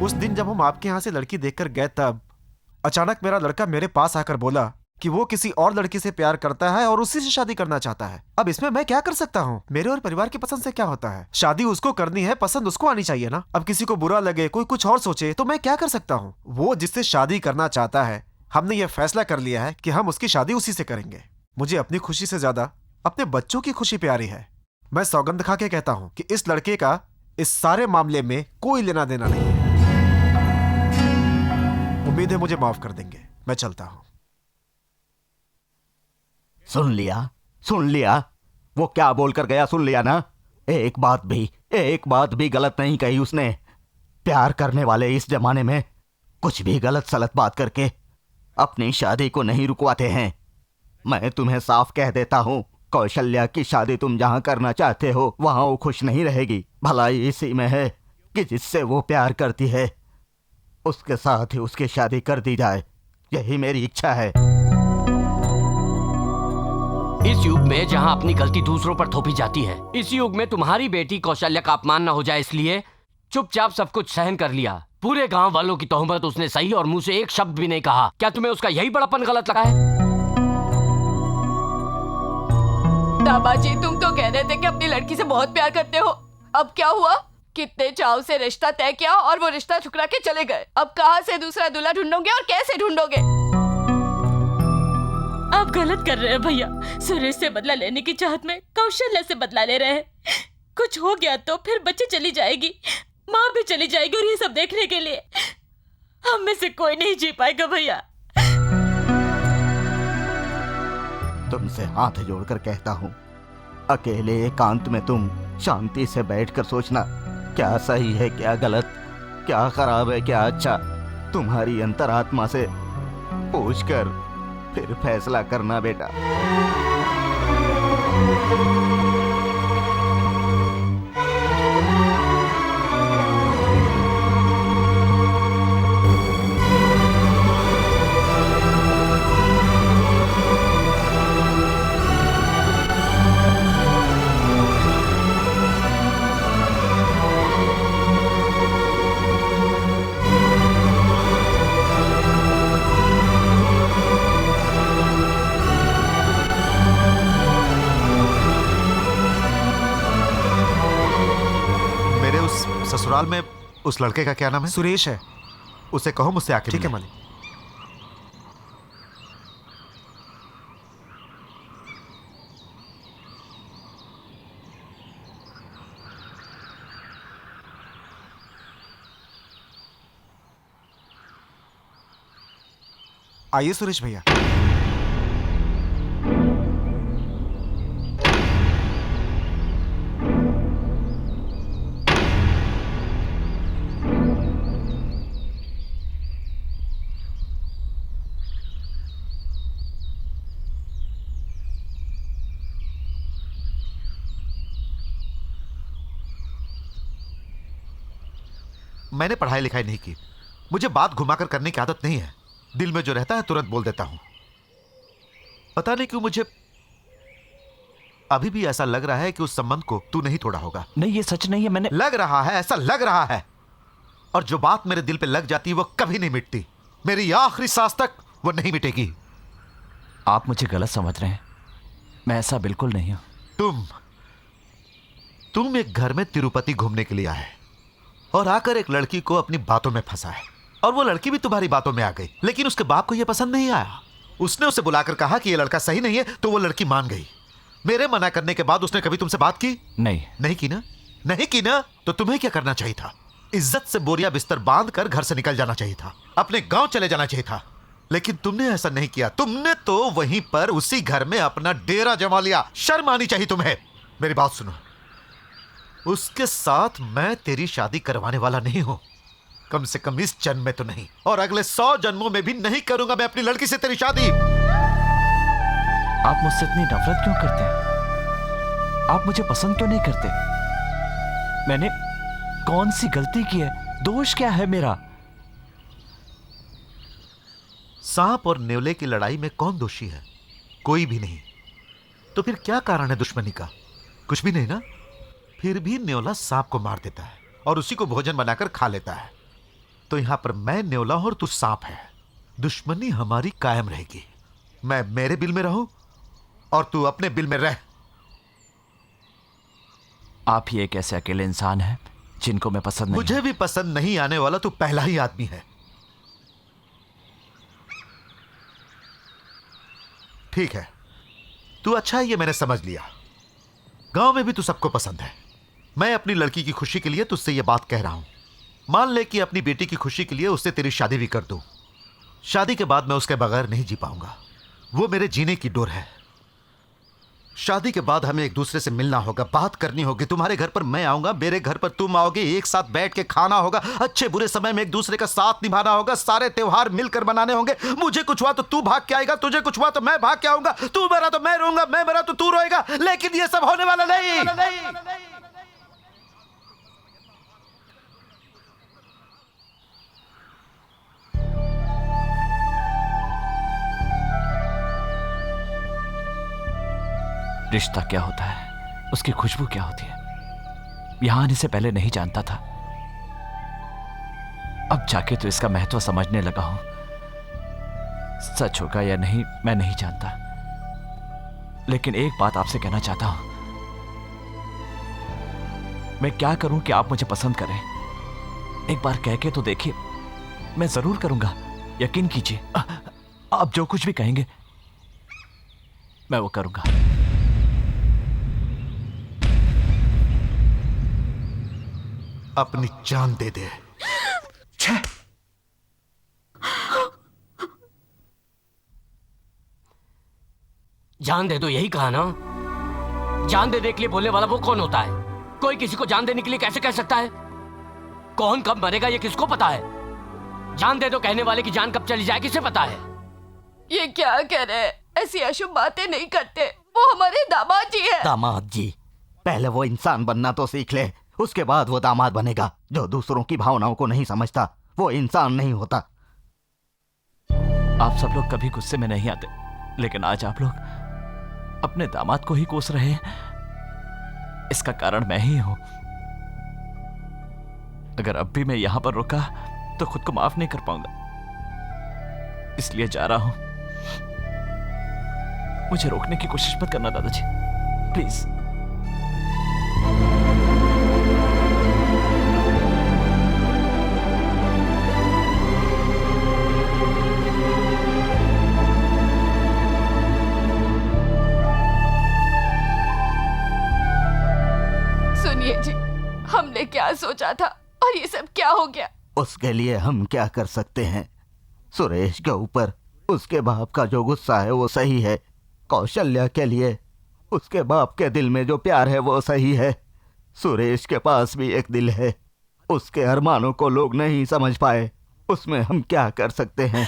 उस दिन जब हम आपके यहाँ से लड़की देखकर गए तब अचानक मेरा लड़का मेरे पास आकर बोला कि वो किसी और लड़की से प्यार करता है और उसी से शादी करना चाहता है। अब इसमें मैं क्या कर सकता हूँ? मेरे और परिवार की पसंद से क्या होता है? शादी उसको करनी है, पसंद उसको आनी चाहिए ना। अब किसी को बुरा लगे, कोई कुछ और सोचे तो मैं क्या कर सकता हूँ? वो जिससे शादी करना चाहता है, हमने ये फैसला कर लिया है कि हम उसकी शादी उसी से करेंगे। मुझे अपनी खुशी से ज्यादा अपने बच्चों की खुशी प्यारी है। मैं सौगंध खा के कहता हूँ कि इस लड़के का इस सारे मामले में कोई लेना देना नहीं है। उम्मीद है मुझे माफ कर देंगे। मैं चलता हूँ। सुन लिया वो क्या बोलकर गया, सुन लिया ना? एक बात भी गलत नहीं कही उसने। प्यार करने वाले इस जमाने में कुछ भी गलत सलत बात करके अपनी शादी को नहीं रुकवाते हैं। मैं तुम्हें साफ कह देता हूं, कौशल्या की शादी तुम जहां करना चाहते हो वहां वो खुश नहीं रहेगी। भलाई इसी में है कि जिससे वो प्यार करती है उसके साथ ही उसकी शादी कर दी जाए। यही मेरी इच्छा है। इस युग में जहां अपनी गलती दूसरों पर थोपी जाती है, इस युग में तुम्हारी बेटी कौशल्या का अपमान न हो जाए इसलिए चुपचाप सब कुछ सहन कर लिया। पूरे गांव वालों की तोहमत उसने सही और मुंह से एक शब्द भी नहीं कहा। क्या तुम्हें उसका यही बड़ापन गलत लगा है? दामाजी, तुम तो कह रहे थे कि अपनी लड़की से बहुत प्यार करते हो। अब क्या हुआ? कितने चाव से रिश्ता तय किया और वो रिश्ता ठुकरा के चले गए। अब कहां से दूसरा दूल्हा ढूंढोगे और कैसे ढूंढोगे? आप गलत कर रहे हैं भैया। सुरेश से बदला लेने की चाहत में कौशल्या से बदला ले रहे हैं। कुछ हो गया तो फिर बच्ची चली जाएगी, माँ भी चली जाएगी, और ये सब देखने के लिए हम में से कोई नहीं जी पाएगा भैया। तुमसे हाथ जोड़कर कहता हूं, अकेले एकांत में तुम शांति से बैठकर सोचना, क्या सही है क्या गलत, क्या खराब है क्या अच्छा। तुम्हारी अंतरात्मा से पूछकर फिर फैसला करना बेटा। ससुराल में उस लड़के का क्या नाम है? सुरेश है। उसे कहो मुझसे आके। ठीक है मालिक। आइए सुरेश भैया। मैंने पढ़ाई लिखाई नहीं की, मुझे बात घुमाकर करने की आदत नहीं है। दिल में जो रहता है तुरंत बोल देता हूं। पता नहीं क्यों मुझे अभी भी ऐसा लग रहा है कि उस संबंध को तू नहीं तोड़ा होगा। नहीं, ये सच नहीं है। मैंने लग रहा है, ऐसा लग रहा है। और जो बात मेरे दिल पे लग जाती है वो कभी नहीं मिटती। मेरी आखिरी सांस तक वो नहीं मिटेगी। आप मुझे गलत समझ रहे हैं, मैं ऐसा बिल्कुल नहीं हूं। तुम एक घर में तिरुपति घूमने के लिए आए और आकर एक लड़की को अपनी बातों में फंसा है। और वो लड़की भी तुम्हारी बातों में आ गई, लेकिन उसके बाप को यह पसंद नहीं आया। उसने उसे बुलाकर कहा कि ये लड़का सही नहीं है, तो वो लड़की मान गई। मेरे मना करने के बाद उसने कभी तुमसे बात की? नहीं की ना? नहीं की ना? तो तुम्हें क्या करना चाहिए था? इज्जत से बोरिया बिस्तर बांध कर घर से निकल जाना चाहिए था, अपने गांव चले जाना चाहिए था। लेकिन तुमने ऐसा नहीं किया। तुमने तो वहीं पर उसी घर में अपना डेरा जमा लिया। शर्म आनी चाहिए तुम्हें। मेरी बात सुनो, उसके साथ मैं तेरी शादी करवाने वाला नहीं हूं, कम से कम इस जन्म में तो नहीं, और अगले 100 जन्मों में भी नहीं करूंगा मैं अपनी लड़की से तेरी शादी। आप मुझसे इतनी नफरत क्यों करते हैं? आप मुझे पसंद क्यों नहीं करते? मैंने कौन सी गलती की है? दोष क्या है मेरा? सांप और नेवले की लड़ाई में कौन दोषी है? कोई भी नहीं। तो फिर क्या कारण है दुश्मनी का? कुछ भी नहीं ना? फिर भी नेवला सांप को मार देता है और उसी को भोजन बनाकर खा लेता है। तो यहां पर मैं नेवला और तू सांप है। दुश्मनी हमारी कायम रहेगी। मैं मेरे बिल में रहूं और तू अपने बिल में रह। आप ही एक ऐसे अकेले इंसान हैं जिनको मैं पसंद नहीं। मुझे भी पसंद नहीं आने वाला तू पहला ही आदमी है। ठीक है, तू अच्छा है, ये मैंने समझ लिया। गांव में भी तू सबको पसंद है। मैं अपनी लड़की की खुशी के लिए तुझसे ये बात कह रहा हूं। मान ले कि अपनी बेटी की खुशी के लिए उससे तेरी शादी भी कर दूं। शादी के बाद मैं उसके बगैर नहीं जी पाऊंगा। वो मेरे जीने की डोर है। शादी के बाद हमें एक दूसरे से मिलना होगा, बात करनी होगी। तुम्हारे घर पर मैं आऊंगा, मेरे घर पर तुम आओगे, एक साथ बैठ के खाना होगा, अच्छे बुरे समय में एक दूसरे का साथ निभाना होगा, सारे त्योहार मिलकर मनाने होंगे। मुझे कुछ हुआ तो तू भाग के आएगा, तुझे कुछ हुआ तो मैं भाग के आऊंगा, तू मरा तो मैं रोऊंगा, मैं मरा तो तू रोएगा। लेकिन ये सब होने वाला नहीं। रिश्ता क्या होता है, उसकी खुशबू क्या होती है, यहां आने से पहले नहीं जानता था। अब जाके तो इसका महत्व समझने लगा हूं। सच होगा या नहीं मैं नहीं जानता, लेकिन एक बात आपसे कहना चाहता हूं। मैं क्या करूं कि आप मुझे पसंद करें? एक बार कह के तो देखिए। मैं जरूर करूंगा, यकीन कीजिए। आप जो कुछ भी कहेंगे मैं वो करूंगा। अपनी जान दे दे। जान दे दो, यही कहा ना? जान देने के लिए बोलने वाला वो कौन होता है? कोई किसी को जान देने के लिए कैसे कह सकता है? कौन कब मरेगा ये किसको पता है? जान दे दो कहने वाले की जान कब चली जाए किसे पता है? ये क्या कह रहे हैं? ऐसी अशुभ बातें नहीं करते। वो हमारे दामाद जी है। दामाद जी? पहले वो इंसान बनना तो सीख ले, उसके बाद वो दामाद बनेगा। जो दूसरों की भावनाओं को नहीं समझता वो इंसान नहीं होता। आप सब लोग कभी गुस्से में नहीं आते, लेकिन आज आप लोग अपने दामाद को ही कोस रहे हैं। इसका कारण मैं ही हूं। अगर अब भी मैं यहां पर रुका तो खुद को माफ नहीं कर पाऊंगा, इसलिए जा रहा हूं। मुझे रोकने की कोशिश मत करना दादाजी, प्लीज। सुनिए जी, हमने क्या सोचा था और ये सब क्या हो गया? उसके लिए हम क्या कर सकते हैं? सुरेश के ऊपर उसके बाप का जो गुस्सा है वो सही है। कौशल्या के लिए उसके बाप के दिल में जो प्यार है वो सही है। सुरेश के पास भी एक दिल है, उसके अरमानों को लोग नहीं समझ पाए, उसमें हम क्या कर सकते हैं?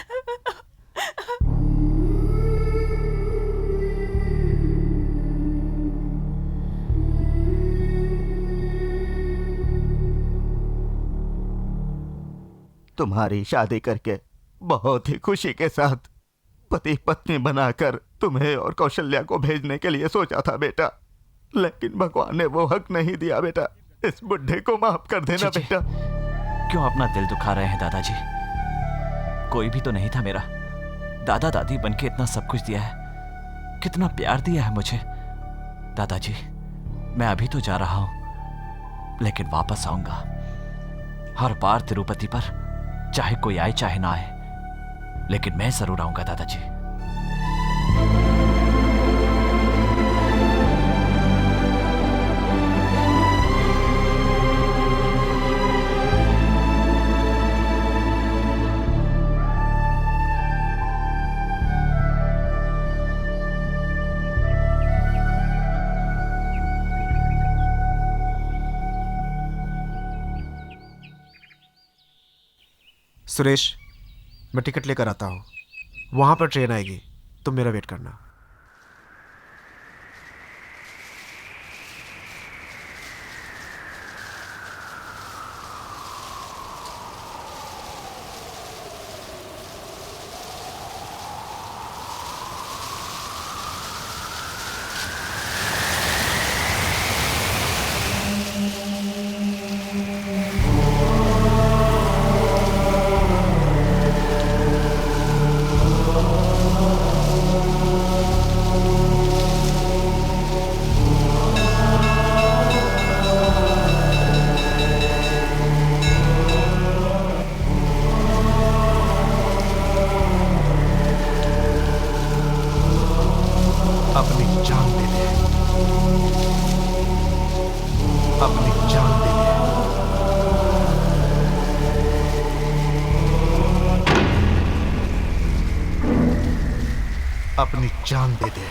तुम्हारी शादी करके बहुत ही खुशी के साथ पति पत्नी बनाकर तुम्हें और कौशल्या को भेजने के लिए सोचा था बेटा, लेकिन भगवान ने वो हक नहीं दिया बेटा। इस बुढ़े को माफ कर देना बेटा। क्यों अपना दिल दुखा रहे हैं दादाजी? कोई भी तो नहीं था मेरा। दादा दादी बनके इतना सब कुछ दिया है, कितना प्यार दिया है मुझे। दादाजी मैं अभी तो जा रहा हूं, लेकिन वापस आऊंगा। हर बार तिरुपति पर चाहे कोई आए चाहे ना आए, लेकिन मैं जरूर आऊंगा दादाजी। सुरेश, मैं टिकट लेकर आता हूँ। वहां पर ट्रेन आएगी, तुम मेरा वेट करना। अपनी जान दे दे, अपनी जान दे दे। अपनी जान दे दे।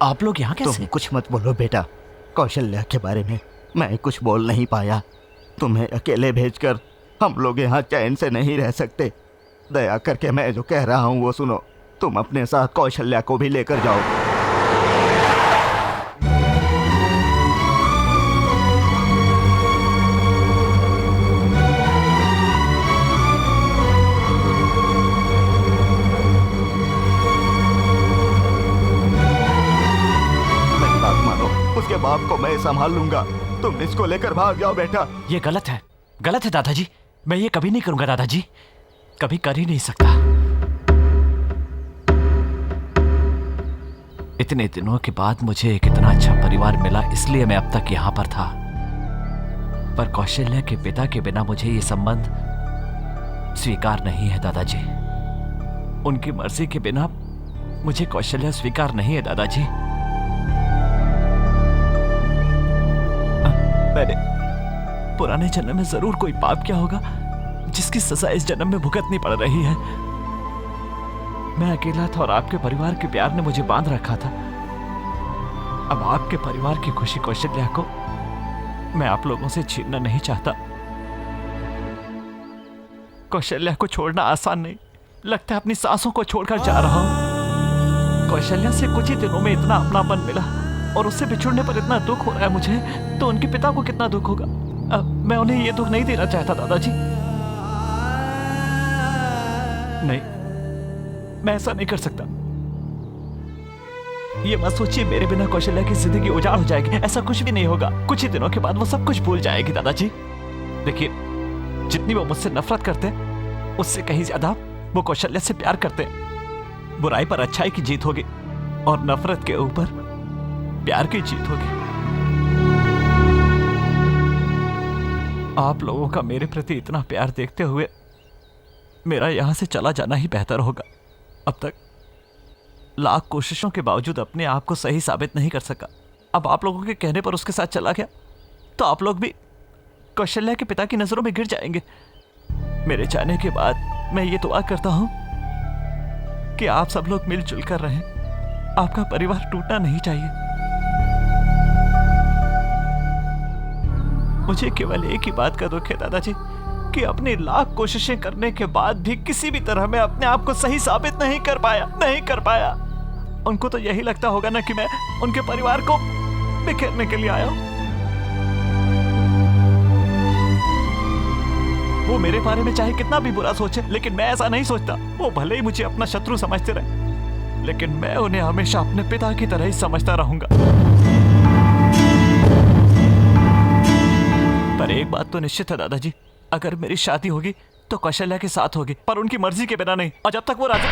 आप लोग यहाँ कैसे? तुम कुछ मत बोलो बेटा, कौशल्या के बारे में मैं कुछ बोल नहीं पाया। तुम्हें अकेले भेजकर हम लोग यहाँ चैन से नहीं रह सकते। दया करके मैं जो कह रहा हूँ वो सुनो। तुम अपने साथ कौशल्या को भी लेकर जाओ। मेरी बात मानो, उसके बाप को मैं संभाल लूंगा। तुम इसको लेकर भाग जाओ बेटा। ये गलत है दादाजी। मैं ये कभी नहीं करूंगा दादाजी, कभी कर ही नहीं सकता। इतने दिनों के बाद मुझे एक इतना अच्छा परिवार मिला, इसलिए मैं अब तक यहां पर था। पर कौशल्या के पिता के बिना मुझे ये संबंध स्वीकार नहीं है दादाजी। उनकी मर्जी के बिना मुझे कौशल्या स्वीकार नहीं है दादाजी। मैंने पुराने जन्म में जरूर कोई पाप किया होगा जिसकी सजा इस जन्म में भुगतनी पड़ रही है। मैं अकेला था और आपके परिवार के प्यार ने मुझे बांध रखा था। अब आपके परिवार की खुशी कौशल्या को मैं आप लोगों से छीनना नहीं चाहता। कौशल्या को छोड़ना आसान नहीं, लगता है अपनी सांसों को छोड़कर जा रहा हूं। कौशल्या से कुछ ही दिनों में इतना अपनापन मिला और उससे बिछुड़ने पर इतना दुख हो रहा है मुझे, तो उनके पिता को कितना दुख होगा। मैं उन्हें ये दुख नहीं देना चाहता दादाजी। नहीं, मैं ऐसा नहीं कर सकता। ये मत सोचिए मेरे बिना कौशल्या की जिंदगी उजाड़ हो जाएगी, ऐसा कुछ भी नहीं होगा। कुछ ही दिनों के बाद वो सब कुछ भूल जाएगी दादाजी। देखिए, जितनी वो मुझसे नफरत करते हैं उससे कहीं ज्यादा वो कौशल्या से प्यार करते हैं। बुराई पर अच्छाई की जीत होगी और नफरत के ऊपर प्यार की जीत होगी। आप लोगों का मेरे प्रति इतना प्यार देखते हुए मेरा यहां से चला जाना ही बेहतर होगा। अब तक लाख कोशिशों के बावजूद अपने आप को सही साबित नहीं कर सका। अब आप लोगों के कहने पर उसके साथ चला गया तो आप लोग भी कौशल्या के पिता की नजरों में गिर जाएंगे। मेरे जाने के बाद मैं ये दुआ करता हूं कि आप सब लोग मिलजुल कर रहें। आपका परिवार टूटना नहीं चाहिए। मुझे केवल एक ही बात का दुख है दादाजी कि अपनी लाख कोशिशें करने के बाद भी किसी भी तरह मैं अपने आप को सही साबित नहीं कर पाया। उनको तो यही लगता होगा ना कि मैं उनके परिवार को बिखेरने के लिए आया हूं। वो मेरे बारे में चाहे कितना भी बुरा सोचे, लेकिन मैं ऐसा नहीं सोचता। वो भले ही मुझे अपना शत्रु समझते रहे, लेकिन मैं उन्हें हमेशा अपने पिता की तरह ही समझता रहूंगा। पर एक बात तो निश्चित है दादाजी, अगर मेरी शादी होगी तो कौशल्या के साथ होगी, पर उनकी मर्जी के बिना नहीं। और जब तक वो राजी